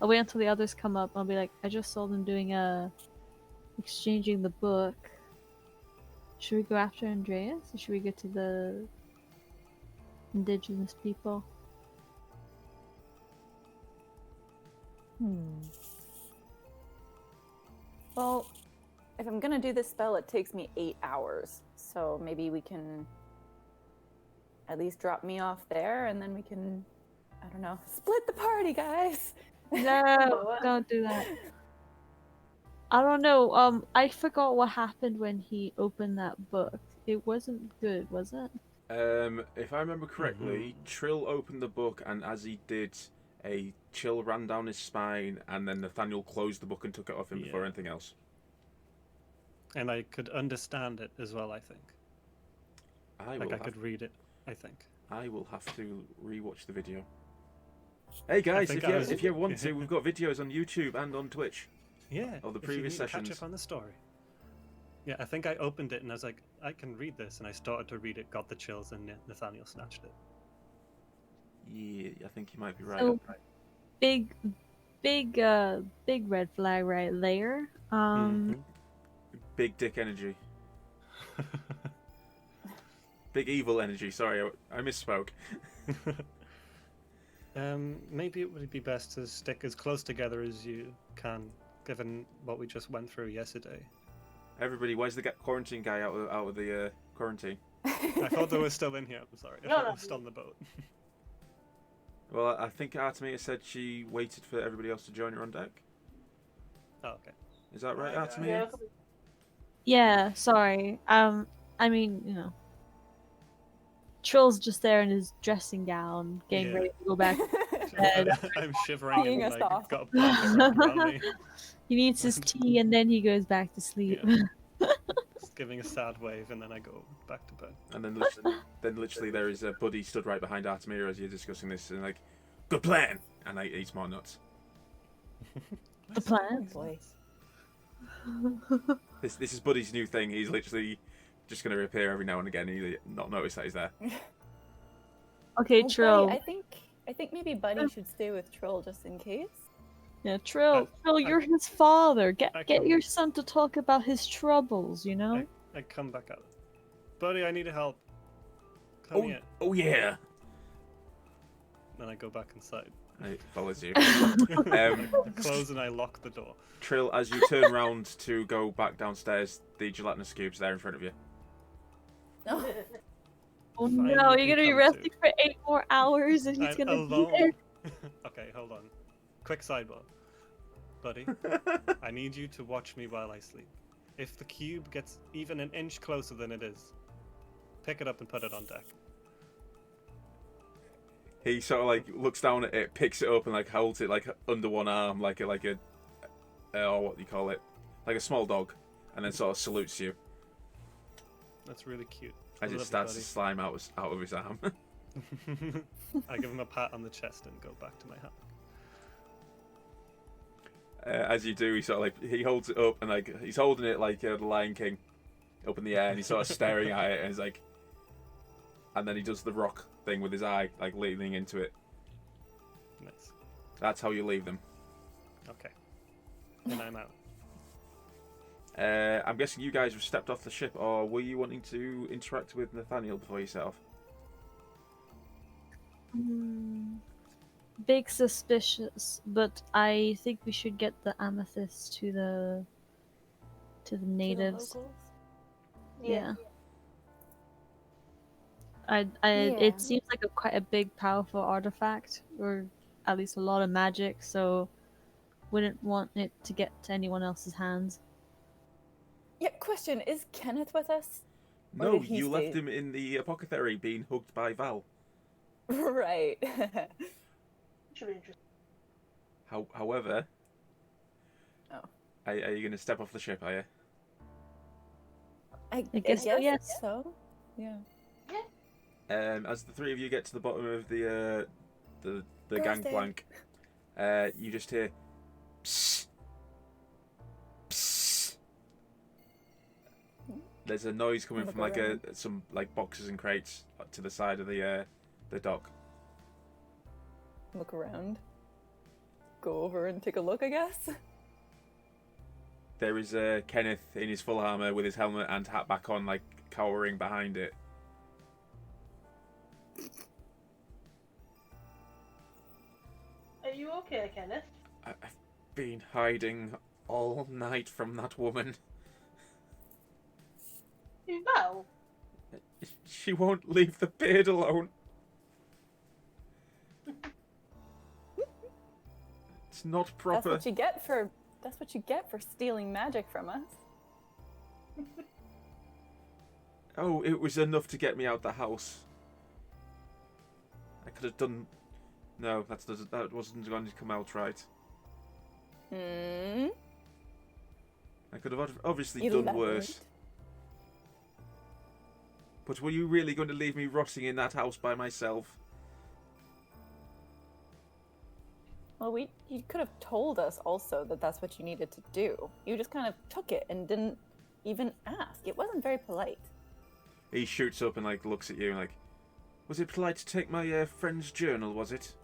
I'll wait until the others come up. I'll be like, I just saw them doing exchanging the book. Should we go after Andreas, or should we get to the indigenous people? Well, if I'm gonna do this spell, it takes me 8 hours. So maybe we can at least drop me off there, and then we can, I don't know, split the party, guys. No, don't do that. I don't know. I forgot what happened when he opened that book. It wasn't good, was it? If I remember correctly, Trill opened the book, and as he did, a chill ran down his spine, and then Nathaniel closed the book and took it off him before anything else. And I could understand it as well, I think. I could read it, I think. I will have to rewatch the video. Hey guys, if you want to, we've got videos on YouTube and on Twitch. Yeah. Of the previous sessions. Catch up on the story. Yeah, I think I opened it and I was like, I can read this, and I started to read it, got the chills, and Nathaniel snatched it. Yeah, I think you might be right. So, big red flag right there. Big dick energy. Big evil energy. Sorry, I misspoke. Maybe it would be best to stick as close together as you can, given what we just went through yesterday. Everybody, where's the quarantine guy out of the quarantine? I thought they were still in here. I'm sorry. I thought they were still on the boat. Well, I think Artemia said she waited for everybody else to join her on deck. Oh, okay. Is that right, Artemia? Yeah, sorry. I mean, you know, Trill's just there in his dressing gown, getting ready to go back to bed. I'm shivering and off. got a blanket wrapped around me. He needs his tea and then he goes back to sleep. Yeah. Just giving a sad wave, and then I go back to bed. And then literally there is a buddy stood right behind Artemia as you're discussing this, and like, good plan, and I eat more nuts. The plan? This is Buddy's new thing. He's literally just going to appear every now and again, and you not notice that he's there. Okay, Well, Trill. Buddy, I think maybe Buddy should stay with Trill just in case. Yeah, Trill, you're his father. Get your son to talk about his troubles, you know? I come back out. Buddy, I need help. Come here. Oh yeah. Then I go back inside. It follows you. I close and I lock the door. Trill, as you turn round to go back downstairs, the gelatinous cube's there in front of you. Oh no, you're gonna be resting for 8 more hours and he's gonna be there. Okay, hold on. Quick sidebar. Buddy, I need you to watch me while I sleep. If the cube gets even an inch closer than it is, pick it up and put it on deck. He sort of like looks down at it, picks it up, and like holds it like under one arm, like a what do you call it, like a small dog, and then sort of salutes you. That's really cute. As it starts to slime out of his arm. I give him a pat on the chest and go back to my hat. As you do, he holds it up, and like he's holding it like the Lion King, up in the air, and he's sort of staring at it, and he's like, and then he does the rock thing with his eye, like leaning into it. Nice. That's how you leave them. Okay. And I'm out. I'm guessing you guys have stepped off the ship, or were you wanting to interact with Nathaniel before you set off? Big suspicious, but I think we should get the amethyst to the natives. locals? Yeah. Yeah. It seems like quite a big, powerful artifact, or at least a lot of magic. So, wouldn't want it to get to anyone else's hands. Yeah, question, is Kenneth with us? Or No, did he you stay? left him in the apothecary being hugged by Val. Right. Should be interesting. However, Oh. are you going to step off the ship, are you? I guess so, yes. so. Yeah. As the three of you get to the bottom of the Girls' gangplank, you just hear psst, psst. There's a noise coming Look from like around. some like boxes and crates to the side of the dock. Look around. Go over and take a look, I guess. There is Kenneth in his full armor with his helmet and hat back on, like cowering behind it. Are you okay, Kenneth? I've been hiding all night from that woman. Val? She won't leave the beard alone. It's not proper. That's what you get for stealing magic from us. Oh, it was enough to get me out the house. I could have done. No, that wasn't going to come out right. Hmm. I could have obviously done worse. Elaborate. But were you really going to leave me rotting in that house by myself? Well, you could have told us also that that's what you needed to do. You just kind of took it and didn't even ask. It wasn't very polite. He shoots up and like looks at you and like, was it polite to take my friend's journal? Was it?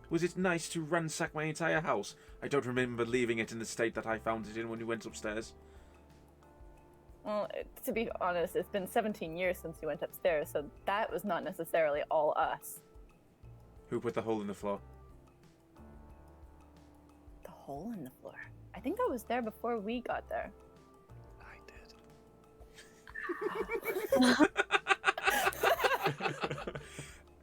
Was it nice to ransack my entire house? I don't remember leaving it in the state that I found it in when we went upstairs. Well, to be honest, it's been 17 years since you went upstairs, so that was not necessarily all us. Who put the hole in the floor? The hole in the floor. I think that was there before we got there. I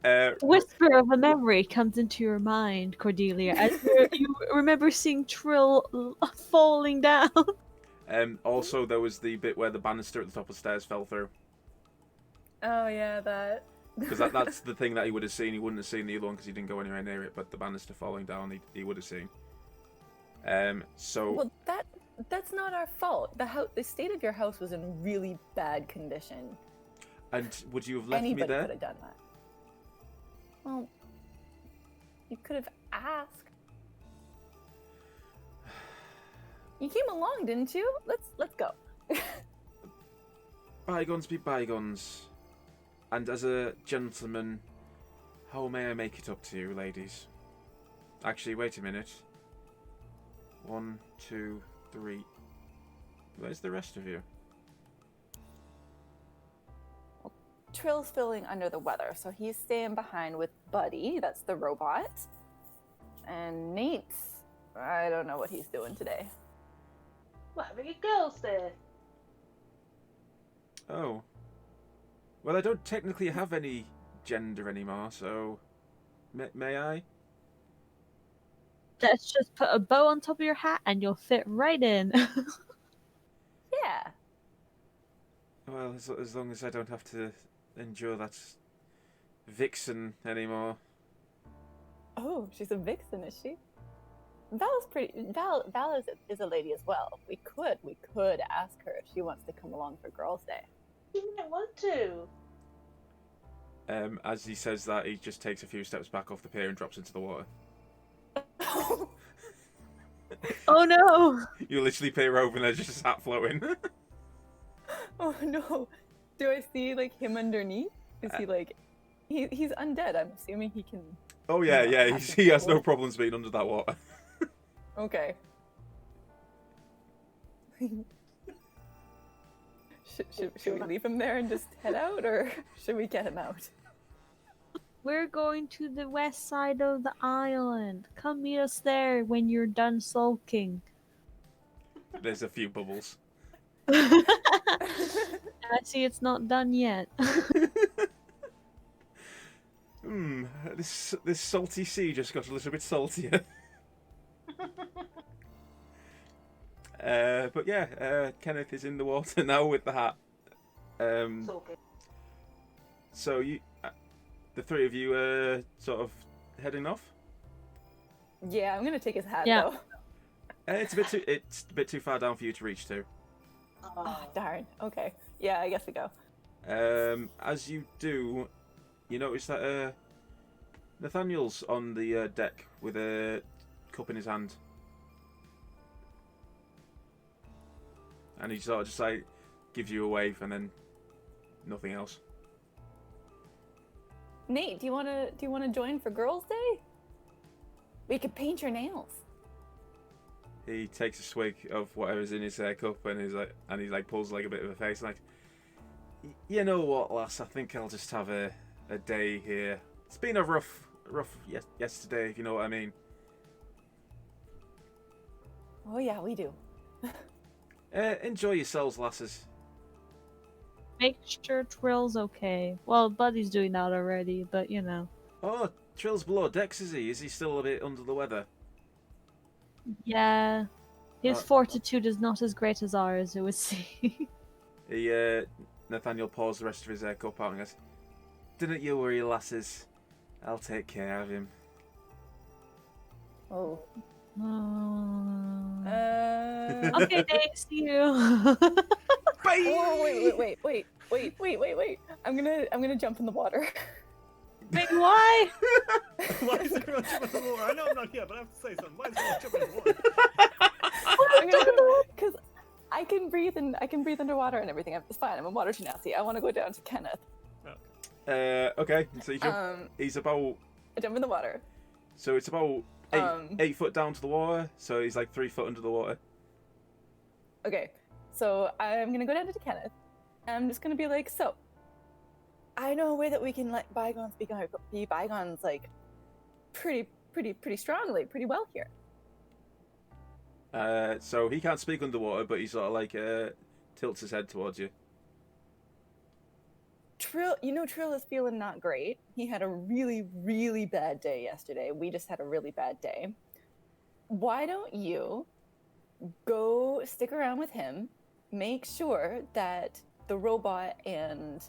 did. Whisper of a memory comes into your mind, Cordelia, as you remember seeing Trill falling down. Also, there was the bit where the banister at the top of the stairs fell through. Oh yeah, that. Because that's the thing that he would have seen. He wouldn't have seen the other one because he didn't go anywhere near it. But the banister falling down, he would have seen. So. Well, that's not our fault. The state of your house was in really bad condition. And would you have left Anybody me there? could have done that. Well, you could have asked. You came along, didn't you? Let's go. Bygones be bygones. And as a gentleman, how may I make it up to you, ladies? Actually, wait a minute. 1, 2, 3. Where's the rest of you? Trill's feeling under the weather, so he's staying behind with Buddy, that's the robot. And Nate's, I don't know what he's doing today. We're having a girls' day. Oh. Well, I don't technically have any gender anymore, so... May I? Let's just put a bow on top of your hat and you'll fit right in. Yeah. Well, as long as I don't have to endure that vixen anymore. Oh, she's a vixen, is she? Val is a lady as well. We could ask her if she wants to come along for Girls' Day. You might want to. As he says that, he just takes a few steps back off the pier and drops into the water. Oh no! You literally peer over and there's just his hat floating. Oh no. Do I see like him underneath? Is he like He's undead. I'm assuming he can. Oh yeah, not yeah. have to He has no deal. problems being under that water. Okay. Should we leave him there and just head out, or should we get him out? We're going to the west side of the island. Come meet us there when you're done sulking. There's a few bubbles. And I see it's not done yet. This salty sea just got a little bit saltier. But yeah, Kenneth is in the water now with the hat. So good. So you, the three of you, are sort of heading off. Yeah, I'm gonna take his hat Yeah. though. It's a bit too far down for you to reach to. Oh, darn. Okay. Yeah, I guess we go. As you do, you notice that Nathaniel's on the deck with a cup in his hand, and he sort of just like gives you a wave and then nothing else. Nate, do you wanna join for Girls' Day? We could paint your nails. He takes a swig of whatever's in his cup and he pulls like a bit of a face like, you know what, lass? I think I'll just have a day here. It's been a rough yesterday, if you know what I mean. Oh yeah, we do. Enjoy yourselves, lasses. Make sure Trill's okay. Well, Buddy's doing that already, but you know. Oh, Trill's below decks, is he? Is he still a bit under the weather? Yeah. His fortitude is not as great as ours, it would seem. Nathaniel pours the rest of his cup out and goes, "Didn't you worry, lasses. I'll take care of him." Oh. Okay, Dave, see you. Oh, wait. I'm gonna jump in the water. Wait, why? Why is everyone jumping in the water? I know I'm not here, but I have to say something. Why is everyone jumping in the water? Because I can breathe underwater and everything. It's fine. I'm a water genasi. I want to go down to Kenneth. Okay, so you jump. He's about. I jump in the water. So it's about 8 foot down to the water. So he's like 3 foot under the water. Okay, so I'm gonna go down to Kenneth. And I'm just gonna be like, so I know a way that we can let bygones be bygones, like pretty strongly, pretty well here. So he can't speak underwater, but he sort of like tilts his head towards you. Trill is feeling not great. He had a really bad day yesterday. We just had a really bad day. Why don't you go stick around with him, make sure that the robot and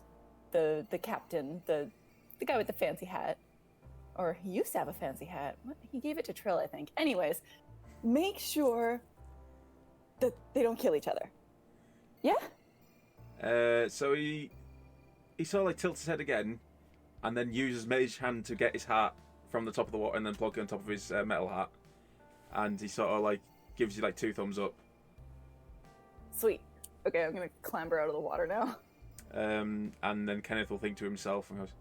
the captain, the guy with the fancy hat, or he used to have a fancy hat. What? He gave it to Trill, I think. Anyways, make sure that they don't kill each other. Yeah? So he sort of like tilts his head again, and then uses Mage Hand to get his hat from the top of the water and then plug it on top of his metal hat. And he sort of like gives you like 2 thumbs up. Sweet. Okay, I'm gonna clamber out of the water now. And then Kenneth will think to himself and goes,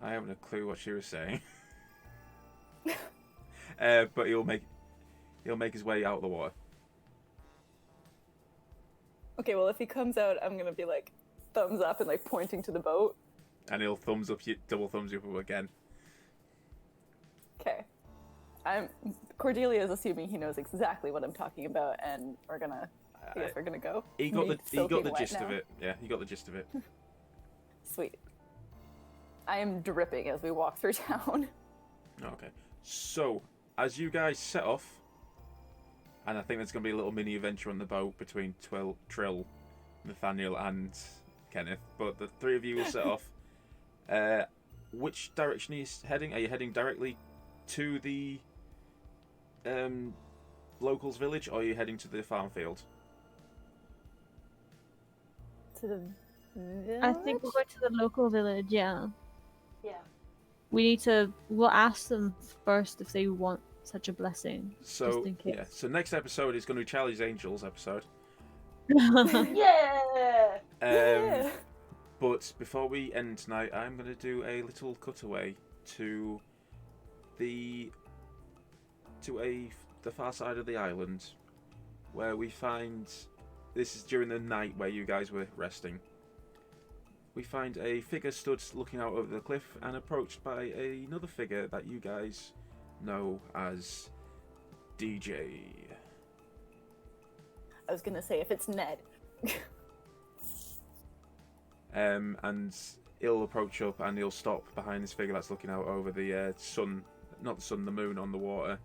"I haven't a clue what she was saying." But he'll make his way out of the water. Okay, well if he comes out, I'm gonna be like thumbs up and like pointing to the boat. And he'll double thumbs you up again. Okay. Cordelia is assuming he knows exactly what I'm talking about, and I guess we're gonna go. He got Soaking the wet gist now. of it. Yeah, he got the gist of it. Sweet. I am dripping as we walk through town. Okay. So, as you guys set off, and I think there's going to be a little mini adventure on the boat between Trill, Nathaniel, and Kenneth, but the 3 of you will set off. Which direction are you heading? Are you heading directly to the locals' village, or are you heading to the farm field? To the village? I think we'll go to the local village, yeah. Yeah. We'll ask them first if they want such a blessing. So, just in case. yeah. So next episode is going to be Charlie's Angels episode. Yeah. Yeah. But before we end tonight, I'm going to do a little cutaway to the far side of the island, where we find, this is during the night where you guys were resting. We find a figure stood looking out over the cliff and approached by another figure that you guys know as DJ. I was gonna say if it's Ned. And he'll approach up and he'll stop behind this figure that's looking out over the sun, not the sun, the moon on the water.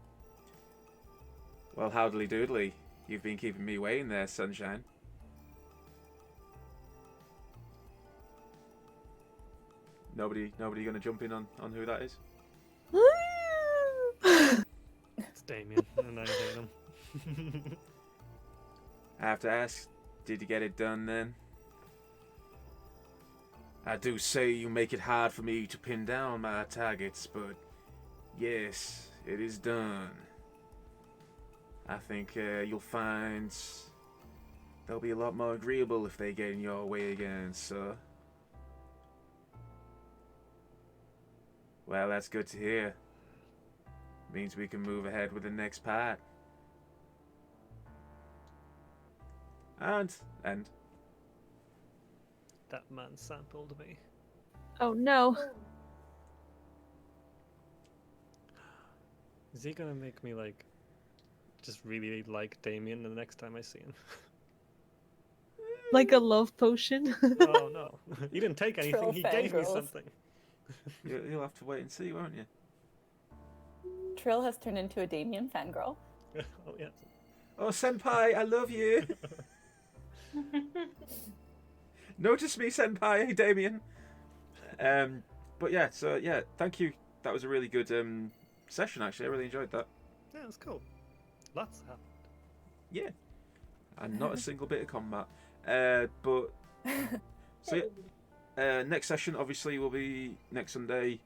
Well, howdly doodly, you've been keeping me waiting there, sunshine. Nobody gonna jump in on who that is? It's Damien, and I hate him. I have to ask, did you get it done then? I do say you make it hard for me to pin down my targets, but yes, it is done. I think you'll find they'll be a lot more agreeable if they get in your way again, sir. Well, that's good to hear. Means we can move ahead with the next part. And end. That man sampled me. Oh no. Is he gonna make me like just really like Damien the next time I see him? Like a love potion. Oh no. He didn't take anything, Troll he gave me fangirls. something. You'll have to wait and see, won't you? Trill has turned into a Damien fangirl. Oh yeah. Oh, senpai, I love you. Notice me, senpai, hey, Damien. But yeah, so yeah, thank you. That was a really good session, actually. I really enjoyed that. Yeah, it was cool. Lots happened. Yeah. And not a single bit of combat. But so yeah, next session obviously will be next Sunday,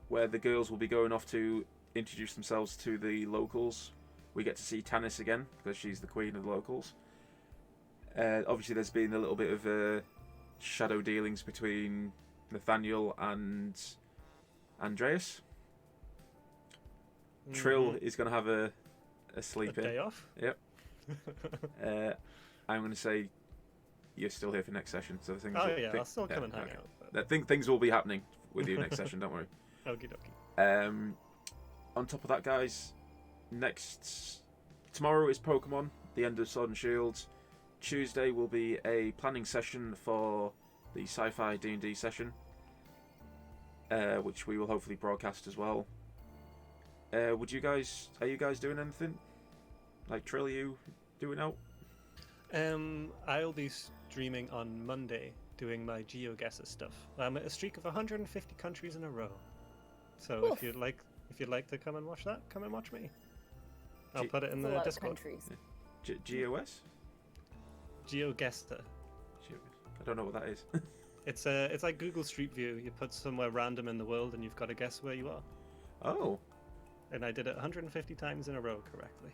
where the girls will be going off to introduce themselves to the locals. We get to see Danse again because she's the queen of the locals. Obviously, there's been a little bit of shadow dealings between Nathaniel and Andreas. Trill is going to have a sleep A in. day off? Yep. I'm going to say you're still here for next session, so things. Oh yeah, I'll still come and hang okay. out. But... I think things will be happening with you next session. Don't worry. Okie dokie. On top of that, guys, tomorrow is Pokemon, the end of Sword and Shield. Tuesday will be a planning session for the sci-fi D&D session, which we will hopefully broadcast as well. Are you guys doing anything? Like Trill, are you doing out? I'll be streaming on Monday doing my GeoGuessr stuff. I'm at a streak of 150 countries in a row. So Oof. if you'd like to come and watch that, come and watch me. I'll put it in That's a the lot of Discord. countries. GOS? GeoGuessr. I don't know what that is. It's like Google Street View. You put somewhere random in the world and you've got to guess where you are. Oh, And I did it 150 times in a row correctly.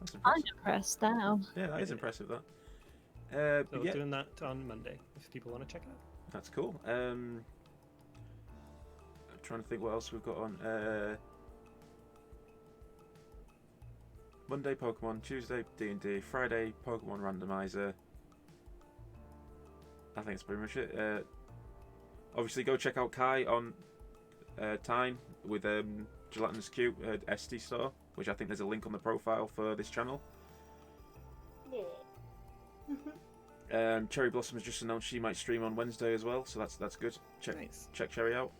that's I'm impressive. impressed now. Yeah, that is impressive. That. So But yeah, doing that on Monday if people want to check it out. that's cool. I'm trying to think what else we've got on. Monday Pokemon, Tuesday D&D, Friday Pokemon Randomizer. I think that's pretty much it. Obviously, go check out Kai on Time with Gelatinous Cube SD store, which I think there's a link on the profile for this channel. Yeah. Cherry Blossom has just announced she might stream on Wednesday as well, so that's good. Nice. Check Cherry out.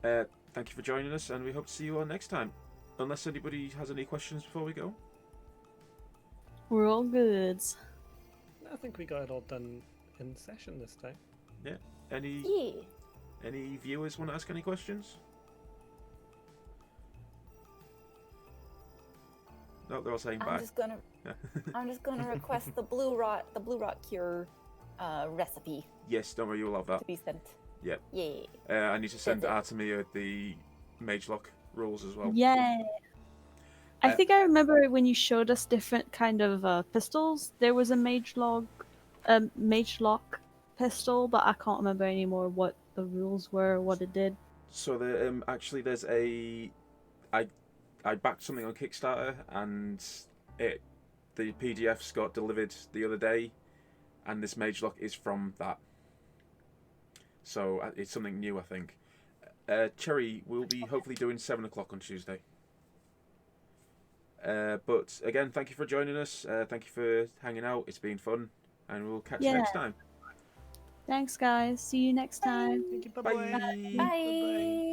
Thank you for joining us, and we hope to see you all next time. Unless anybody has any questions before we go. We're all goods. I think we got it all done in session this time. Any Yeah. any viewers want to ask any questions? No, they're all saying bye. I'm just gonna request the blue rot cure recipe Yes, don't worry, you'll have that. to be sent. Yep. Yeah. I need to send That's Artemia the Magelock rules as well. Yeah. I Uh, think I remember when you showed us different kind of pistols. There was a Magelock pistol, but I can't remember anymore what the rules were, what it did. So actually there's I backed something on Kickstarter and the PDFs got delivered the other day, and this Magelock is from that. So it's something new, I think. Cherry will be hopefully doing 7 o'clock on Tuesday. But again, thank you for joining us. Thank you for hanging out. It's been fun, and we'll catch you next time. Thanks, guys. See you next time. Thank you. Bye. Bye-bye. Bye.